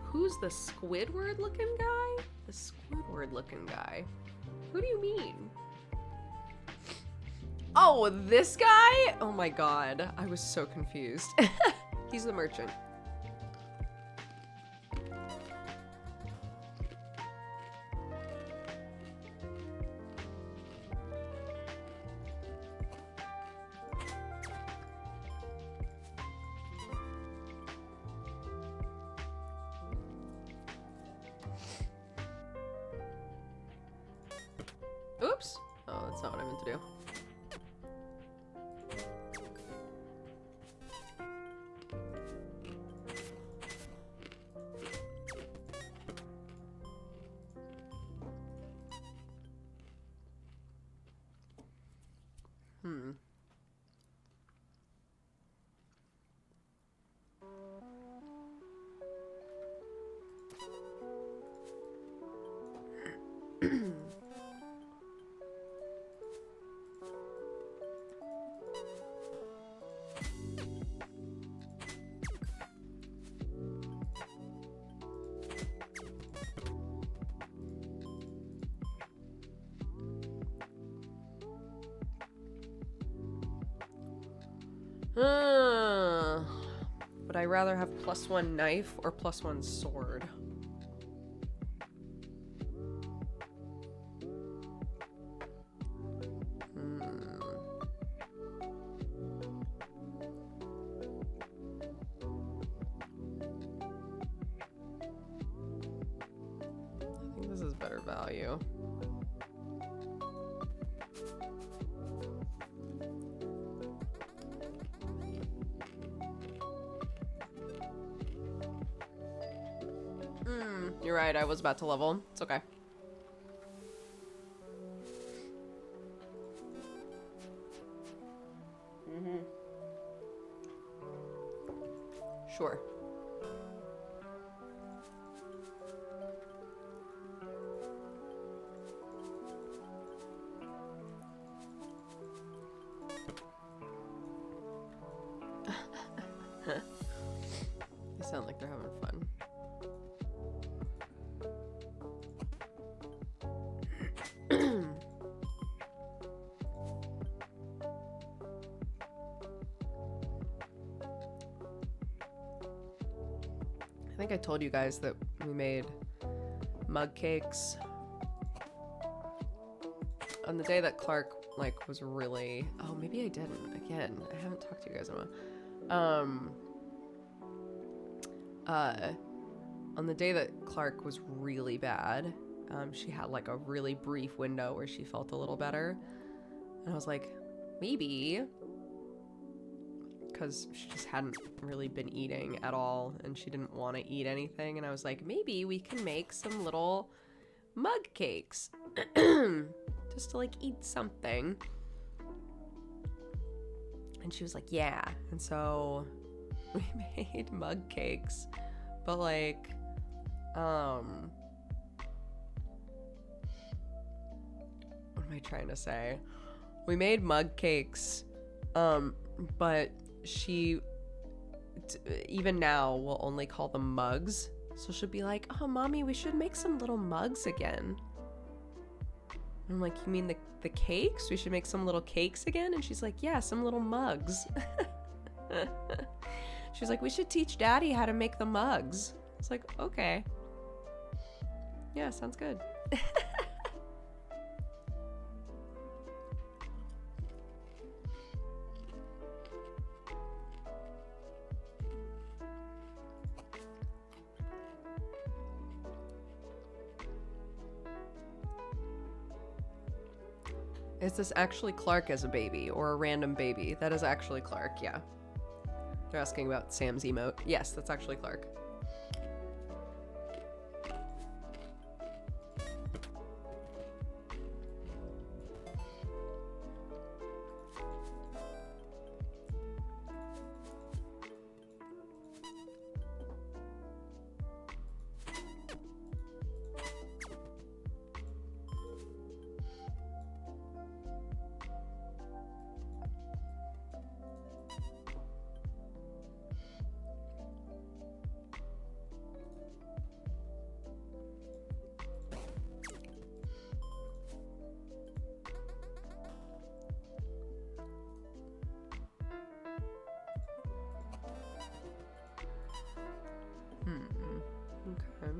Who's the Squidward looking guy? The Squidward looking guy. Who do you mean? Oh, this guy? Oh my god. I was so confused. He's the merchant. Oops. Oh, that's not what I meant to do. Would I rather have +1 knife or +1 sword? I think this is better value. You're right, I was about to level. It's okay. Sure. They sound like they're having fun. I think I told you guys that we made mug cakes on the day that Clark was really, oh, maybe I didn't. Again, I haven't talked to you guys in a while. On the day that Clark was really bad, she had a really brief window where she felt a little better, and I was like, maybe, because she just hadn't really been eating at all and she didn't want to eat anything, and I was like, maybe we can make some little mug cakes just to eat something. And she was like, yeah. And so we made mug cakes, but what am I trying to say? We made mug cakes, but she even now will only call them mugs. So she'll be like, oh, mommy, we should make some little mugs again. And I'm like, you mean the cakes? We should make some little cakes again? And she's like, yeah, some little mugs. She's like, we should teach Daddy how to make the mugs. It's like, okay. Yeah, sounds good. Is this actually Clark as a baby or a random baby? That is actually Clark, yeah. They're asking about Sam's emote. Yes, that's actually Clark. Okay.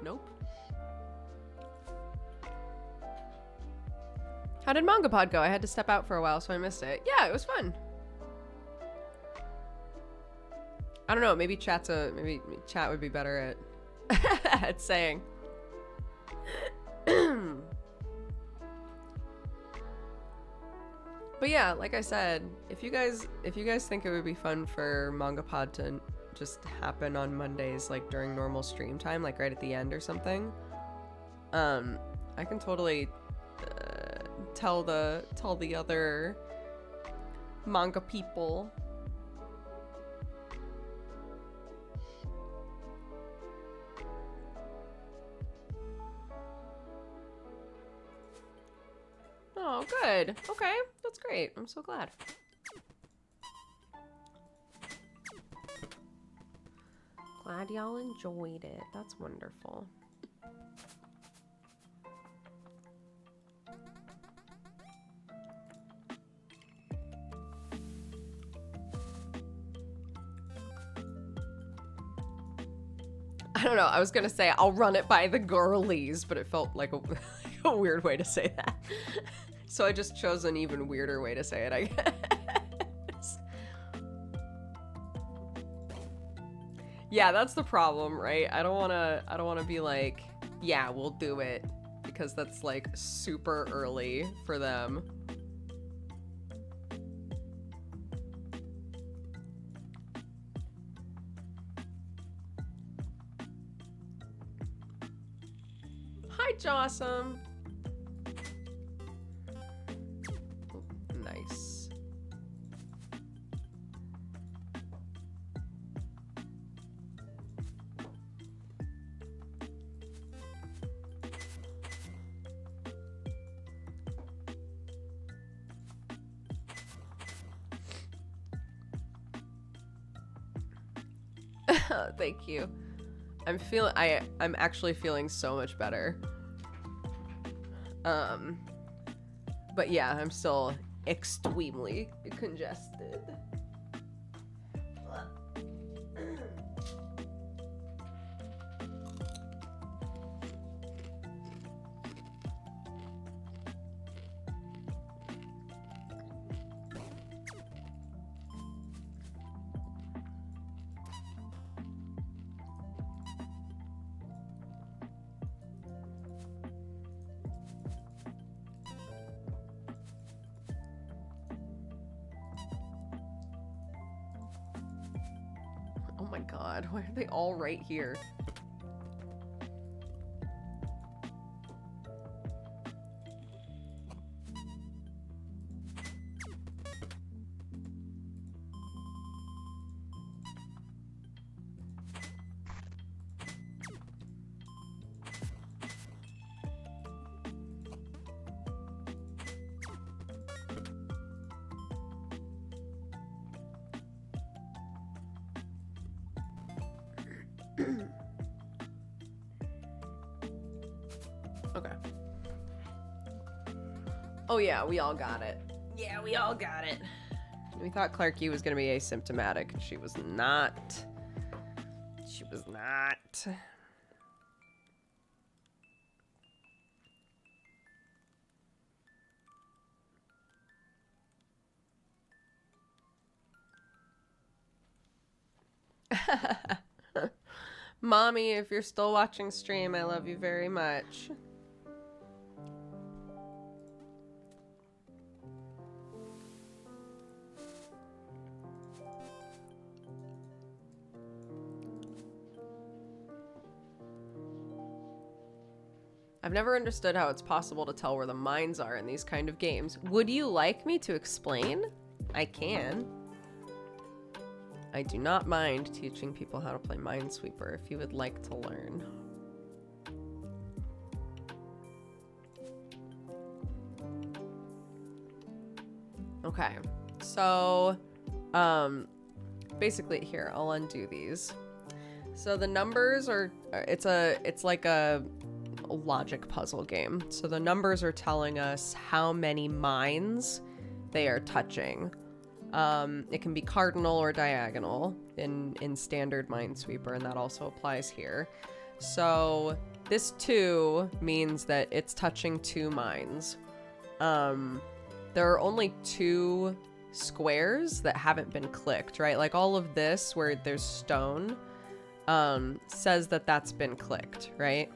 Nope. How did Mangapod go? I had to step out for a while, so I missed it. Yeah, it was fun. I don't know. Maybe chat would be better at at saying. But yeah, like I said, if you guys think it would be fun for Mangapod to just happen on Mondays, like during normal stream time, like right at the end or something, I can totally tell the other manga people. Oh, good. Okay, that's great. I'm so glad. Glad y'all enjoyed it. That's wonderful. I don't know. I was gonna say I'll run it by the girlies, but it felt like a weird way to say that. So I just chose an even weirder way to say it, I guess. Yeah, that's the problem, right? I don't wanna be like, yeah, we'll do it, because that's like super early for them. Hi, Jossum. Nice. Thank you. I'm actually feeling so much better. But yeah, I'm still extremely congested. Oh my god, why are they all right here? Okay. Oh yeah, we all got it. Yeah, we all got it. We thought Clarky was going to be asymptomatic, and she was not. She was not. Mommy, if you're still watching stream, I love you very much. I've never understood how it's possible to tell where the mines are in these kind of games. Would you like me to explain? I can. I do not mind teaching people how to play Minesweeper if you would like to learn. Okay, so basically here, I'll undo these. So the numbers are, it's like a logic puzzle game. So the numbers are telling us how many mines they are touching. It can be cardinal or diagonal in standard Minesweeper, and that also applies here. So this 2 means that it's touching 2 mines. There are only 2 squares that haven't been clicked, right? Like all of this where there's stone says that that's been clicked, right?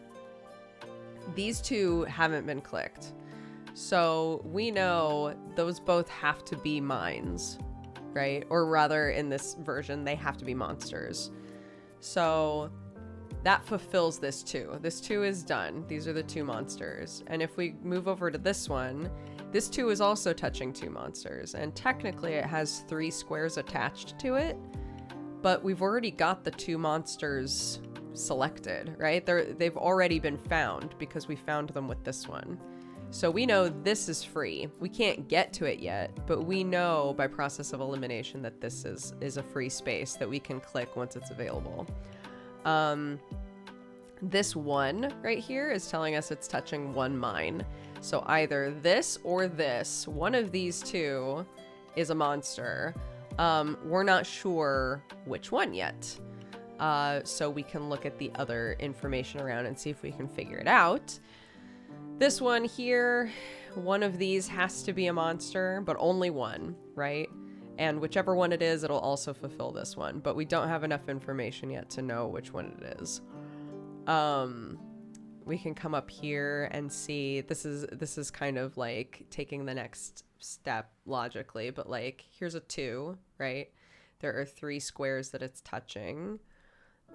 These 2 haven't been clicked. So we know those both have to be mines, right? Or rather, in this version, they have to be monsters. So that fulfills this 2. This 2 is done. These are the 2 monsters. And if we move over to this one, this 2 is also touching 2 monsters. And technically it has 3 squares attached to it, but we've already got the 2 monsters selected, right? They've already been found because we found them with this one. So we know this is free. We can't get to it yet, but we know by process of elimination that this is a free space that we can click once it's available. This 1 right here is telling us it's touching 1 mine. So either this or this, one of these 2 is a monster. We're not sure which one yet. So we can look at the other information around and see if we can figure it out. This one here, one of these has to be a monster, but only one, right? And whichever one it is, it'll also fulfill this one, but we don't have enough information yet to know which one it is. We can come up here and see, this is kind of like taking the next step logically, but like here's a 2, right? There are 3 squares that it's touching.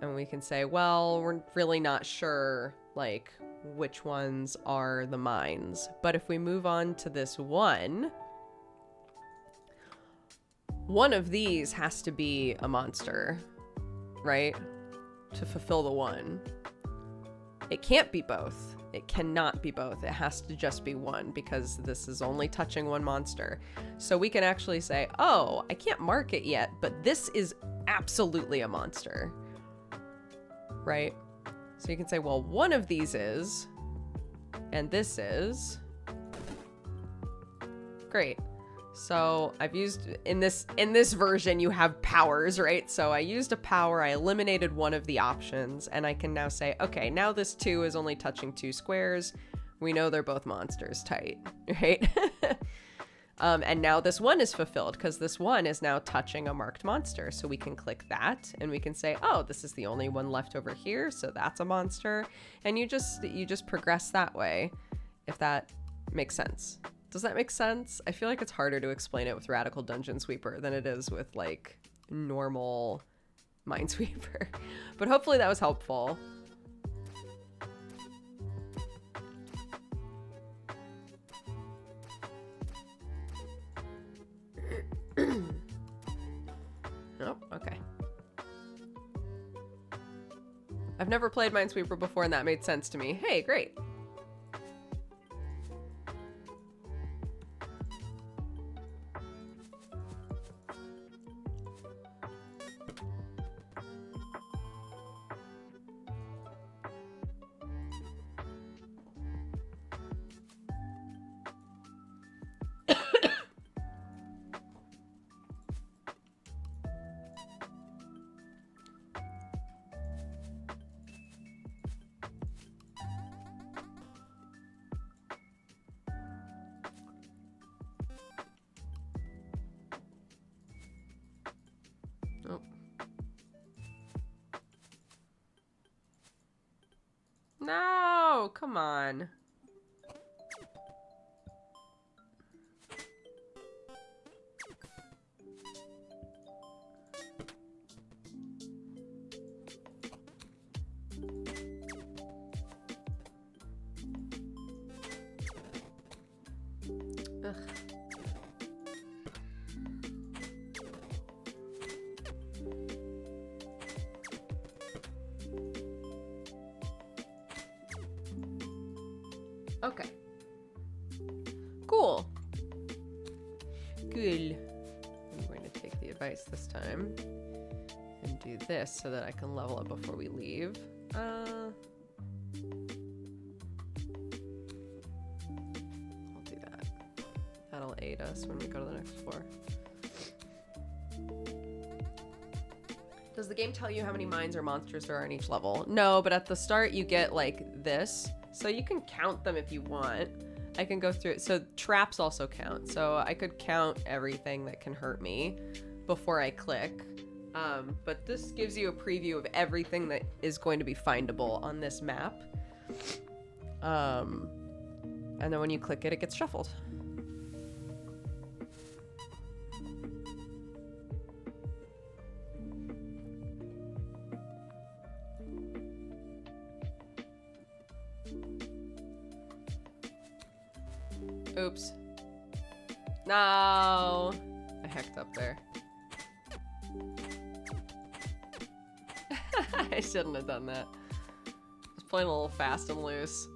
And we can say, well, we're really not sure, like, which ones are the mines. But if we move on to this one of these has to be a monster, right? To fulfill the 1. It can't be both. It cannot be both. It has to just be 1 because this is only touching 1 monster. So we can actually say, oh, I can't mark it yet, but this is absolutely a monster. Right? So you can say, well, one of these is, and this is. Great. So I've used, in this version, you have powers, right? So I used a power, I eliminated one of the options, and I can now say, okay, now this 2 is only touching 2 squares. We know they're both monsters tight, right? And now this 1 is fulfilled because this 1 is now touching a marked monster. So we can click that and we can say, oh, this is the only one left over here. So that's a monster. And you just progress that way, if that makes sense. Does that make sense? I feel like it's harder to explain it with Radical Dungeon Sweeper than it is with like normal Minesweeper. But hopefully that was helpful. Oh, okay. I've never played Minesweeper before and that made sense to me. Hey, great. come on. Ugh. Okay. Cool. Good. I'm going to take the advice this time and do this so that I can level up before we leave. I'll do that. That'll aid us when we go to the next floor. Does the game tell you how many mines or monsters there are in each level? No, but at the start you get like this. So you can count them if you want. I can go through it. So traps also count. So I could count everything that can hurt me before I click. But this gives you a preview of everything that is going to be findable on this map. And then when you click it, it gets shuffled. Oops. No. I hecked up there. I shouldn't have done that. I was playing a little fast and loose.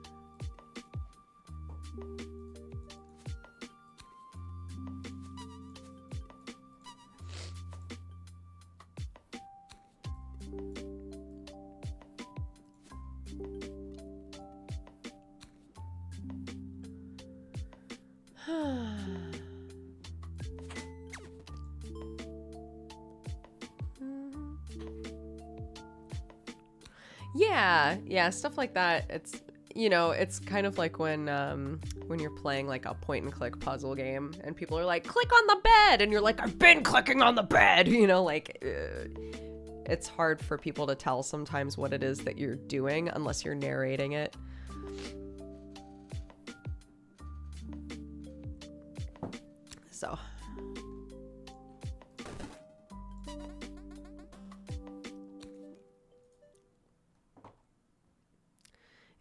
Yeah, stuff like that. It's, you know, it's kind of like when you're playing like a point and click puzzle game and people are like, click on the bed, and you're like, I've been clicking on the bed, you know, like it's hard for people to tell sometimes what it is that you're doing unless you're narrating it. So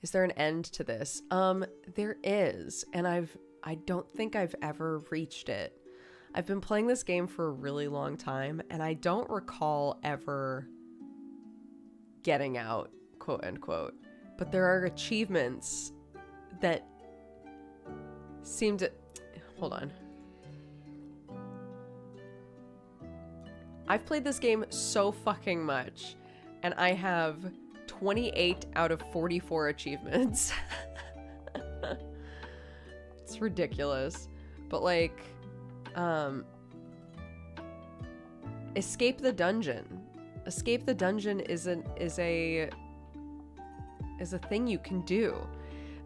is there an end to this? There is, and I don't think I've ever reached it. I've been playing this game for a really long time, and I don't recall ever getting out, quote unquote. But there are achievements that seem to... Hold on. I've played this game so fucking much, and I have 28 out of 44 achievements. It's ridiculous. But like, escape the dungeon. Escape the dungeon is a thing you can do.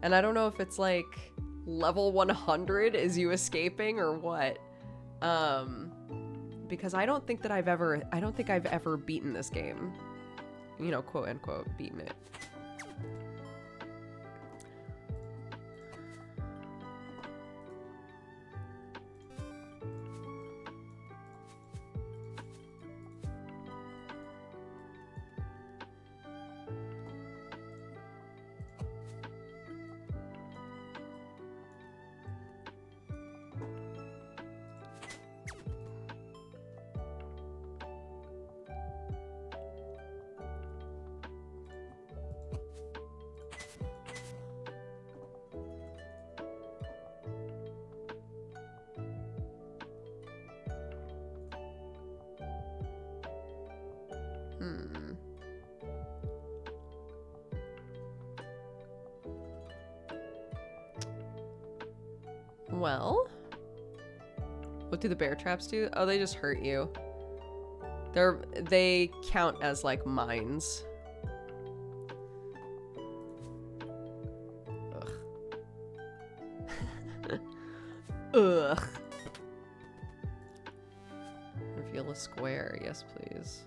And I don't know if it's like level 100 is you escaping or what. Because I don't think I've ever beaten this game. You know, quote unquote, beaten it. Well, what do the bear traps do? Oh, they just hurt you. They count as like mines. Ugh. Ugh. Reveal a square. Yes, please.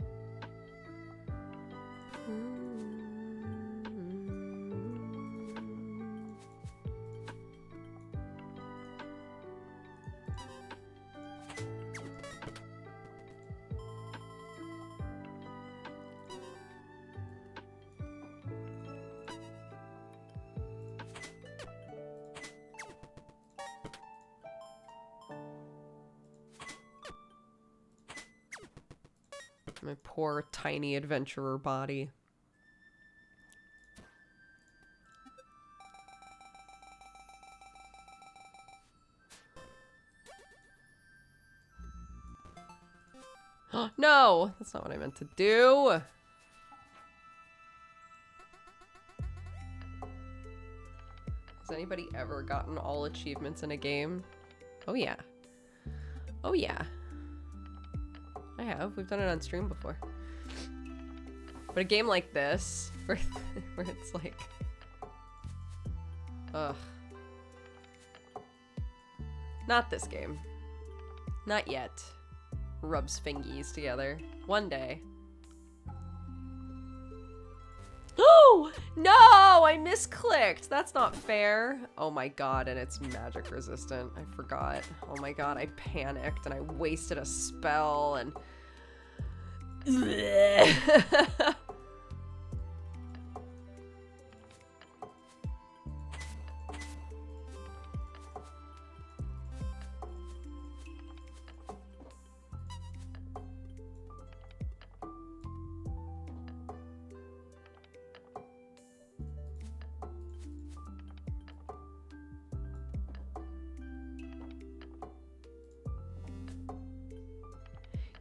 My poor, tiny adventurer body. No! That's not what I meant to do! Has anybody ever gotten all achievements in a game? Oh yeah. Oh yeah. I have. We've done it on stream before. But a game like this, where it's like... Ugh. Not this game. Not yet. Rubs fingies together. One day. Oh! No! I misclicked! That's not fair. Oh my god, and it's magic resistant. I forgot. Oh my god, I panicked and I wasted a spell and...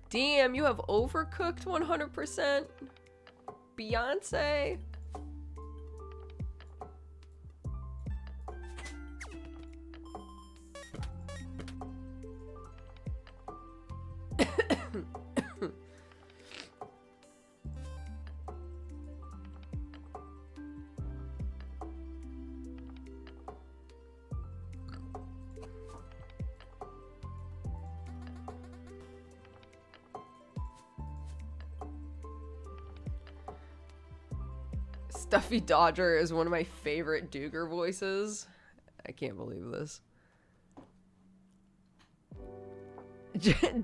Damn, you have overcooked 100%. Beyonce. Stuffy Dodger is one of my favorite Dooger voices. I can't believe this.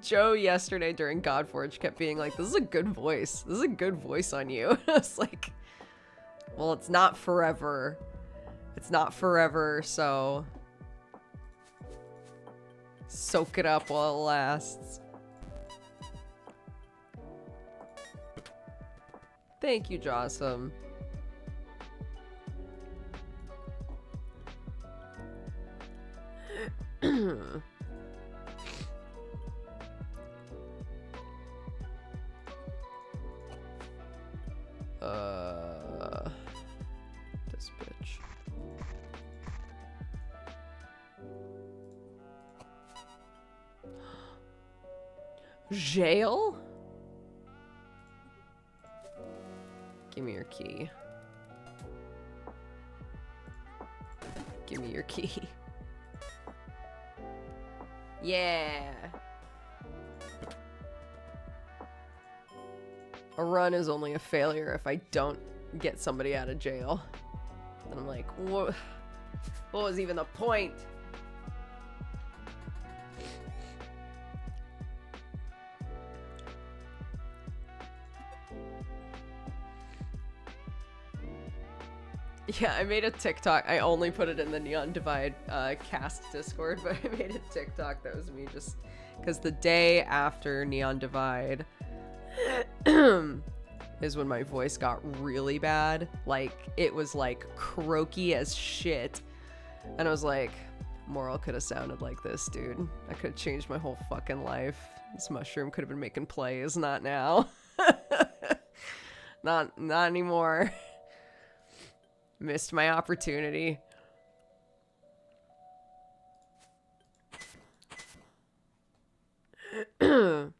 Joe yesterday during Godforge kept being like, this is a good voice. This is a good voice on you. I was like, well, it's not forever. It's not forever, so soak it up while it lasts. Thank you, Jossum. This bitch. Jail? Give me your key. Give me your key. Yeah. A run is only a failure if I don't get somebody out of jail. And I'm like, what was even the point? Yeah, I made a TikTok. I only put it in the Neon Divide cast Discord, but I made a TikTok that was me just because the day after Neon Divide is when my voice got really bad. Like, it was like croaky as shit. And I was like, Moral could have sounded like this, dude. I could have changed my whole fucking life. This mushroom could have been making plays, not now. Not anymore. Missed my opportunity. And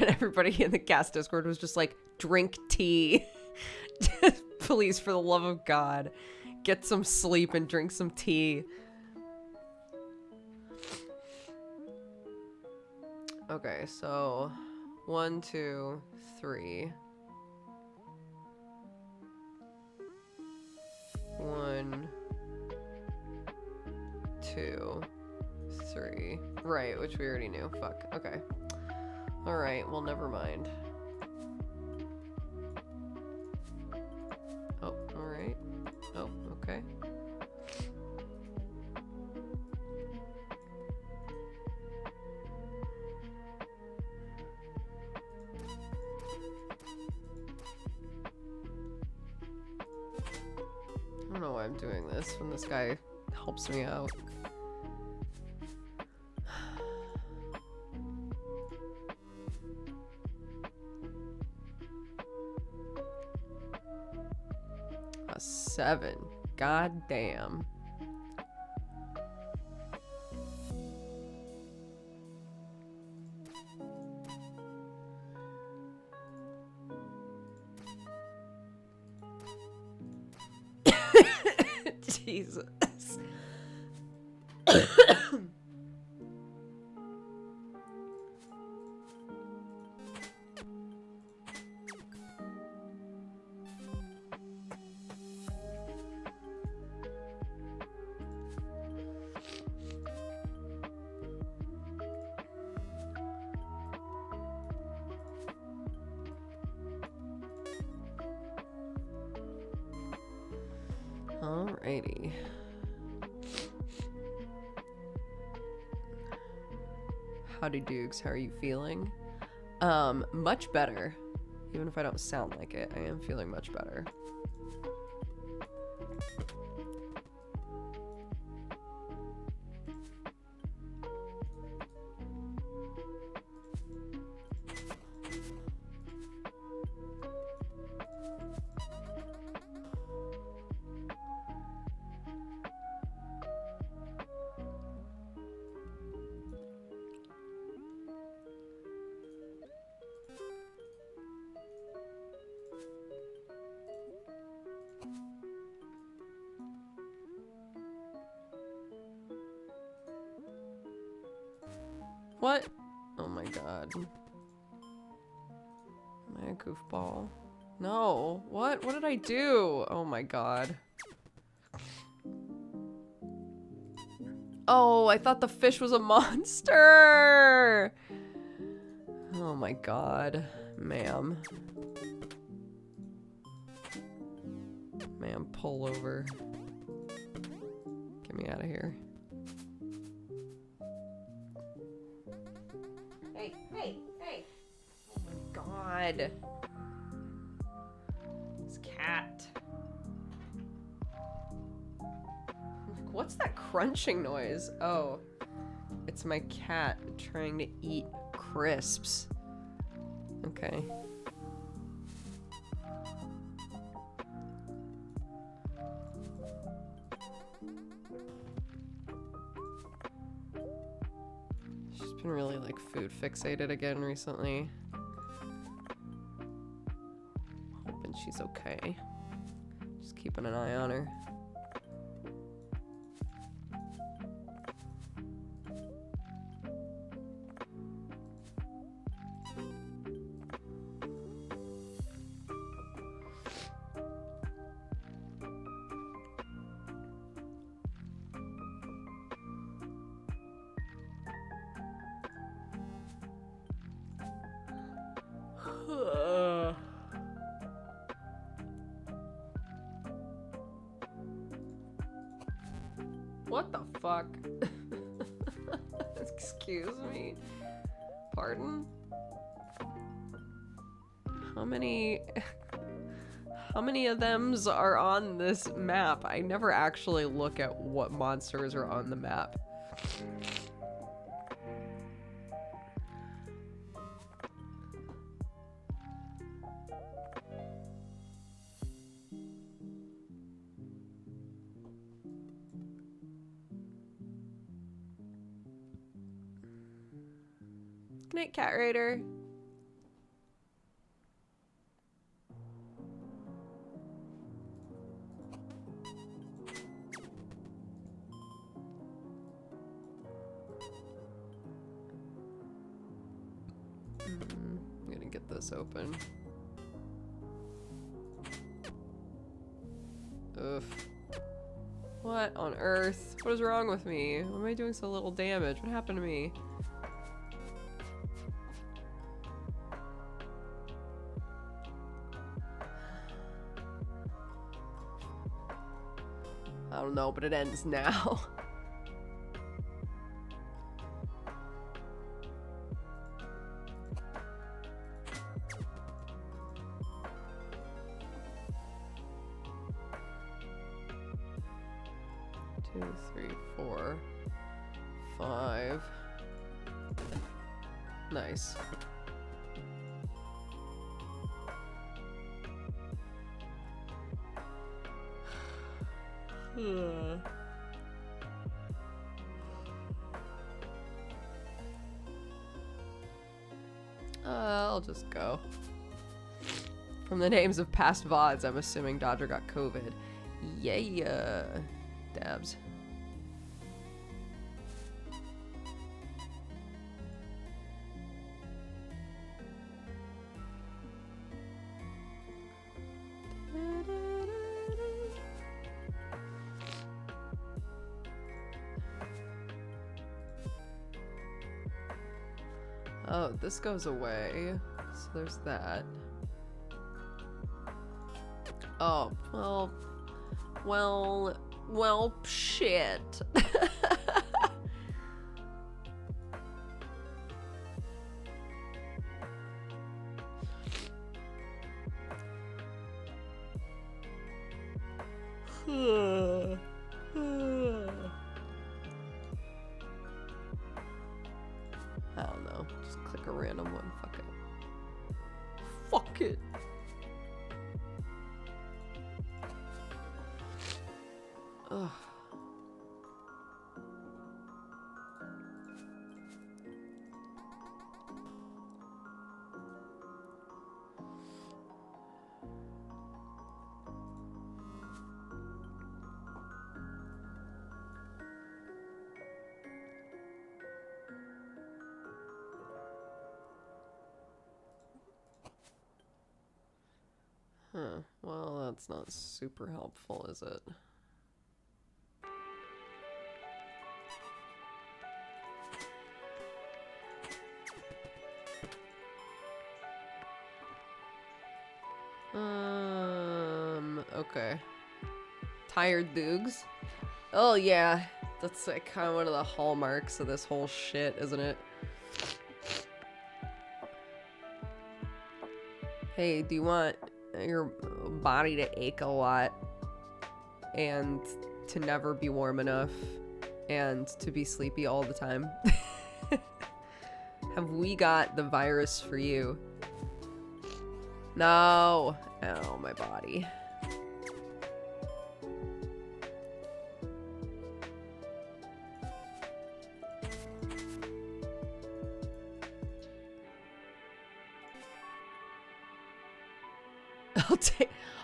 everybody in the cast Discord was just like, drink tea. Please, for the love of God, get some sleep and drink some tea. Okay, so 1, 2, 3. 1, 2, 3. Right, which we already knew. Fuck. Okay. Alright, well, never mind. Oh, alright. Oh, okay. doing this when this guy helps me out. A 7. God damn. Jesus. Alrighty. Howdy Dukes, how are you feeling? Much better. Even if I don't sound like it, I am feeling much better. What? Oh my god. Am I a goofball? No. What? What did I do? Oh my god. Oh, I thought the fish was a monster! Oh my god. Ma'am. Ma'am, pull over. Get me out of here. Hey, hey, hey! Oh my god. This cat. What's that crunching noise? Oh, it's my cat trying to eat crisps. Okay. She's been really like food fixated again recently. Hoping she's okay. Just keeping an eye on her. What the fuck? Excuse me? Pardon? How many of thems are on this map? I never actually look at what monsters are on the map. Good night, Cat Raider. I'm gonna get this open. Oof. What on earth? What is wrong with me? Why am I doing so little damage? What happened to me? I don't know, but it ends now. 2, 3, 4, 5. Nice. I'll just go. From the names of past VODs, I'm assuming Dodger got COVID. Yeah, dabs. Oh, this goes away. So there's that. Oh, well, shit. I don't know. Just click a random one. Fuck it. Fuck it. Ugh. Huh. Well, that's not super helpful, is it? Okay. Tired Doogs? Oh yeah, that's like kind of one of the hallmarks of this whole shit, isn't it? Hey, do you want your body to ache a lot and to never be warm enough and to be sleepy all the time? Have we got the virus for you? No. Oh, my body.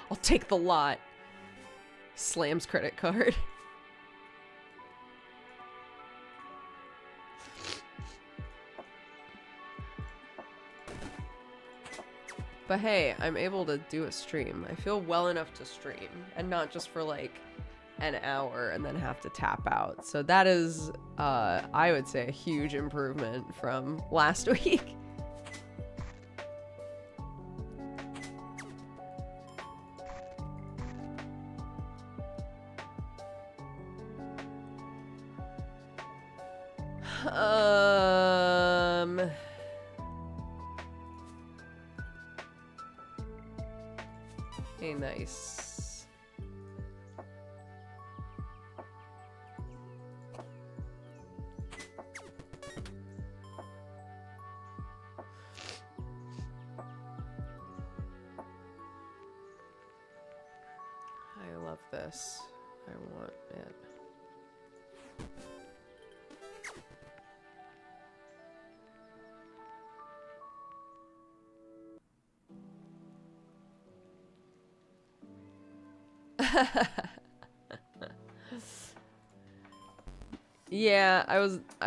I'll take the lot. Slams credit card. But hey, I'm able to do a stream. I feel well enough to stream and not just for like an hour and then have to tap out. So that is, I would say, a huge improvement from last week. Hey, nice. I love this. I want it. Yeah, I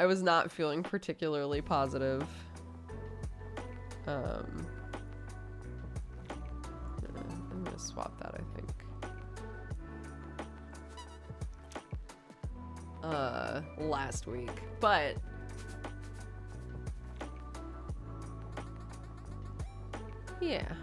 was not feeling particularly positive. I'm gonna swap that, I think. Last week, but yeah.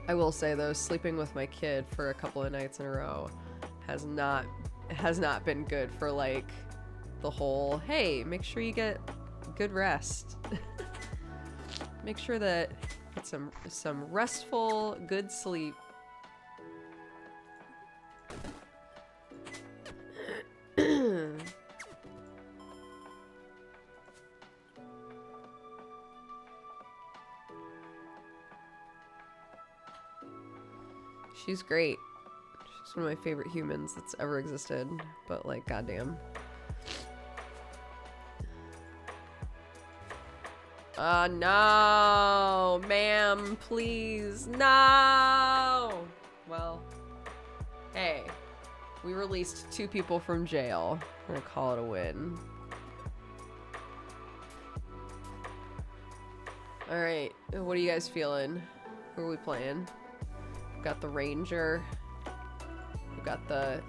I will say though, sleeping with my kid for a couple of nights in a row has not been good for like the whole, hey, make sure you get good rest. make sure that get some restful, good sleep. She's great. She's one of my favorite humans that's ever existed. But like, goddamn. No, ma'am, please, no. Well, hey, we released 2 people from jail. We're gonna call it a win. All right, what are you guys feeling? Who are we playing? We've got the ranger. We've got the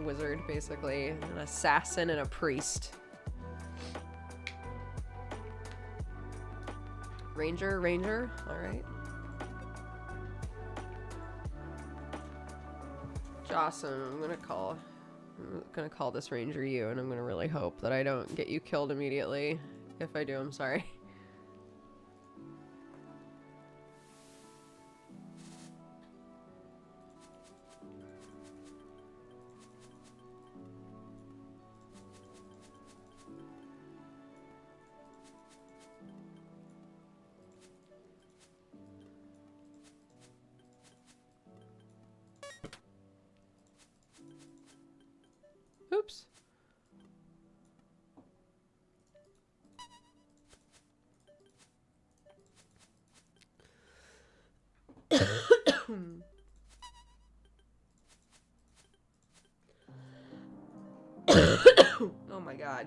wizard, basically, an assassin, and a priest. Ranger, all right. Jocelyn, I'm gonna call this ranger you, and I'm gonna really hope that I don't get you killed immediately. If I do, I'm sorry. Oops. Oh my god.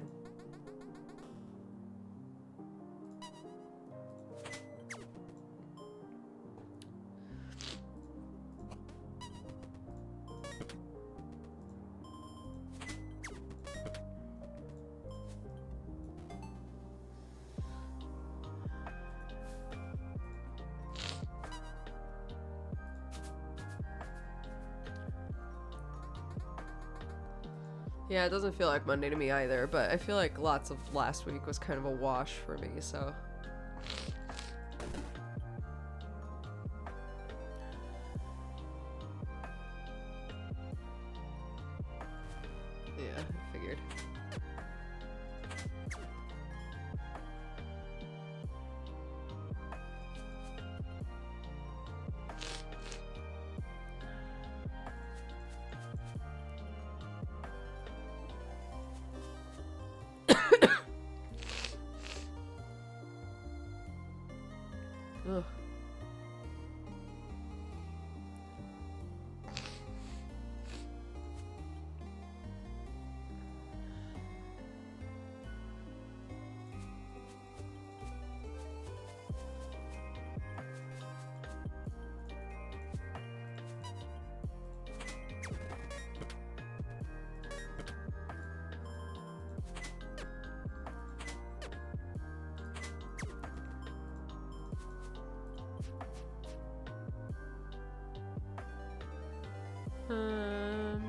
Yeah, it doesn't feel like Monday to me either, but I feel like lots of last week was kind of a wash for me, so. Yeah, I figured. Ugh. Um,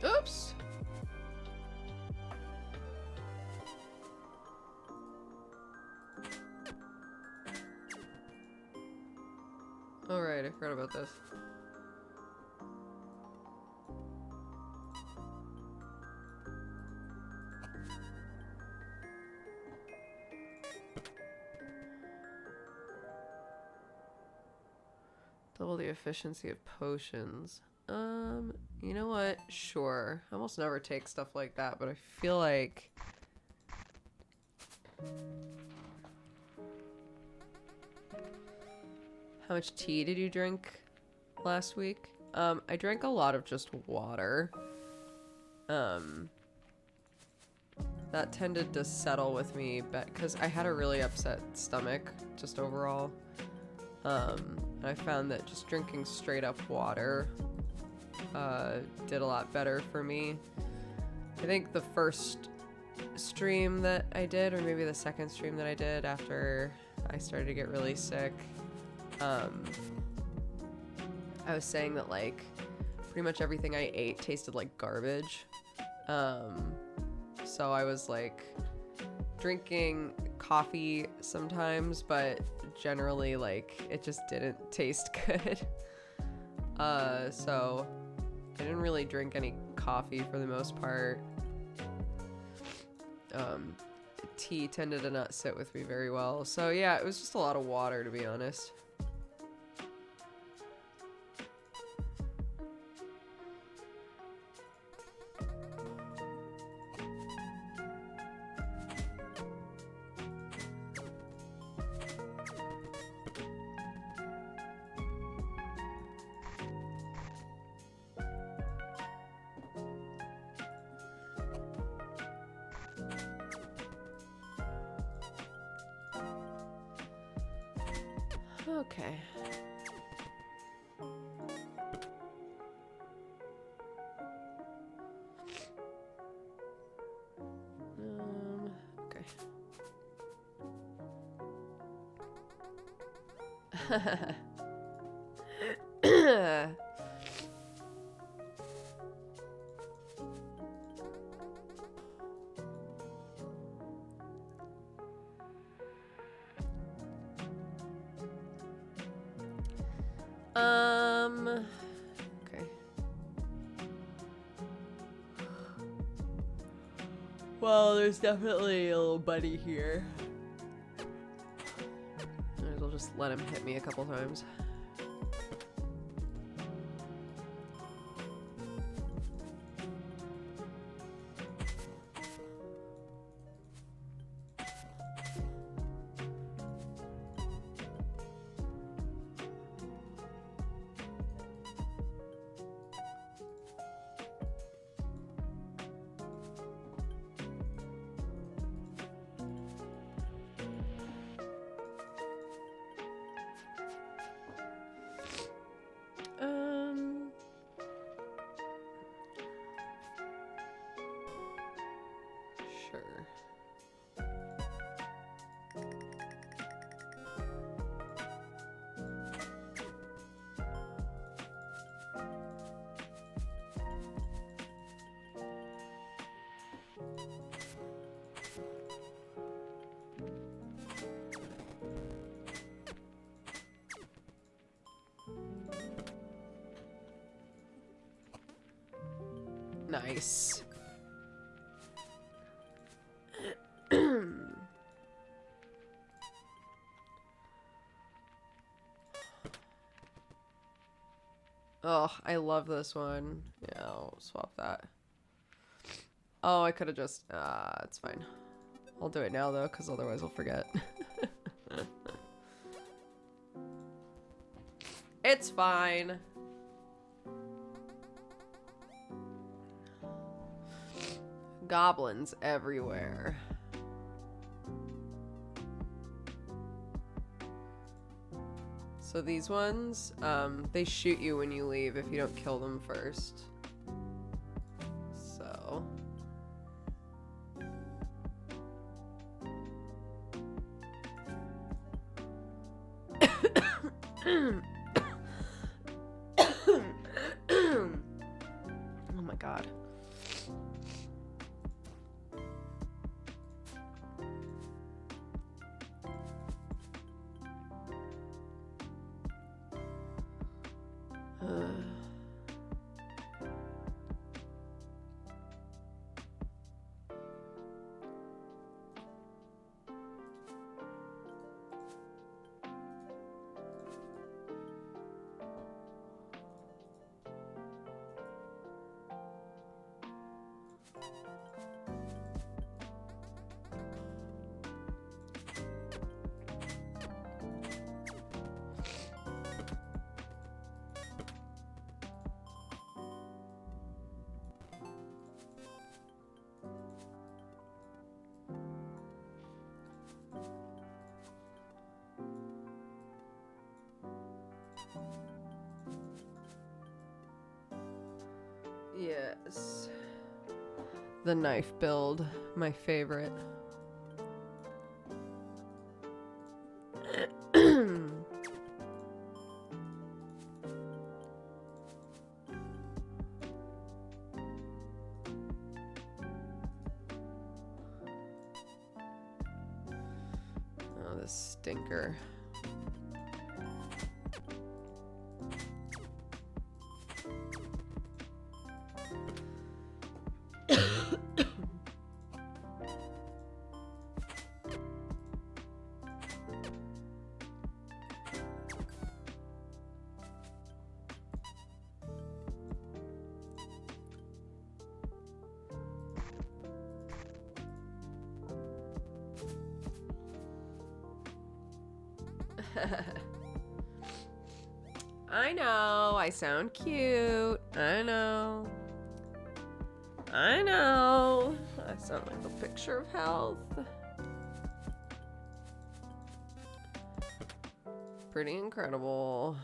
Oops. All right, I forgot about this. Double the efficiency of potions. You know what? Sure. I almost never take stuff like that, but I feel like... How much tea did you drink last week? I drank a lot of just water. That tended to settle with me, because I had a really upset stomach, just overall. I found that just drinking straight up water did a lot better for me. I think the first stream that I did, or maybe the second stream that I did after I started to get really sick. I was saying that like pretty much everything I ate tasted like garbage. So I was like drinking coffee sometimes, but generally like it just didn't taste good. So I didn't really drink any coffee for the most part. Tea tended to not sit with me very well. So yeah, it was just a lot of water, to be honest. Okay. Okay. Okay. Well, there's definitely a little buddy here. Might as well just let him hit me a couple times. Sure. Nice. Oh, I love this one. Yeah, I'll swap that. Oh, I could have just... it's fine. I'll do it now, though, because otherwise I'll forget. It's fine. Goblins everywhere. So these ones, they shoot you when you leave if you don't kill them first. So... Oh my god. Yes. The knife build, my favorite. Oh, this stinker. I know, I sound cute. I know. I know. I sound like a picture of health. Pretty incredible.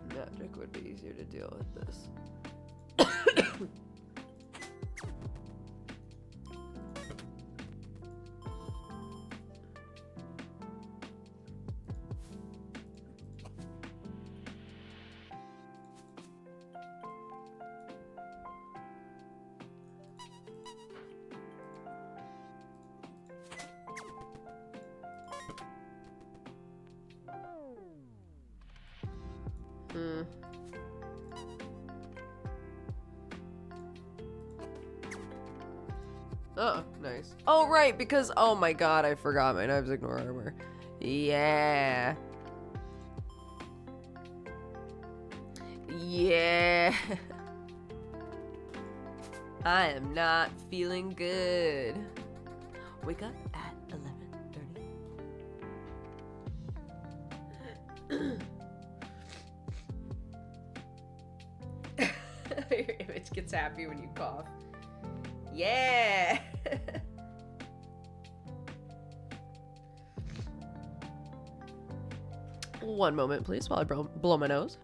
Magic would be easier to deal with this. Oh, nice. Oh, right, because, oh my god, I forgot my knives ignore armor. Yeah. Yeah. I am not feeling good. Wake up at 11:30. Your image gets happy when you cough. Yeah. One moment, please, while I blow my nose.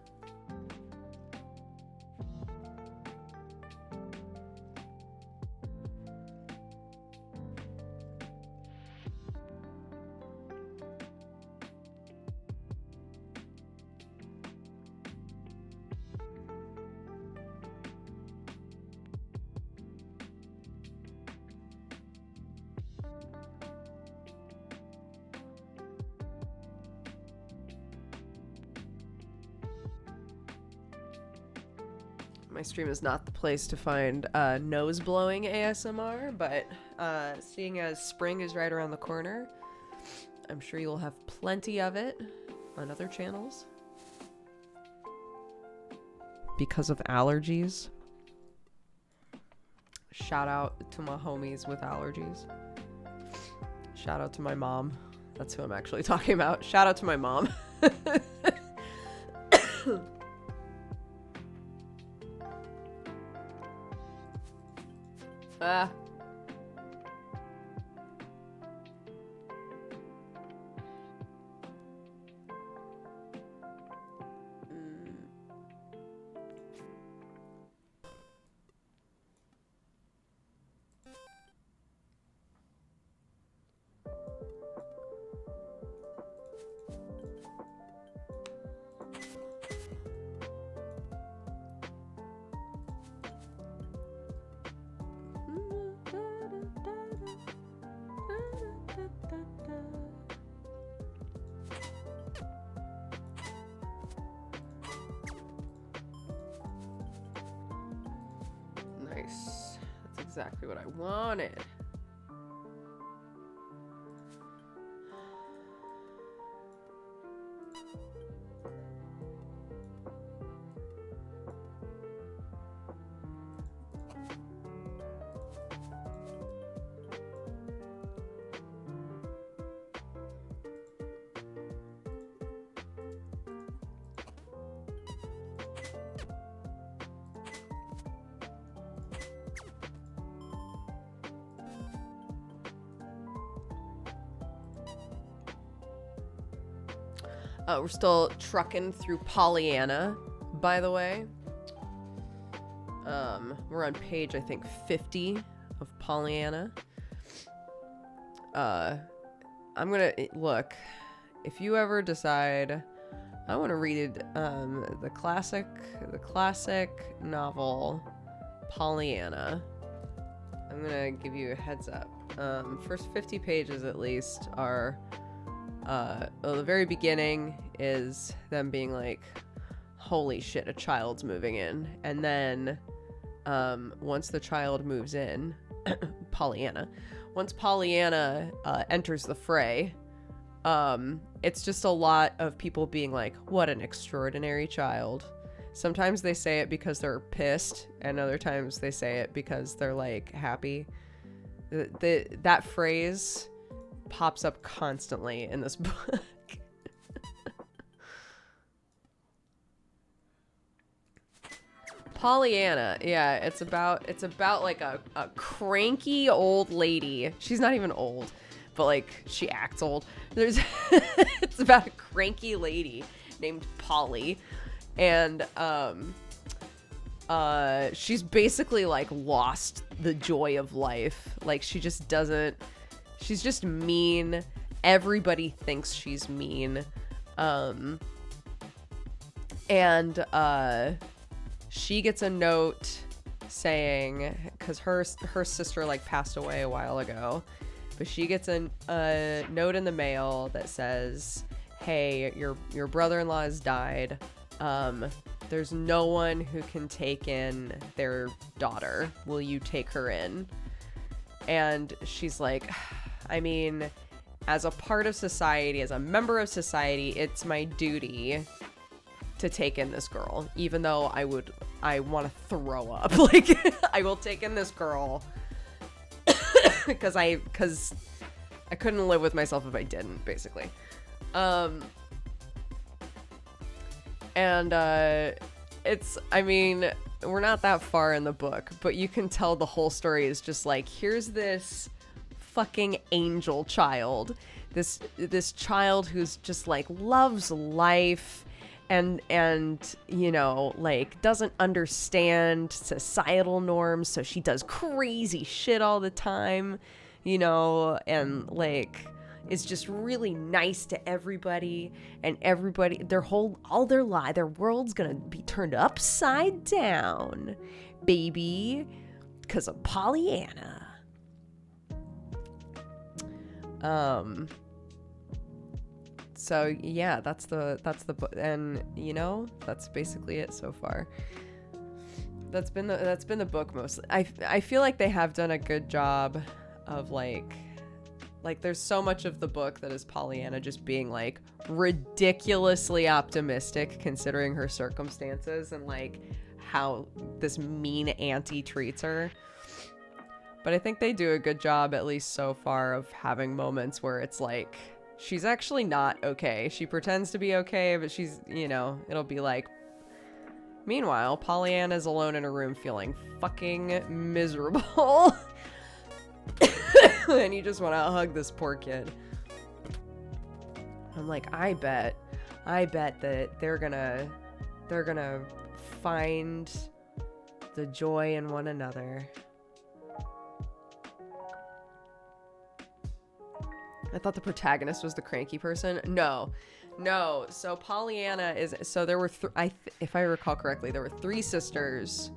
My stream is not the place to find nose blowing ASMR, but seeing as spring is right around the corner, I'm sure you'll have plenty of it on other channels. Because of allergies. Shout out to my homies with allergies. Shout out to my mom. That's who I'm actually talking about. Shout out to my mom. Ah. exactly what I wanted. We're still trucking through Pollyanna, by the way. We're on page, I think, 50 of Pollyanna. I'm gonna look. If you ever decide I want to read the classic novel Pollyanna, I'm gonna give you a heads up. First 50 pages at least are. Well, the very beginning is them being like, holy shit, a child's moving in. And then once the child moves in, once Pollyanna enters the fray, it's just a lot of people being like, what an extraordinary child. Sometimes they say it because they're pissed, and other times they say it because they're like happy. That phrase pops up constantly in this book. Pollyanna, yeah, it's about like a cranky old lady. She's not even old, but like she acts old. It's about a cranky lady named Polly, and she's basically like lost the joy of life. Like she's just mean. Everybody thinks she's mean. And she gets a note saying, because her sister like passed away a while ago, but she gets a note in the mail that says, hey, your brother-in-law has died. There's no one who can take in their daughter. Will you take her in? And she's like, I mean, as a part of society, as a member of society, it's my duty to take in this girl, even though I want to throw up. Like, I will take in this girl because I couldn't live with myself if I didn't, basically. It's, I mean, we're not that far in the book, but you can tell the whole story is just like, here's this fucking angel child, this child who's just like loves life and you know, like doesn't understand societal norms, so she does crazy shit all the time, you know, and like is just really nice to everybody, and everybody, their world's gonna be turned upside down, baby, because of Pollyanna. So yeah, that's the book, and you know, that's basically it so far. That's been the book mostly. I feel like they have done a good job of like there's so much of the book that is Pollyanna just being like ridiculously optimistic considering her circumstances and like how this mean auntie treats her. But I think they do a good job, at least so far, of having moments where it's like, she's actually not okay. She pretends to be okay, but she's, you know, it'll be like, meanwhile, Pollyanna's alone in a room feeling fucking miserable. And you just want to hug this poor kid. I'm like, I bet that they're gonna find the joy in one another. I thought the protagonist was the cranky person. No. So Pollyanna is, so there were if I recall correctly, there were 3 sisters.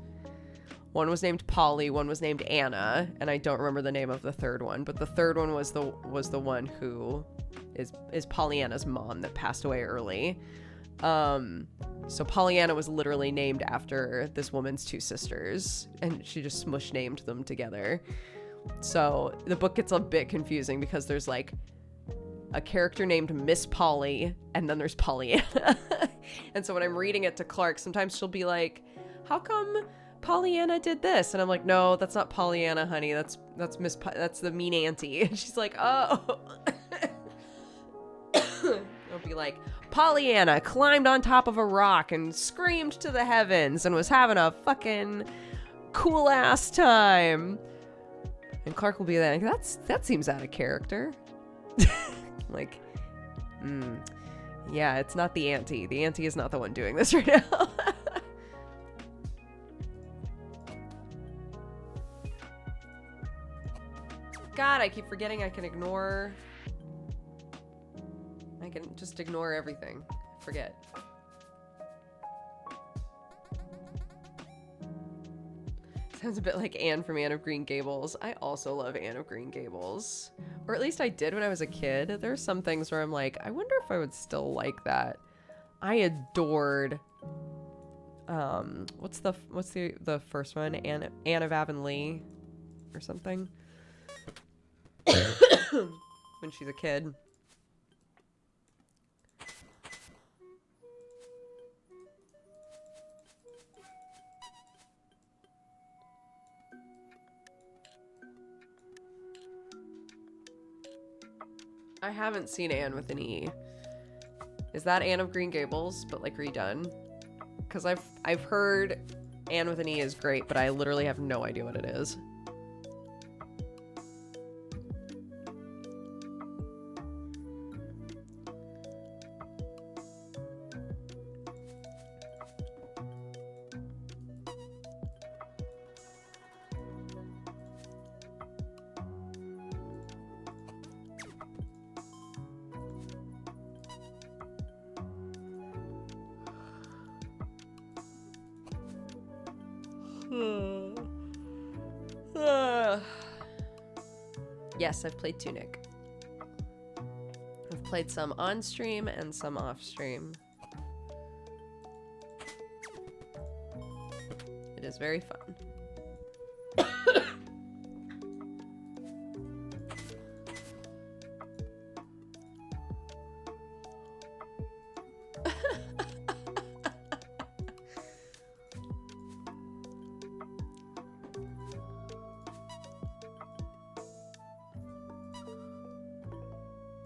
One was named Polly, one was named Anna, and I don't remember the name of the third one, but the third one was the one who is Pollyanna's mom that passed away early. So Pollyanna was literally named after this woman's two sisters, and she just smush named them together. So the book gets a bit confusing because there's like a character named Miss Polly, and then there's Pollyanna. And so when I'm reading it to Clark, sometimes she'll be like, how come Pollyanna did this? And I'm like, no, that's not Pollyanna, honey. That's that's the mean auntie. And she's like, oh. It'll be like, Pollyanna climbed on top of a rock and screamed to the heavens and was having a fucking cool ass time. And Clark will be like, that seems out of character. Like, yeah, it's not the auntie. The auntie is not the one doing this right now. God, I keep forgetting I can just ignore everything. Forget. Sounds a bit like Anne from Anne of Green Gables. I also love Anne of Green Gables. Or at least I did when I was a kid. There's some things where I'm like, I wonder if I would still like that. I adored what's the first one? Anne of Avonlea or something. When she's a kid. I haven't seen Anne with an E. Is that Anne of Green Gables, but like redone? Because I've heard Anne with an E is great, but I literally have no idea what it is. Yes, I've played Tunic. I've played some on stream and some off stream. It is very fun.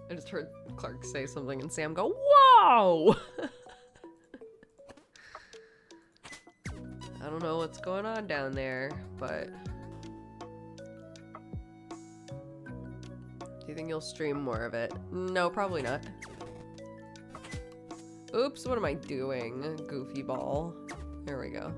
I just heard Clark say something and Sam go, whoa! I don't know what's going on down there, but... Do you think you'll stream more of it? No, probably not. Oops, what am I doing? Goofy ball. There we go.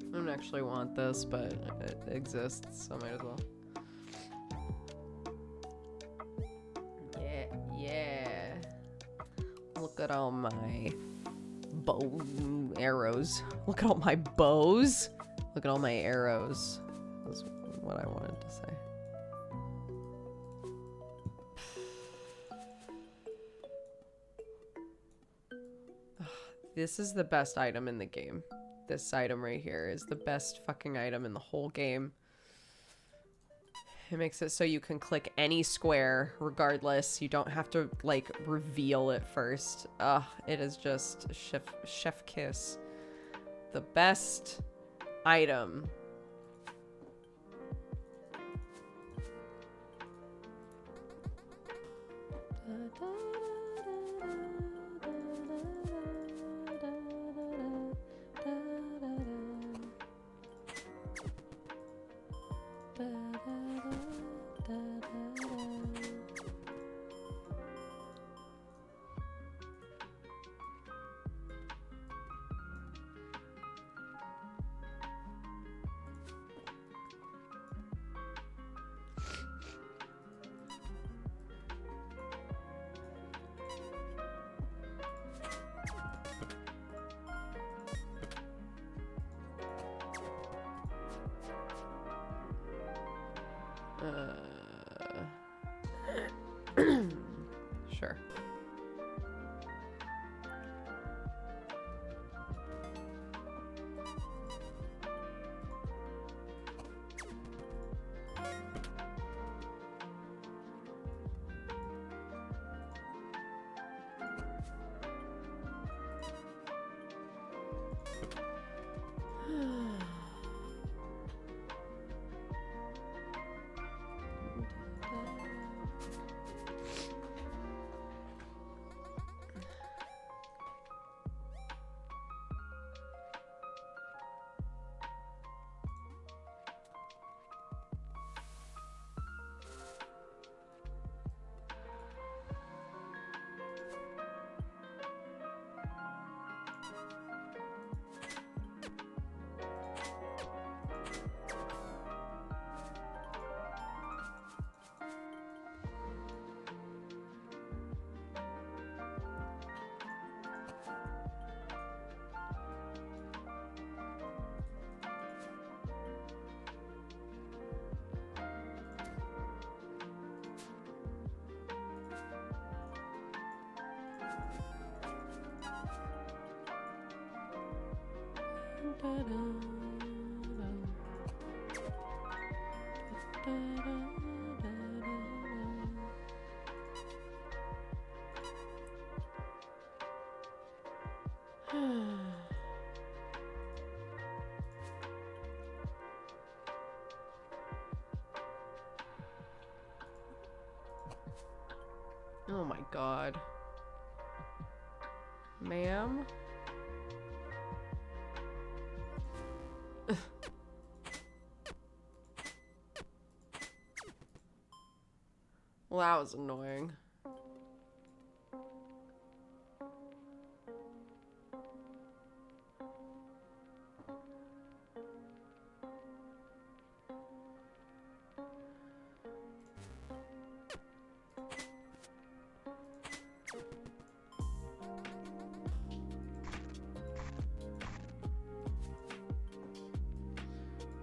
I don't actually want this, but it exists, so I might as well. Yeah. Look at all my arrows. Look at all my bows. Look at all my arrows. That's what I wanted to say. This is the best item in the game. This item right here is the best fucking item in the whole game. It makes it so you can click any square regardless. You don't have to like reveal it first. It is just chef kiss. The best item. Sure. Oh my god. Ma'am? Well, that was annoying.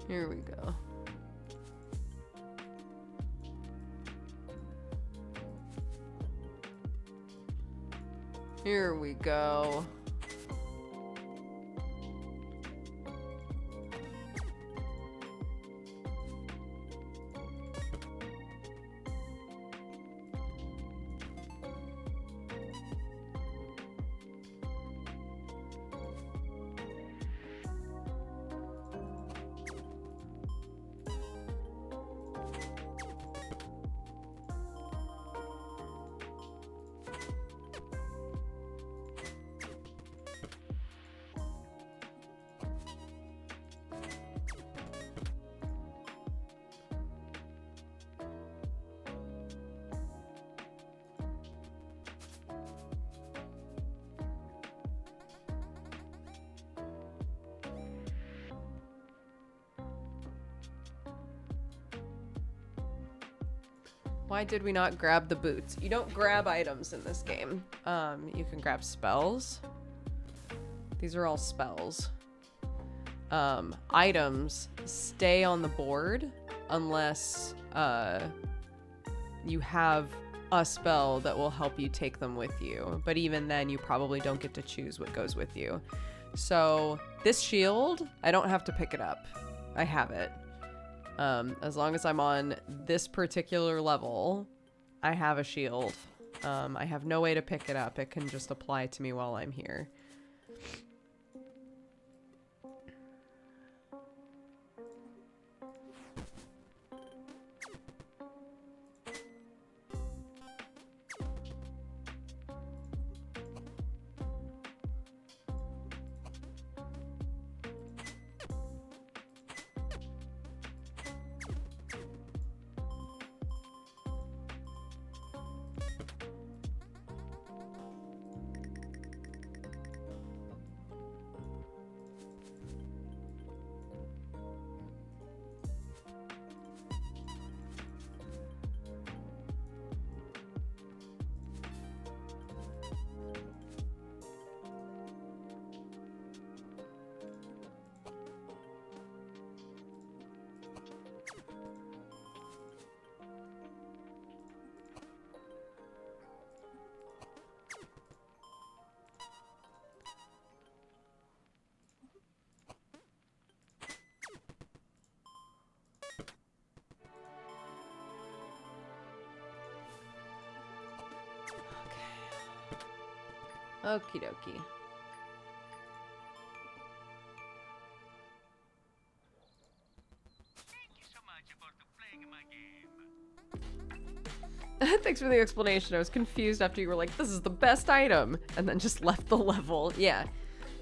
Here we go. Here we go. Why did we not grab the boots? You don't grab items in this game. You can grab spells. These are all spells. Items stay on the board unless you have a spell that will help you take them with you. But even then, you probably don't get to choose what goes with you. So this shield, I don't have to pick it up. I have it. As long as I'm on this particular level, I have a shield. I have no way to pick it up. It can just apply to me while I'm here. Okie dokie. Thanks for the explanation. I was confused after you were like, this is the best item, and then just left the level. Yeah.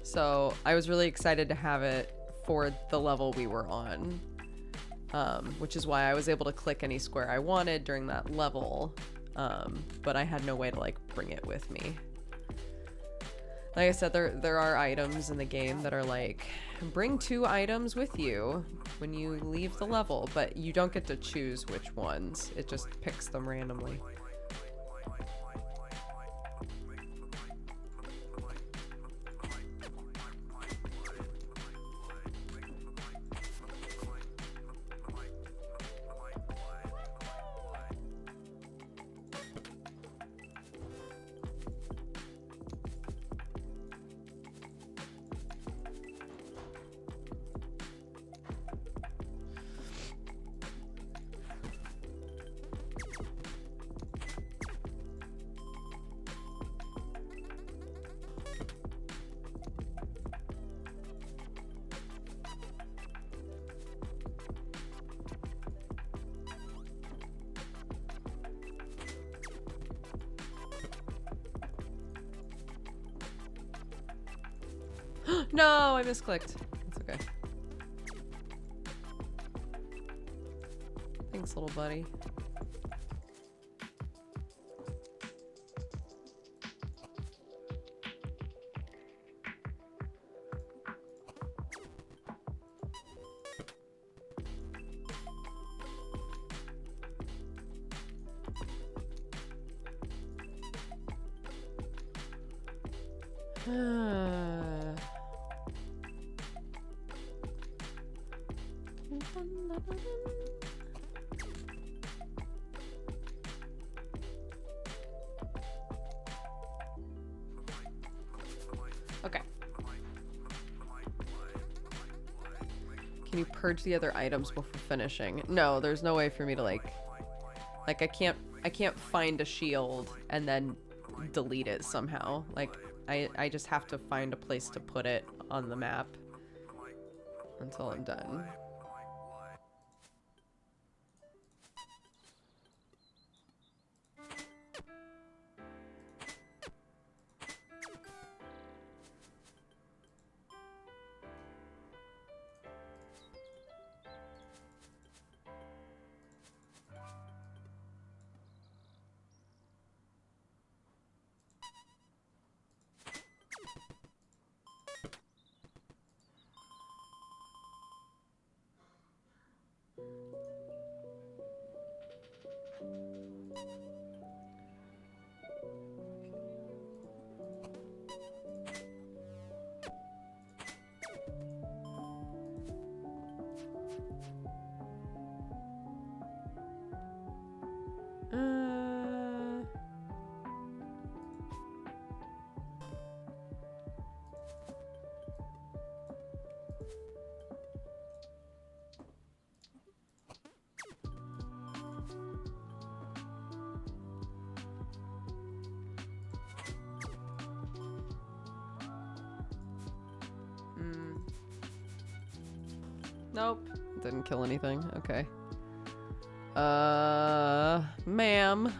So I was really excited to have it for the level we were on, which is why I was able to click any square I wanted during that level, but I had no way to like bring it with me. Like I said, there are items in the game that are like, bring 2 items with you when you leave the level, but you don't get to choose which ones. It just picks them randomly. No, I misclicked. It's okay. Thanks, little buddy. Okay. Can you purge the other items before finishing? No, there's no way for me to like I can't find a shield and then delete it somehow. Like I just have to find a place to put it on the map until I'm done. Nope. Didn't kill anything. Okay. Ma'am.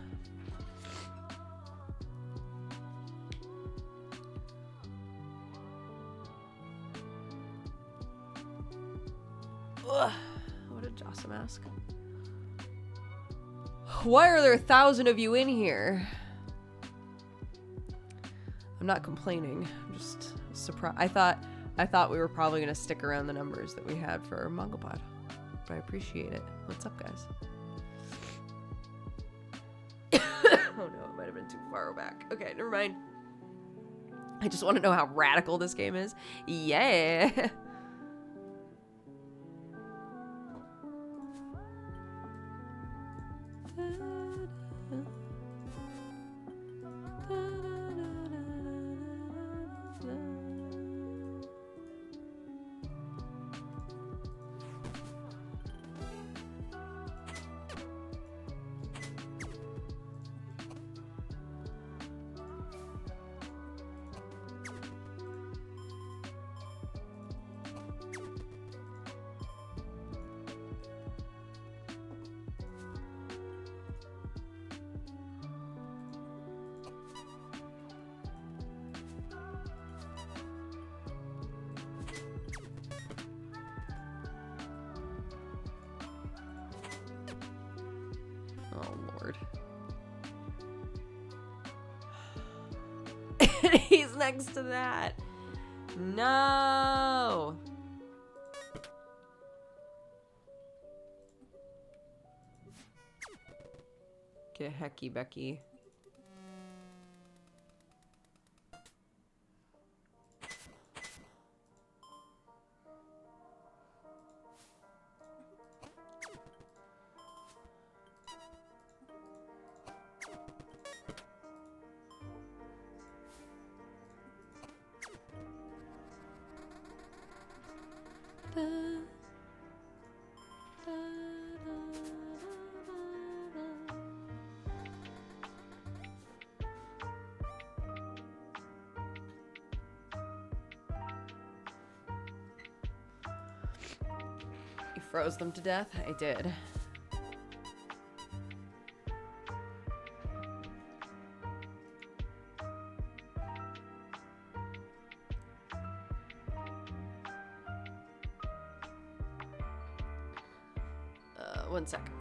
Ugh. What a Jossa mask. Why are there 1,000 of you in here? I'm not complaining. I'm just surprised. I thought we were probably going to stick around the numbers that we had for Mangapod, but I appreciate it. What's up, guys? Oh no, it might have been too far back. Okay, never mind. I just want to know how radical this game is. Yeah. Oh, Lord. He's next to that. No. Get hecky Becky. You froze them to death? I did. One second.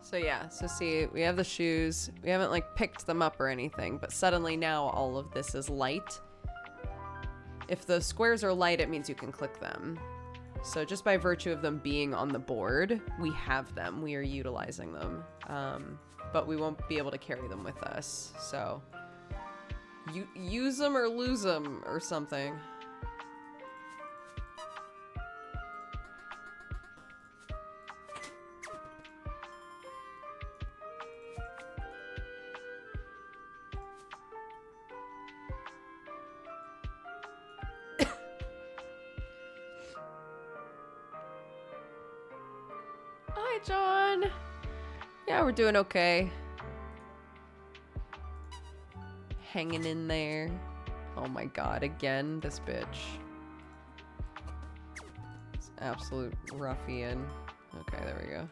So yeah, so see, we have the shoes. We haven't like picked them up or anything, but suddenly now all of this is light. If the squares are light, it means you can click them. So just by virtue of them being on the board, we have them. We are utilizing them. But we won't be able to carry them with us. So you use them or lose them or something. Hi, John. Yeah, we're doing okay. Hanging in there. Oh my god, again, this bitch. It's absolute ruffian. Okay, there we go.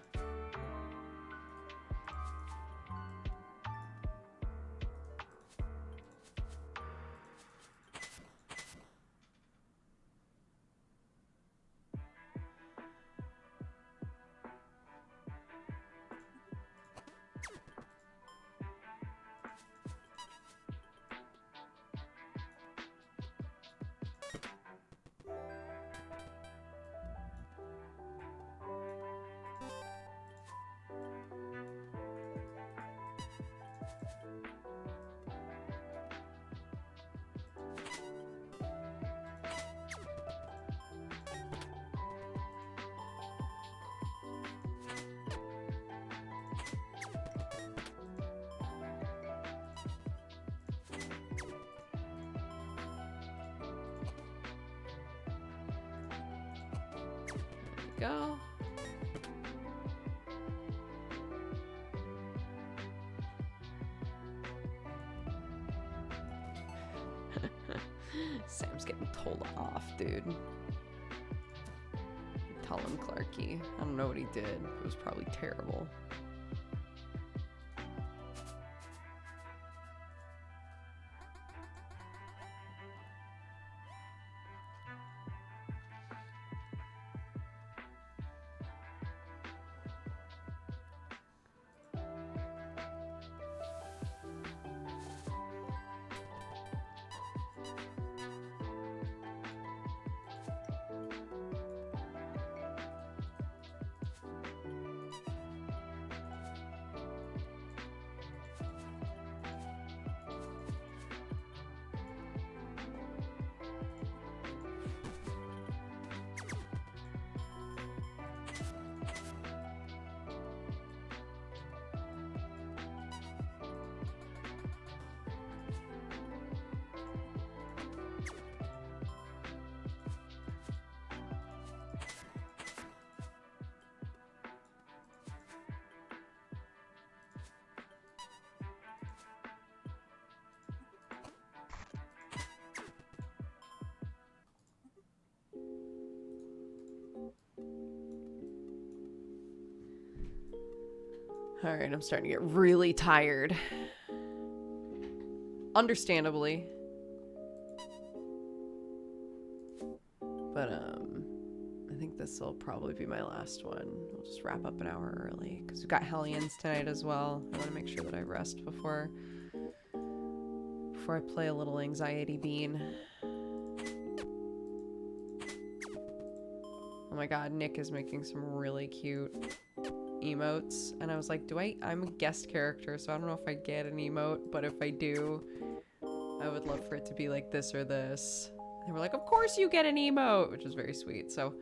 Go. Sam's getting told off, dude. Tell him, Clarky. I don't know what he did. It was probably terrible. All right, I'm starting to get really tired. Understandably. But, I think this will probably be my last one. We'll just wrap up an hour early because we've got Hellions tonight as well. I want to make sure that I rest before I play a little anxiety bean. Oh my god, Nick is making some really cute emotes. And I was like, I'm a guest character, so I don't know if I get an emote, but if I do, I would love for it to be like this or this. And they were like, of course you get an emote, which is very sweet, so.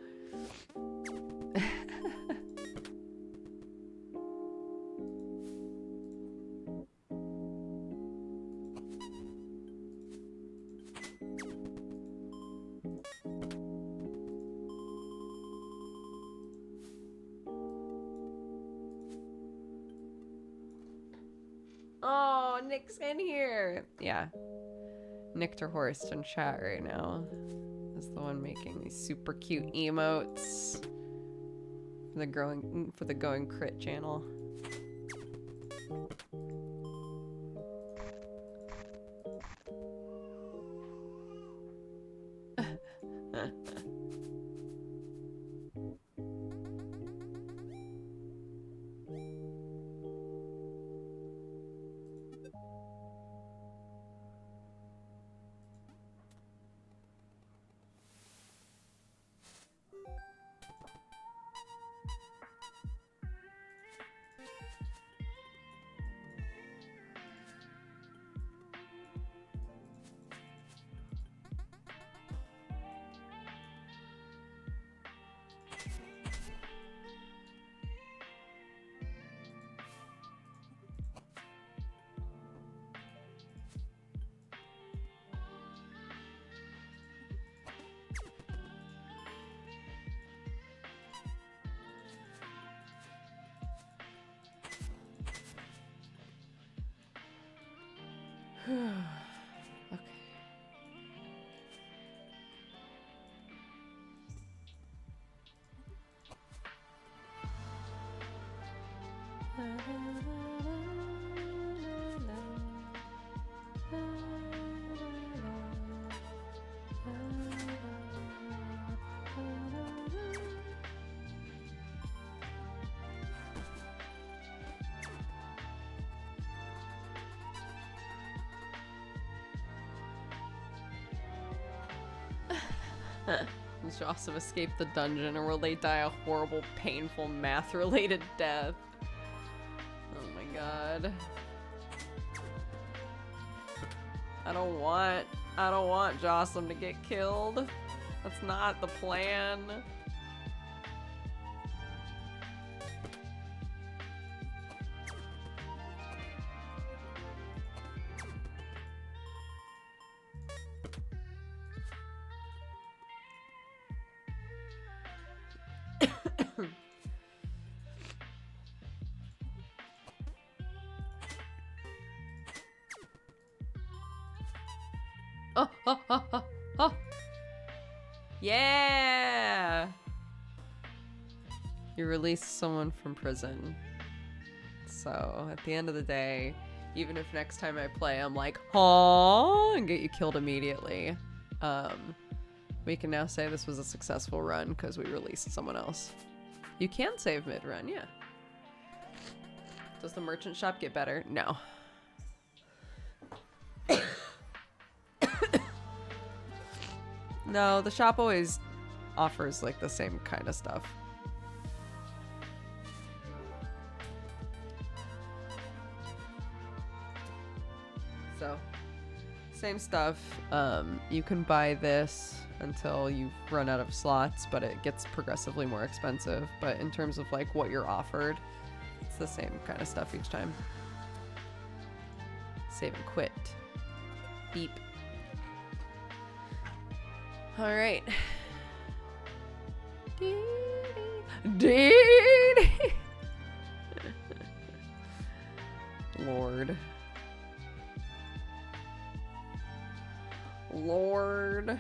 Oh, Nick's in here. Yeah. Nicked Horst in chat right now is the one making these super cute emotes for the Going Crit channel. Okay. Joseph escaped the dungeon, or will they die a horrible, painful, math-related death? Oh my god. I don't want Jocelyn to get killed. That's not the plan. Oh. Yeah! You released someone from prison. So, at the end of the day, even if next time I play I'm like, huh, and get you killed immediately, we can now say this was a successful run because we released someone else. You can save mid-run, yeah. Does the merchant shop get better? No. No, the shop always offers like the same kind of stuff. So, same stuff. You can buy this until you run out of slots, but it gets progressively more expensive. But in terms of like what you're offered, it's the same kind of stuff each time. Save and quit. Beep. All right. Lord. Lord.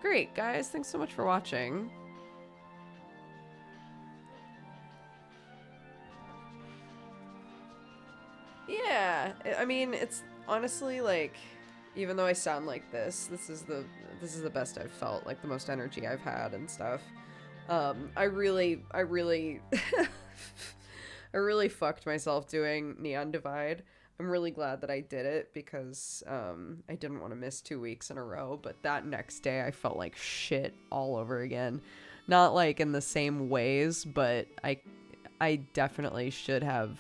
Great, guys. Thanks so much for watching. Yeah, I mean, it's honestly like, even though I sound like this is the best I've felt, like the most energy I've had and stuff. I really I really fucked myself doing Neon Divide. I'm really glad that I did it because I didn't want to miss 2 weeks in a row, but that next day I felt like shit all over again. Not like in the same ways, but I definitely should have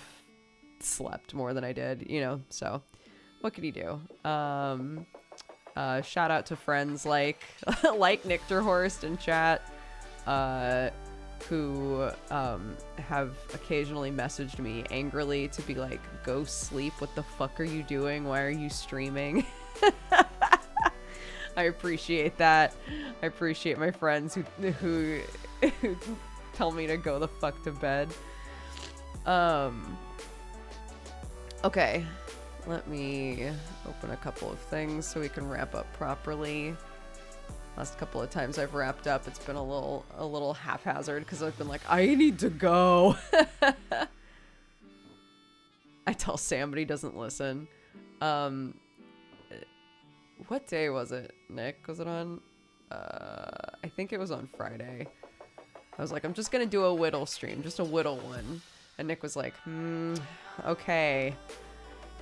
slept more than I did, you know, so what could you do? Shout out to friends like like Nictorhorst in chat, who have occasionally messaged me angrily to be like, go sleep, what the fuck are you doing, why are you streaming? I appreciate that. I appreciate my friends who tell me to go the fuck to bed. Okay, let me open a couple of things so we can wrap up properly. Last couple of times I've wrapped up, it's been a little haphazard because I've been like, I need to go. I tell Sam, but he doesn't listen. What day was it, Nick? Was it on? I think it was on Friday. I was like, I'm just gonna do a whittle stream, just a whittle one. And Nick was like, okay.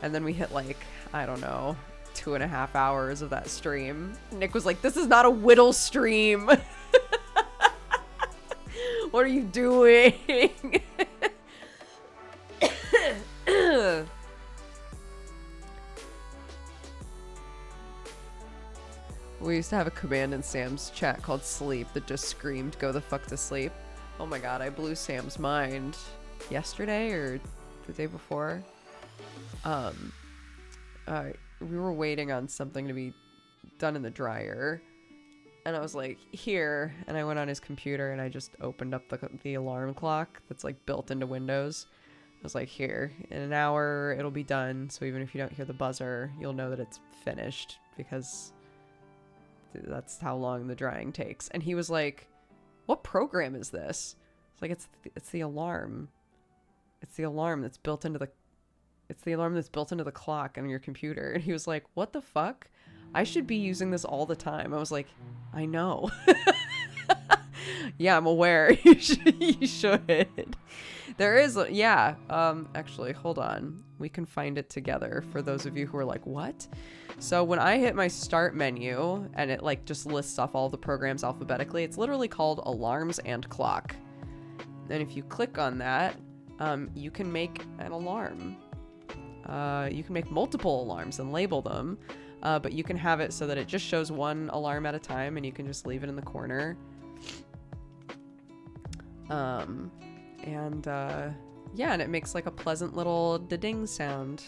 And then we hit like, I don't know, 2.5 hours of that stream. Nick was like, this is not a whittle stream. What are you doing? We used to have a command in Sam's chat called sleep that just screamed, go the fuck to sleep. Oh my god, I blew Sam's mind yesterday or the day before. We were waiting on something to be done in the dryer, and I was like, here, and I went on his computer and I just opened up the alarm clock that's like built into Windows. I was like, here, in an hour it'll be done, so even if you don't hear the buzzer, you'll know that it's finished, because that's how long the drying takes. And he was like, what program is this? It's like, it's the alarm. It's the alarm that's built into the clock on your computer. And he was like, what the fuck? I should be using this all the time. I was like, I know. Yeah, I'm aware. You should. There is, yeah. Actually, hold on. We can find it together for those of you who are like, what? So when I hit my start menu and it like just lists off all the programs alphabetically, it's literally called Alarms and Clock. And if you click on that, you can make an alarm. You can make multiple alarms and label them, but you can have it so that it just shows one alarm at a time, and you can just leave it in the corner. Yeah, and it makes like a pleasant little da-ding sound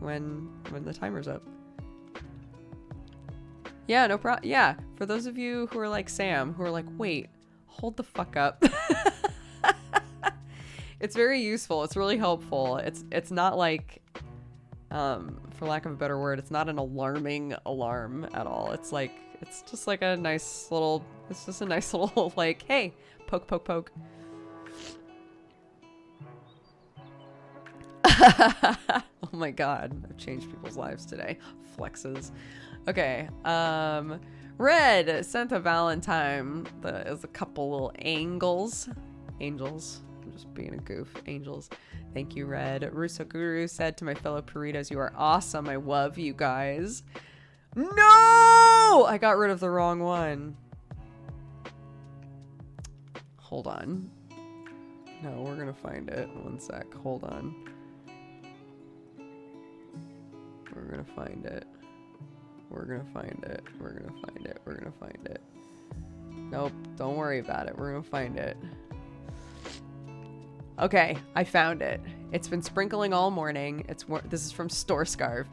when the timer's up. Yeah, no problem. Yeah, for those of you who are like Sam, who are like, wait, hold the fuck up. It's very useful. It's really helpful. It's not like, for lack of a better word, it's not an alarming alarm at all. It's just a nice little like, hey, poke, poke, poke. Oh my god, I've changed people's lives today. Flexes. Okay, Red sent a Valentine. There's a couple little angels. I'm just being a goof. Angels. Thank you, Red. Russo Guru said to my fellow Puritos, you are awesome. I love you guys. No! I got rid of the wrong one. Hold on. No, we're gonna find it. One sec. Hold on. We're gonna find it. We're gonna find it. We're gonna find it. We're gonna find it. Nope. Don't worry about it. We're gonna find it. Okay, I found it. It's been sprinkling all morning. This is from Store Scarf.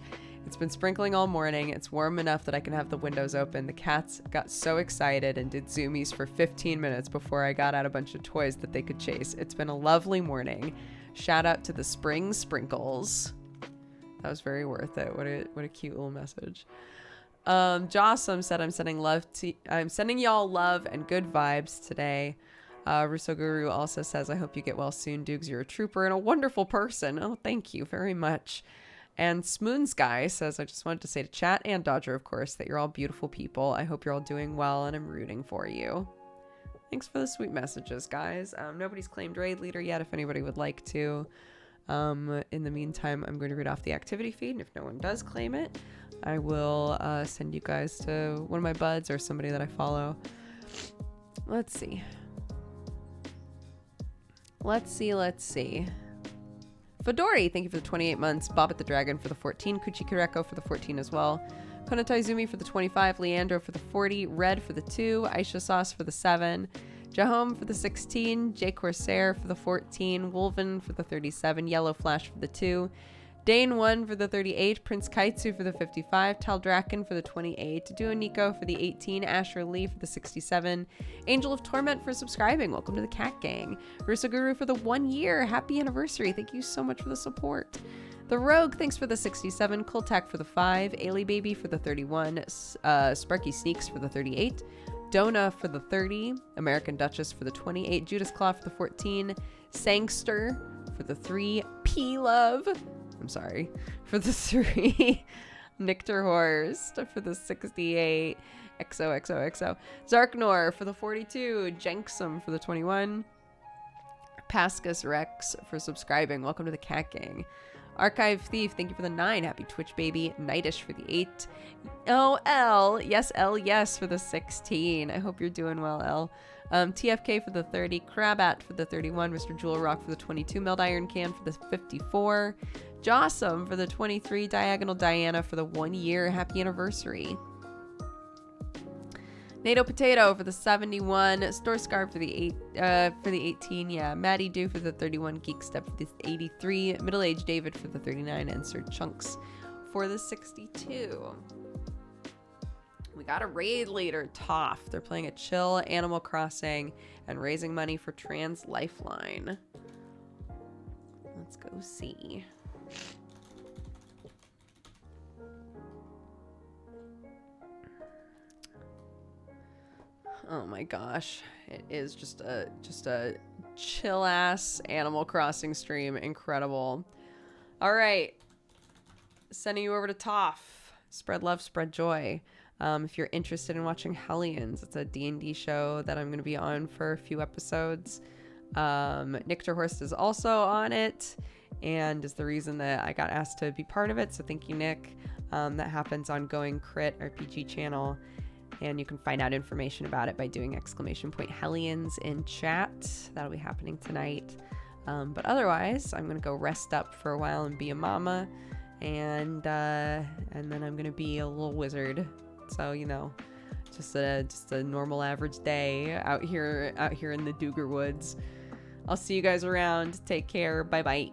It's been sprinkling all morning. It's warm enough that I can have the windows open. The cats got so excited and did zoomies for 15 minutes before I got out a bunch of toys that they could chase. It's been a lovely morning. Shout out to the spring sprinkles. That was very worth it. What a cute little message. Jossum said, I'm sending y'all love and good vibes today. Russo Guru also says, I hope you get well soon, Dukes. You're a trooper and a wonderful person. Oh, thank you very much. And Smoon Sky says, I just wanted to say to chat and Dodger, of course, that you're all beautiful people. I hope you're all doing well and I'm rooting for you. Thanks for the sweet messages, guys. Nobody's claimed raid leader yet if anybody would like to. In the meantime, I'm going to read off the activity feed, and if no one does claim it, I will send you guys to one of my buds or somebody that I follow. Let's see. Fedori, thank you for the 28 months. Bobbit the Dragon for the 14. Kuchikireko for the 14 as well. Konotaizumi for the 25. Leandro for the 40. Red for the 2. Aisha Sauce for the 7. Jahome for the 16. J Corsair for the 14. Wolven for the 37. Yellow Flash for the 2. Dane 1 for the 38. Prince Kaitsu for the 55. Taldraken for the 28. Duoniko for the 18. Asher Lee for the 67. Angel of Torment for subscribing. Welcome to the Cat Gang. Rusaguru for the 1 year. Happy anniversary. Thank you so much for the support. The Rogue, thanks for the 67. Kultak for the 5. Ailey Baby for the 31. Sparky Sneaks for the 38. Dona for the 30. American Duchess for the 28. Judas Claw for the 14. Sangster for the 3. P-Love, I'm sorry, for the 3. Nictor Horst for the 68. XOXOXO. Zarknor for the 42. Jenksum for the 21. Pascus Rex for subscribing. Welcome to the Cat Gang. Archive Thief, thank you for the 9. Happy Twitch baby. Nightish for the 8. Oh, L. Yes, L, yes for the 16. I hope you're doing well, L. TFK for the 30. Crabat for the 31. Mr. Jewel Rock for the 22. Meld Iron Can for the 54. Jossum for the 23. Diagonal Diana for the 1 year. Happy anniversary. NATO Potato for the 71. Store Scarf for the 18. Yeah. Maddie Do for the 31. Geek Step for the 83. Middle Age David for the 39. And Sir Chunks for the 62. We got a raid leader, Toph. They're playing a chill Animal Crossing and raising money for Trans Lifeline. Let's go see. Oh my gosh, it is just a chill ass Animal Crossing stream. Incredible. All right, sending you over to Toph. Spread love, spread joy. If you're interested in watching Hellions, it's a D&D show that I'm going to be on for a few episodes. Nictor Horst is also on it and is the reason that I got asked to be part of it. So thank you, Nick. That happens on Going Crit RPG channel. And you can find out information about it by doing !Hellions in chat. That'll be happening tonight. But otherwise, I'm going to go rest up for a while and be a mama. And then I'm going to be a little wizard. So, you know, just a normal average day out here in the Dooger Woods. I'll see you guys around. Take care. Bye-bye.